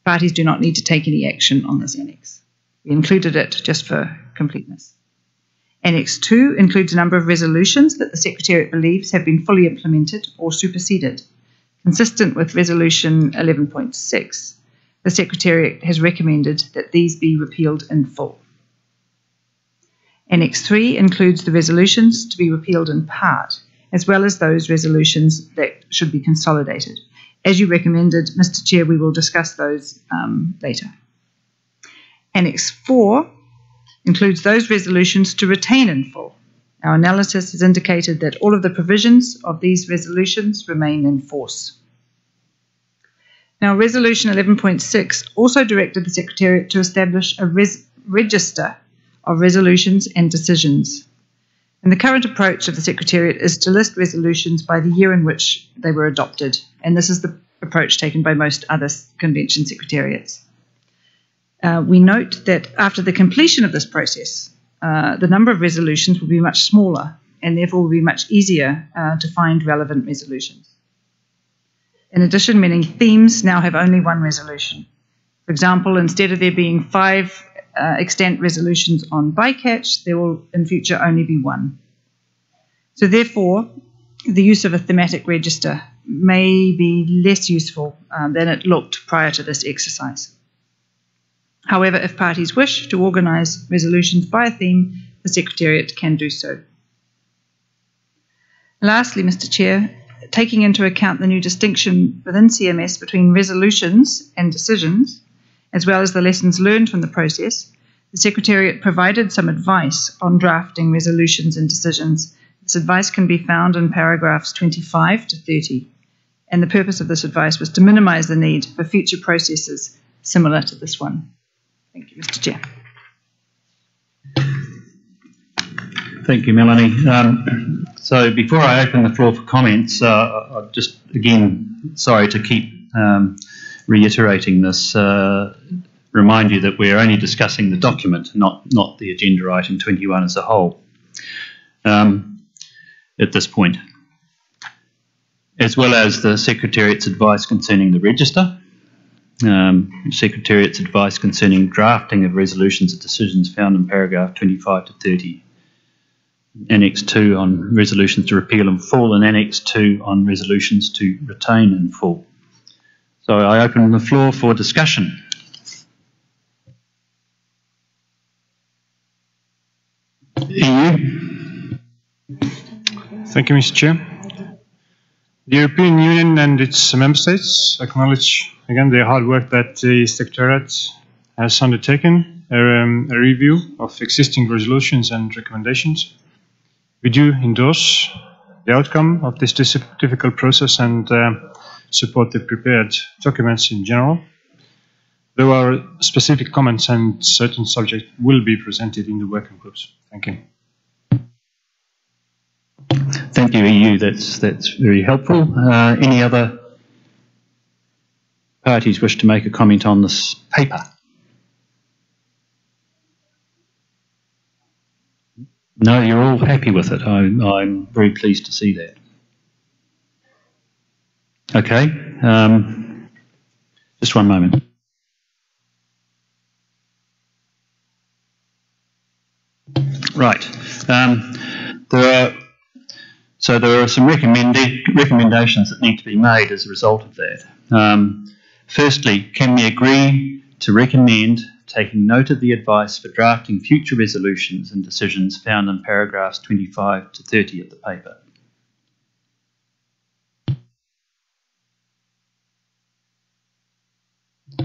Parties do not need to take any action on this annex. We included it just for completeness. Annex 2 includes a number of resolutions that the Secretariat believes have been fully implemented or superseded. Consistent with Resolution 11.6, the Secretariat has recommended that these be repealed in full. Annex 3 includes the resolutions to be repealed in part, as well as those resolutions that should be consolidated. As you recommended, Mr. Chair, we will discuss those later. Annex 4 includes those resolutions to retain in full. Our analysis has indicated that all of the provisions of these resolutions remain in force. Now, Resolution 11.6 also directed the Secretariat to establish a register of resolutions and decisions. And the current approach of the Secretariat is to list resolutions by the year in which they were adopted, and this is the approach taken by most other convention secretariats. We note that after the completion of this process, the number of resolutions will be much smaller and therefore will be much easier to find relevant resolutions. In addition, many themes now have only one resolution. For example, instead of there being 5 extant resolutions on bycatch, there will in future only be 1. So therefore, the use of a thematic register may be less useful than it looked prior to this exercise. However, if parties wish to organise resolutions by a theme, the Secretariat can do so. Lastly, Mr. Chair, taking into account the new distinction within CMS between resolutions and decisions, as well as the lessons learned from the process, the Secretariat provided some advice on drafting resolutions and decisions. This advice can be found in paragraphs 25 to 30, and the purpose of this advice was to minimise the need for future processes similar to this one. Thank you, Mr. Chair. Thank you, Melanie. So before I open the floor for comments, I'll just, again, sorry to keep reiterating this, remind you that we're only discussing the document, not the agenda item 21 as a whole at this point, as well as the Secretariat's advice concerning the register, Secretariat's advice concerning drafting of resolutions and decisions found in paragraph 25 to 30. Annex 2 on resolutions to repeal in full, and Annex 2 on resolutions to retain in full. So I open the floor for discussion. EU. Thank you, Mr. Chair. The European Union and its member states acknowledge again the hard work that the Secretariat has undertaken, a review of existing resolutions and recommendations. We do endorse the outcome of this difficult process and support the prepared documents in general. There are specific comments and certain subjects will be presented in the working groups. Thank you. Thank you, EU. That's very helpful. Any other parties wish to make a comment on this paper? No, you're all happy with it. I'm very pleased to see that. Okay. Just one moment. Right. There are some recommendations that need to be made as a result of that. Firstly, can we agree to recommend taking note of the advice for drafting future resolutions and decisions found in paragraphs 25 to 30 of the paper?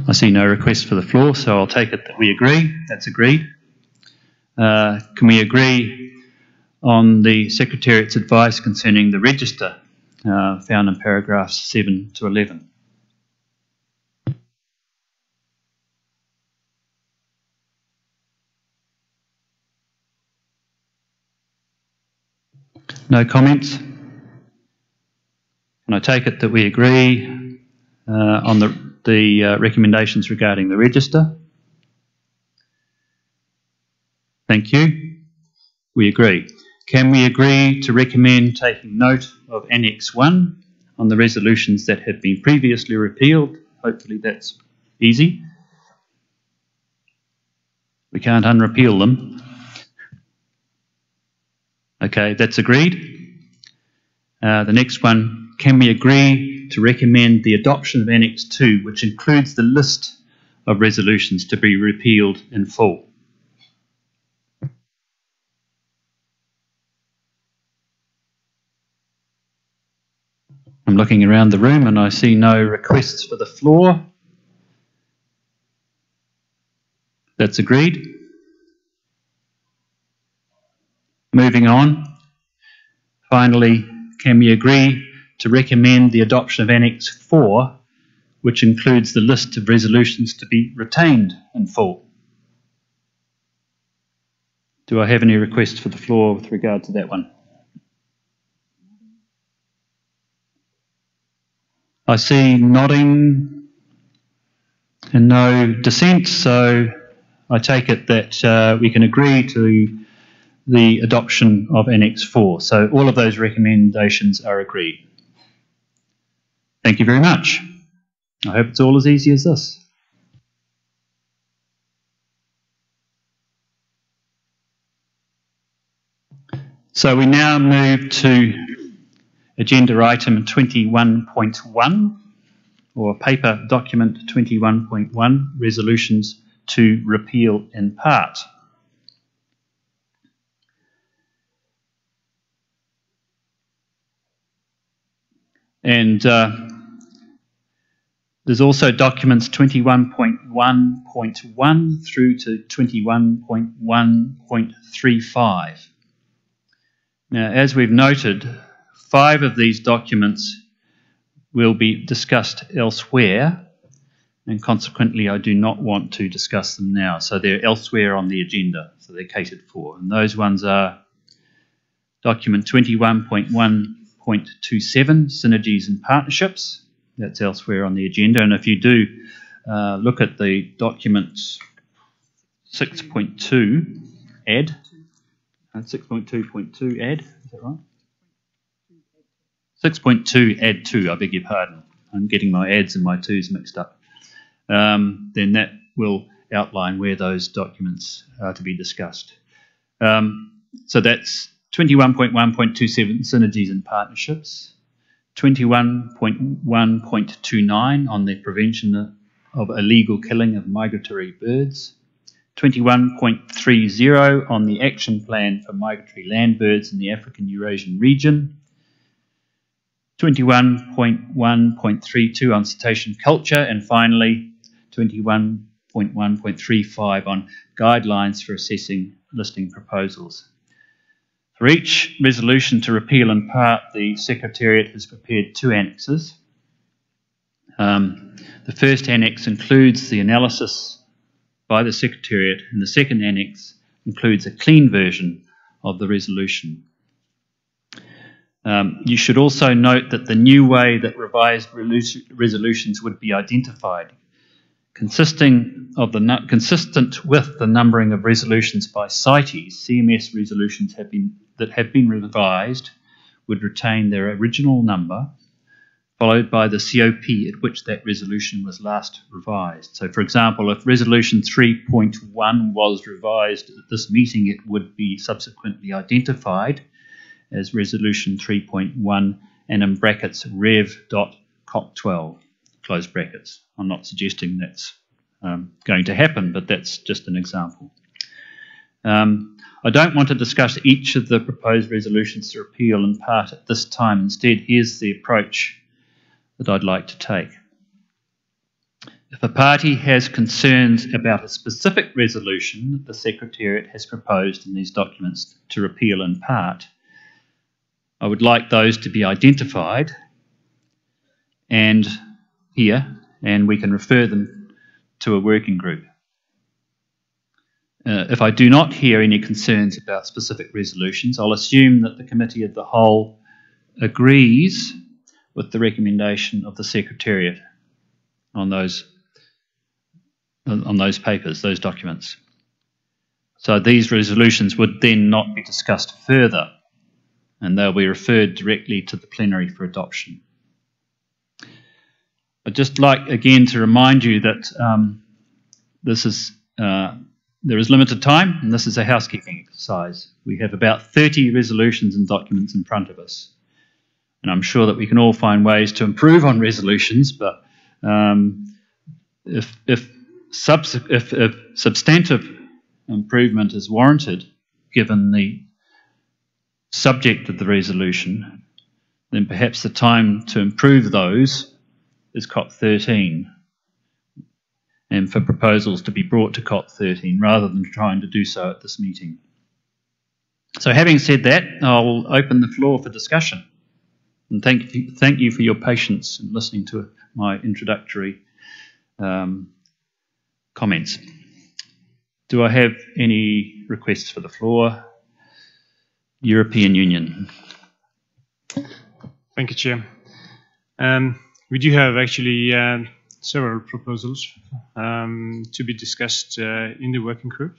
I see no request for the floor, so I'll take it that we agree. That's agreed. Can we agree on the Secretariat's advice concerning the register found in paragraphs 7 to 11? No comments? Can I take it that we agree on the recommendations regarding the register? Thank you. We agree. Can we agree to recommend taking note of Annex 1 on the resolutions that have been previously repealed? Hopefully that's easy. We can't unrepeal them. Okay, that's agreed. The next one, can we agree to recommend the adoption of Annex 2, which includes the list of resolutions to be repealed in full? I'm looking around the room and I see no requests for the floor. That's agreed. Moving on. Finally, can we agree to recommend the adoption of Annex 4, which includes the list of resolutions to be retained in full? Do I have any requests for the floor with regard to that one? I see nodding and no dissent, so I take it that we can agree to the adoption of Annex 4. So all of those recommendations are agreed. Thank you very much. I hope it's all as easy as this. So we now move to Agenda Item 21.1, or Paper Document 21.1, Resolutions to Repeal in Part. And there's also documents 21.1.1 through to 21.1.35. Now, as we've noted, 5 of these documents will be discussed elsewhere, and consequently I do not want to discuss them now. So they're elsewhere on the agenda, so they're catered for. And those ones are document 21.1.27, Synergies and Partnerships. That's elsewhere on the agenda. And if you do look at the document 6.2, add, 6.2.2 add, is that right? 6.2 add 2, I beg your pardon. I'm getting my adds and my 2s mixed up. Then that will outline where those documents are to be discussed. So that's 21.1.27 synergies and partnerships, 21.1.29 on the prevention of illegal killing of migratory birds, 21.30 on the action plan for migratory land birds in the African Eurasian region, 21.1.32 on cetacean culture, and finally 21.1.35 on guidelines for assessing listing proposals. For each resolution to repeal in part, the Secretariat has prepared 2 annexes. The first annex includes the analysis by the Secretariat, and the second annex includes a clean version of the resolution. You should also note that the new way that revised resolutions would be identified, consistent with the numbering of resolutions by CITES, CMS resolutions that have been revised would retain their original number, followed by the COP at which that resolution was last revised. So, for example, if Resolution 3.1 was revised at this meeting, it would be subsequently identified as Resolution 3.1 and in brackets rev.COP12, close brackets. I'm not suggesting that's going to happen, but that's just an example. I don't want to discuss each of the proposed resolutions to repeal in part at this time. Instead, here's the approach that I'd like to take. If a party has concerns about a specific resolution that the Secretariat has proposed in these documents to repeal in part, I would like those to be identified and here, and we can refer them to a working group. If I do not hear any concerns about specific resolutions, I'll assume that the Committee of the Whole agrees with the recommendation of the Secretariat on those papers, those documents. So these resolutions would then not be discussed further, and they'll be referred directly to the plenary for adoption. I'd just like again to remind you that there is limited time, and this is a housekeeping exercise. We have about 30 resolutions and documents in front of us. And I'm sure that we can all find ways to improve on resolutions, but if substantive improvement is warranted, given the subject of the resolution, then perhaps the time to improve those is COP13, and for proposals to be brought to COP13 rather than trying to do so at this meeting. So having said that, I'll open the floor for discussion. And thank you for your patience in listening to my introductory comments. Do I have any requests for the floor? European Union. Thank you, Chair. We do have actually several proposals to be discussed in the working group.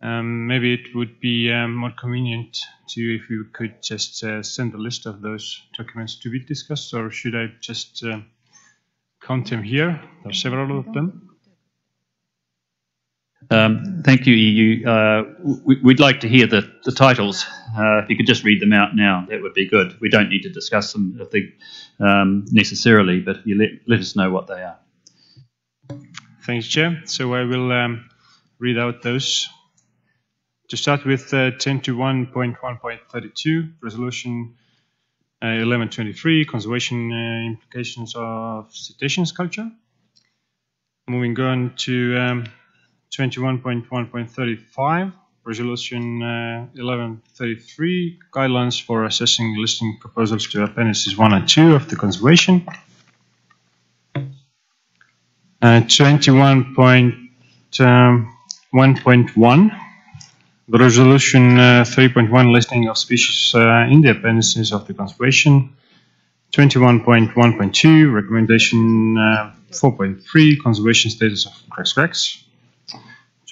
Maybe it would be more convenient if you could just send a list of those documents to be discussed, or should I just count them here? There are several of them. Thank you, EU. We'd like to hear the titles. If you could just read them out now, that would be good. We don't need to discuss them necessarily, but you let us know what they are. Thanks, Chair. So I will read out those. To start with 10.1.1.32, Resolution 1123, Conservation Implications of Cetacean Culture. Moving on to 21.1.35, Resolution 1133, Guidelines for Assessing Listing Proposals to Appendices 1 and 2 of the Conservation. 21.1.1, the Resolution 3.1, Listing of Species in the Appendices of the Conservation. 21.1.2, Recommendation 4.3, Conservation Status of Cracks.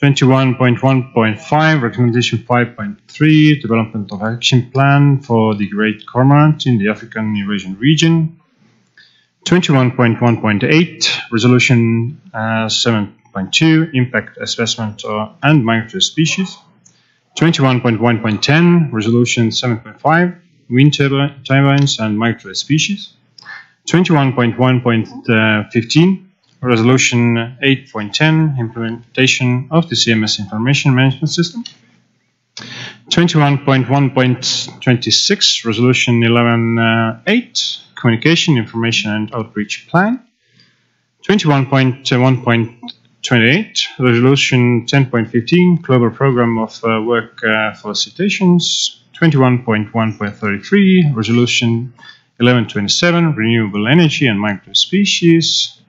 21.1.5, Recommendation 5.3, Development of Action Plan for the Great Cormorant in the African Eurasian region. 21.1.8, Resolution 7.2, Impact Assessment and Migratory Species. 21.1.10, Resolution 7.5, wind turbines and migratory species. 21.1.15, Resolution 8.10, implementation of the CMS information management system. 21.1.26, Resolution 11.8, communication, information and outreach plan. 21.1.28, Resolution 10.15, global program of work felicitations. 21.1.33, Resolution 11.27, renewable energy and migratory species.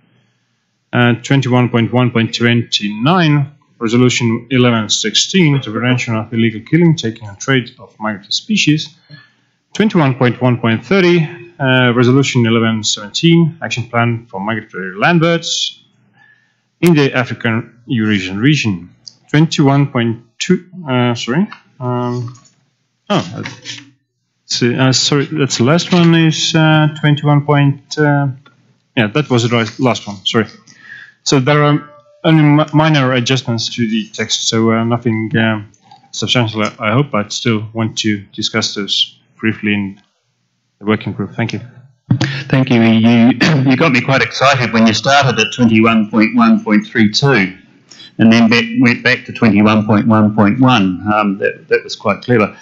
21.1.29, Resolution 11.16, the prevention of illegal killing, taking and trade of migratory species. 21.1.30, Resolution 11.17, action plan for migratory landbirds in the African Eurasian region. 21.2, sorry, that's the last one, is 21. Yeah, that was the last one, sorry. So there are only minor adjustments to the text, so nothing substantial, I hope, but still want to discuss those briefly in the working group. Thank you. Thank you. You got me quite excited when you started at 21.1.32 and then went back to 21.1.1. That was quite clever.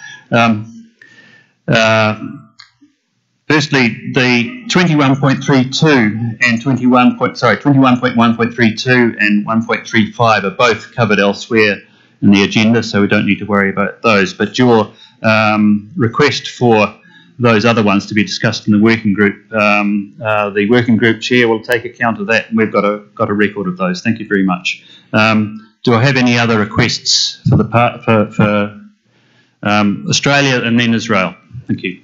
Firstly, the 21.32 and 21.1.32 and 1.35 are both covered elsewhere in the agenda, so we don't need to worry about those. But your request for those other ones to be discussed in the working group, the working group chair will take account of that, and we've got a record of those. Thank you very much. Do I have any other requests for the for Australia and then Israel? Thank you.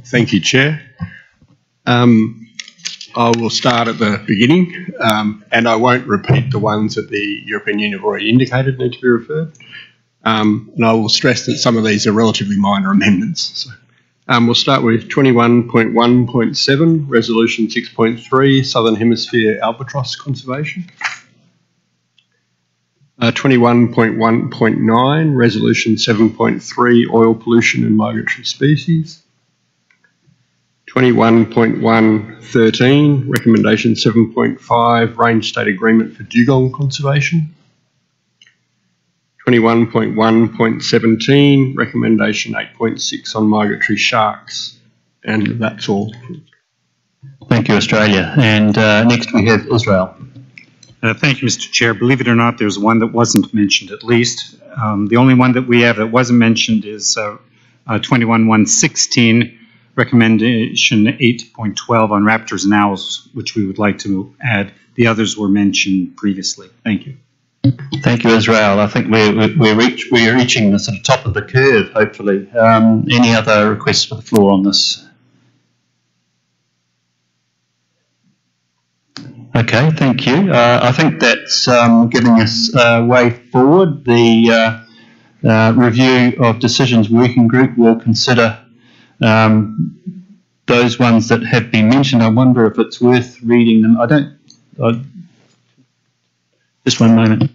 Thank you, Chair. I will start at the beginning, and I won't repeat the ones that the European Union have already indicated need to be referred. And I will stress that some of these are relatively minor amendments. So, we'll start with 21.1.7, Resolution 6.3, Southern Hemisphere albatross conservation. 21.1.9, Resolution 7.3, oil pollution and migratory species. 21.1.13, Recommendation 7.5, range state agreement for dugong conservation. 21.1.17, Recommendation 8.6 on migratory sharks. And that's all. Thank you, Australia. And next we have Israel. Thank you, Mr. Chair. Believe it or not, there's one that wasn't mentioned, at least. The only one that we have that wasn't mentioned is 21.1.16, Recommendation 8.12 on raptors and owls, which we would like to add. The others were mentioned previously. Thank you. Thank you, Israel. I think we're reaching the sort of top of the curve, hopefully. Any other requests for the floor on this? Okay, thank you. I think that's giving us a way forward. The review of decisions working group will consider those ones that have been mentioned. I wonder if it's worth reading them. Just one moment.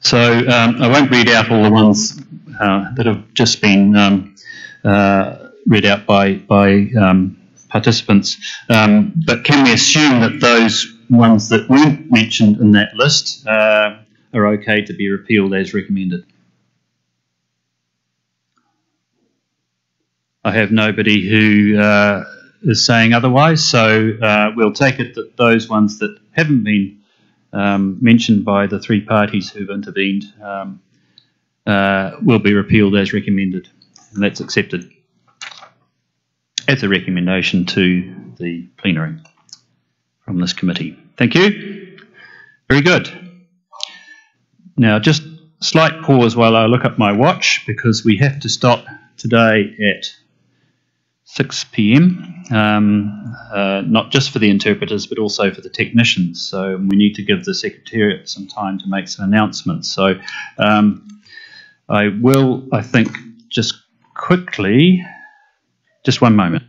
So I won't read out all the ones that have just been read out by participants, but can we assume that those ones that weren't mentioned in that list are okay to be repealed as recommended? I have nobody who is saying otherwise, so we'll take it that those ones that haven't been mentioned by the three parties who've intervened will be repealed as recommended, and that's accepted as a recommendation to the plenary from this committee. Thank you. Very good. Now, just a slight pause while I look up my watch, because we have to stop today at 6 p.m., not just for the interpreters, but also for the technicians. So we need to give the Secretariat some time to make some announcements. So I will, I think, just quickly, just one moment.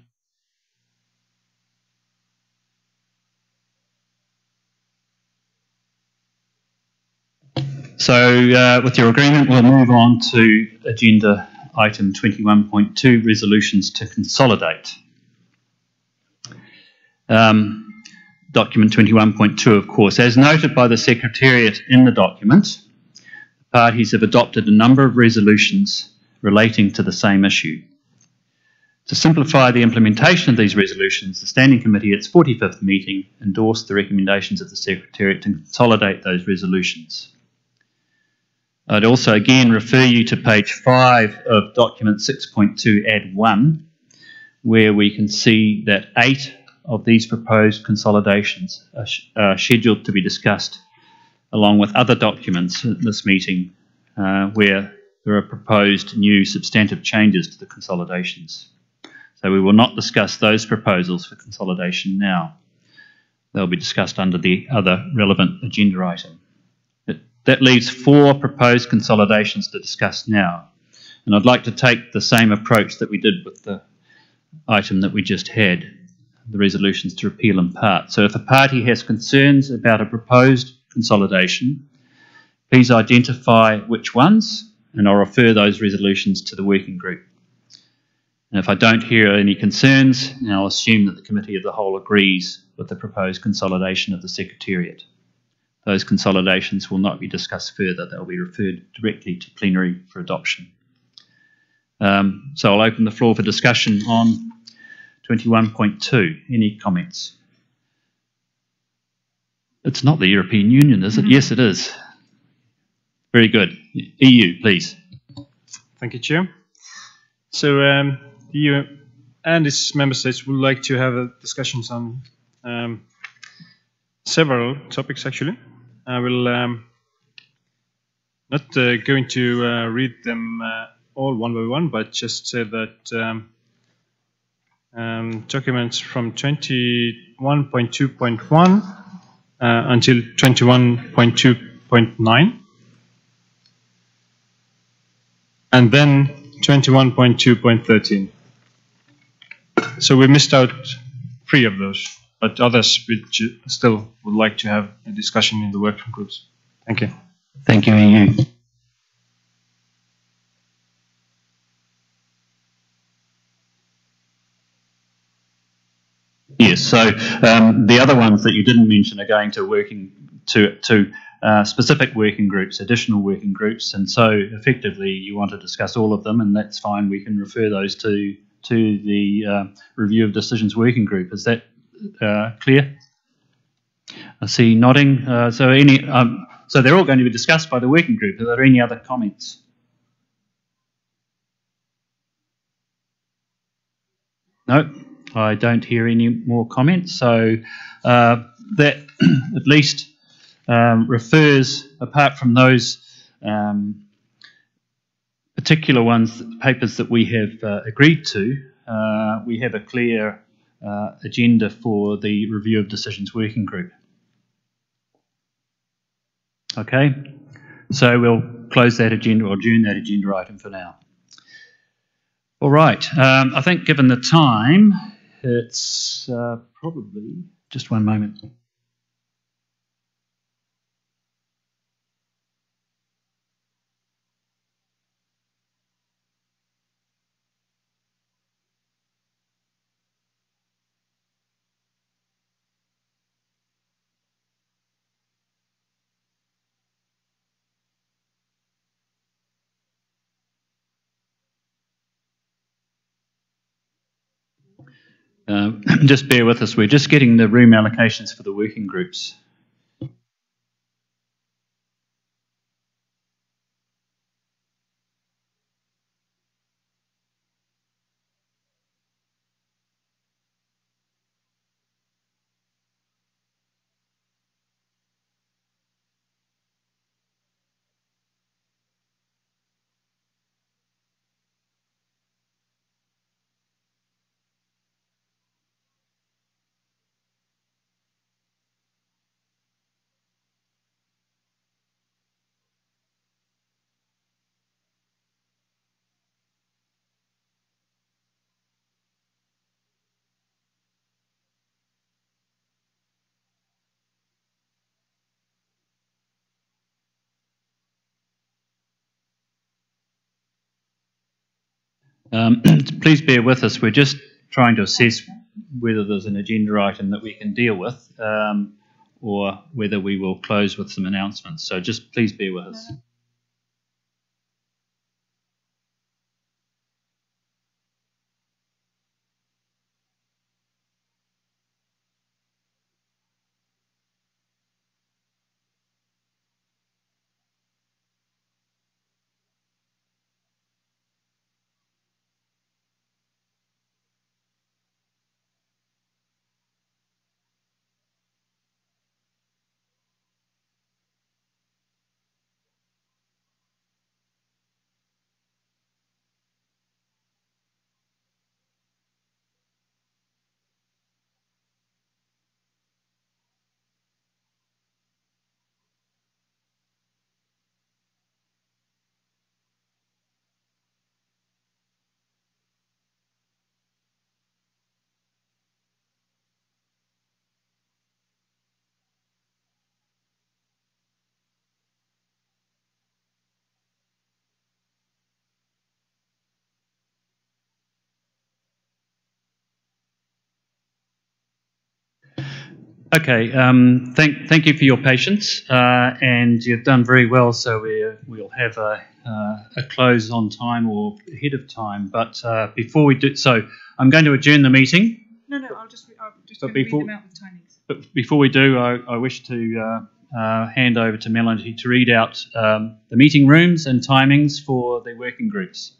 So with your agreement, we'll move on to agenda item 21.2, resolutions to consolidate. Document 21.2, of course. As noted by the Secretariat in the document, the parties have adopted a number of resolutions relating to the same issue. To simplify the implementation of these resolutions, the Standing Committee at its 45th meeting endorsed the recommendations of the Secretariat to consolidate those resolutions. I'd also again refer you to page 5 of document 6.2 add 1, where we can see that 8 of these proposed consolidations are scheduled to be discussed along with other documents at this meeting where there are proposed new substantive changes to the consolidations. So we will not discuss those proposals for consolidation now. They'll be discussed under the other relevant agenda item. That leaves 4 proposed consolidations to discuss now. And I'd like to take the same approach that we did with the item that we just had, the resolutions to repeal in part. So if a party has concerns about a proposed consolidation, please identify which ones, and I'll refer those resolutions to the working group. And if I don't hear any concerns, then I'll assume that the Committee of the Whole agrees with the proposed consolidation of the Secretariat. Those consolidations will not be discussed further. They'll be referred directly to plenary for adoption. So I'll open the floor for discussion on 21.2. Any comments? It's not the European Union, is it? Yes, it is. Very good. EU, please. Thank you, Chair. So the EU and its member states would like to have discussions on several topics, actually. I will not going to read them all one by one, but just say that documents from 21.2.1 until 21.2.9, and then 21.2.13. So we missed out 3 of those, but others which still would like to have a discussion in the working groups. Thank you. Thank you, EU. Yes, so the other ones that you didn't mention are going to specific working groups, additional working groups, and so effectively you want to discuss all of them, and that's fine. We can refer those to the review of decisions working group. Is that clear? I see nodding. So they're all going to be discussed by the working group. Are there any other comments? No, I don't hear any more comments. So that at least refers, apart from those particular papers that we have agreed to, we have a clear agenda for the review of decisions working group. Okay, so we'll close that agenda or adjourn that agenda item for now. All right, I think given the time, it's probably just one moment. Just bear with us, we're just getting the room allocations for the working groups. Please bear with us. We're just trying to assess whether there's an agenda item that we can deal with, or whether we will close with some announcements. So just please bear with us. Okay, thank you for your patience, and you've done very well. So we'll have a close on time or ahead of time. But before we do so, I'm going to adjourn the meeting. No, I'll just read them out with timings. But before we do, I wish to hand over to Melanie to read out the meeting rooms and timings for the working groups.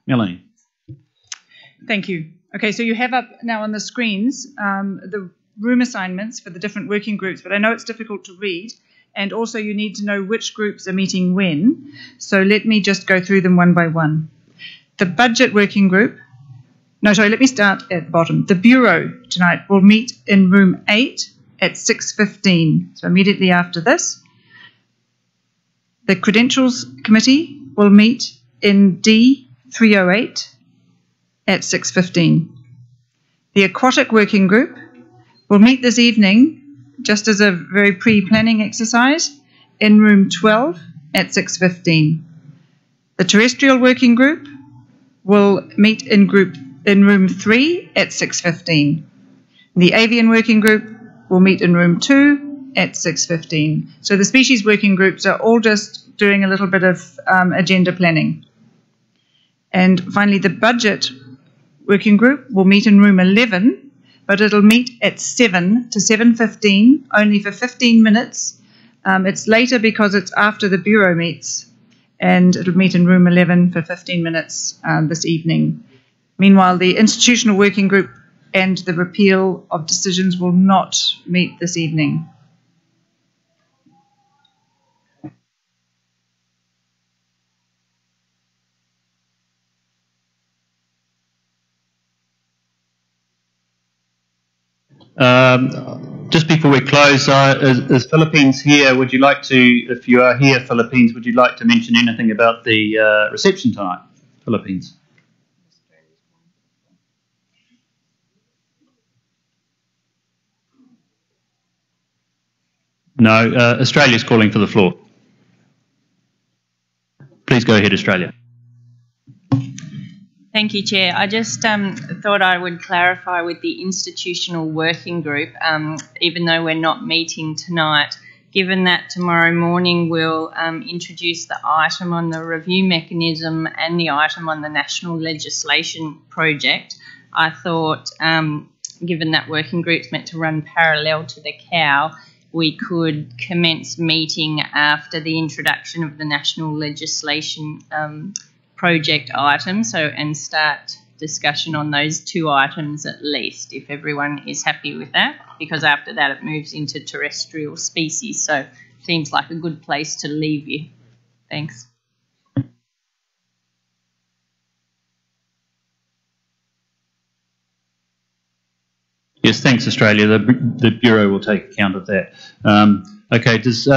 Melanie. Thank you. Okay, so you have up now on the screens the room assignments for the different working groups, but I know it's difficult to read, and also you need to know which groups are meeting when. So let me just go through them one by one. The budget working group, let me start at the bottom. The Bureau tonight will meet in room 8 at 6:15, so immediately after this. The Credentials Committee will meet in D308 at 6:15. The Aquatic Working Group will meet this evening, just as a very pre-planning exercise, in room 12 at 6:15. The Terrestrial Working Group will meet in room 3 at 6:15. The Avian Working Group will meet in room 2 at 6:15. So the Species Working Groups are all just doing a little bit of agenda planning. And finally, the Budget Working Group will meet in room 11, but it'll meet at 7 to 7:15, only for 15 minutes. It's later because it's after the Bureau meets, and it'll meet in room 11 for 15 minutes this evening. Meanwhile, the Institutional Working Group and the repeal of decisions will not meet this evening. Just before we close, is Philippines here? Would you like to, if you are here, Philippines, would you like to mention anything about the reception tonight, Philippines? No, Australia's calling for the floor. Please go ahead, Australia. Thank you, Chair. I just thought I would clarify with the institutional working group, even though we're not meeting tonight, given that tomorrow morning we'll introduce the item on the review mechanism and the item on the national legislation project, I thought, given that working group's meant to run parallel to the COW, we could commence meeting after the introduction of the national legislation project item, and start discussion on those two items at least, if everyone is happy with that, because after that it moves into terrestrial species, so seems like a good place to leave you. Thanks. Yes, thanks, Australia. The Bureau will take account of that. Okay, does...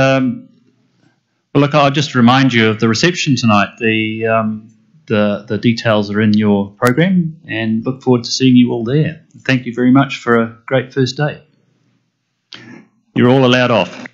Well, look, I'll just remind you of the reception tonight. The details are in your program, and look forward to seeing you all there. Thank you very much for a great first day. You're all allowed off.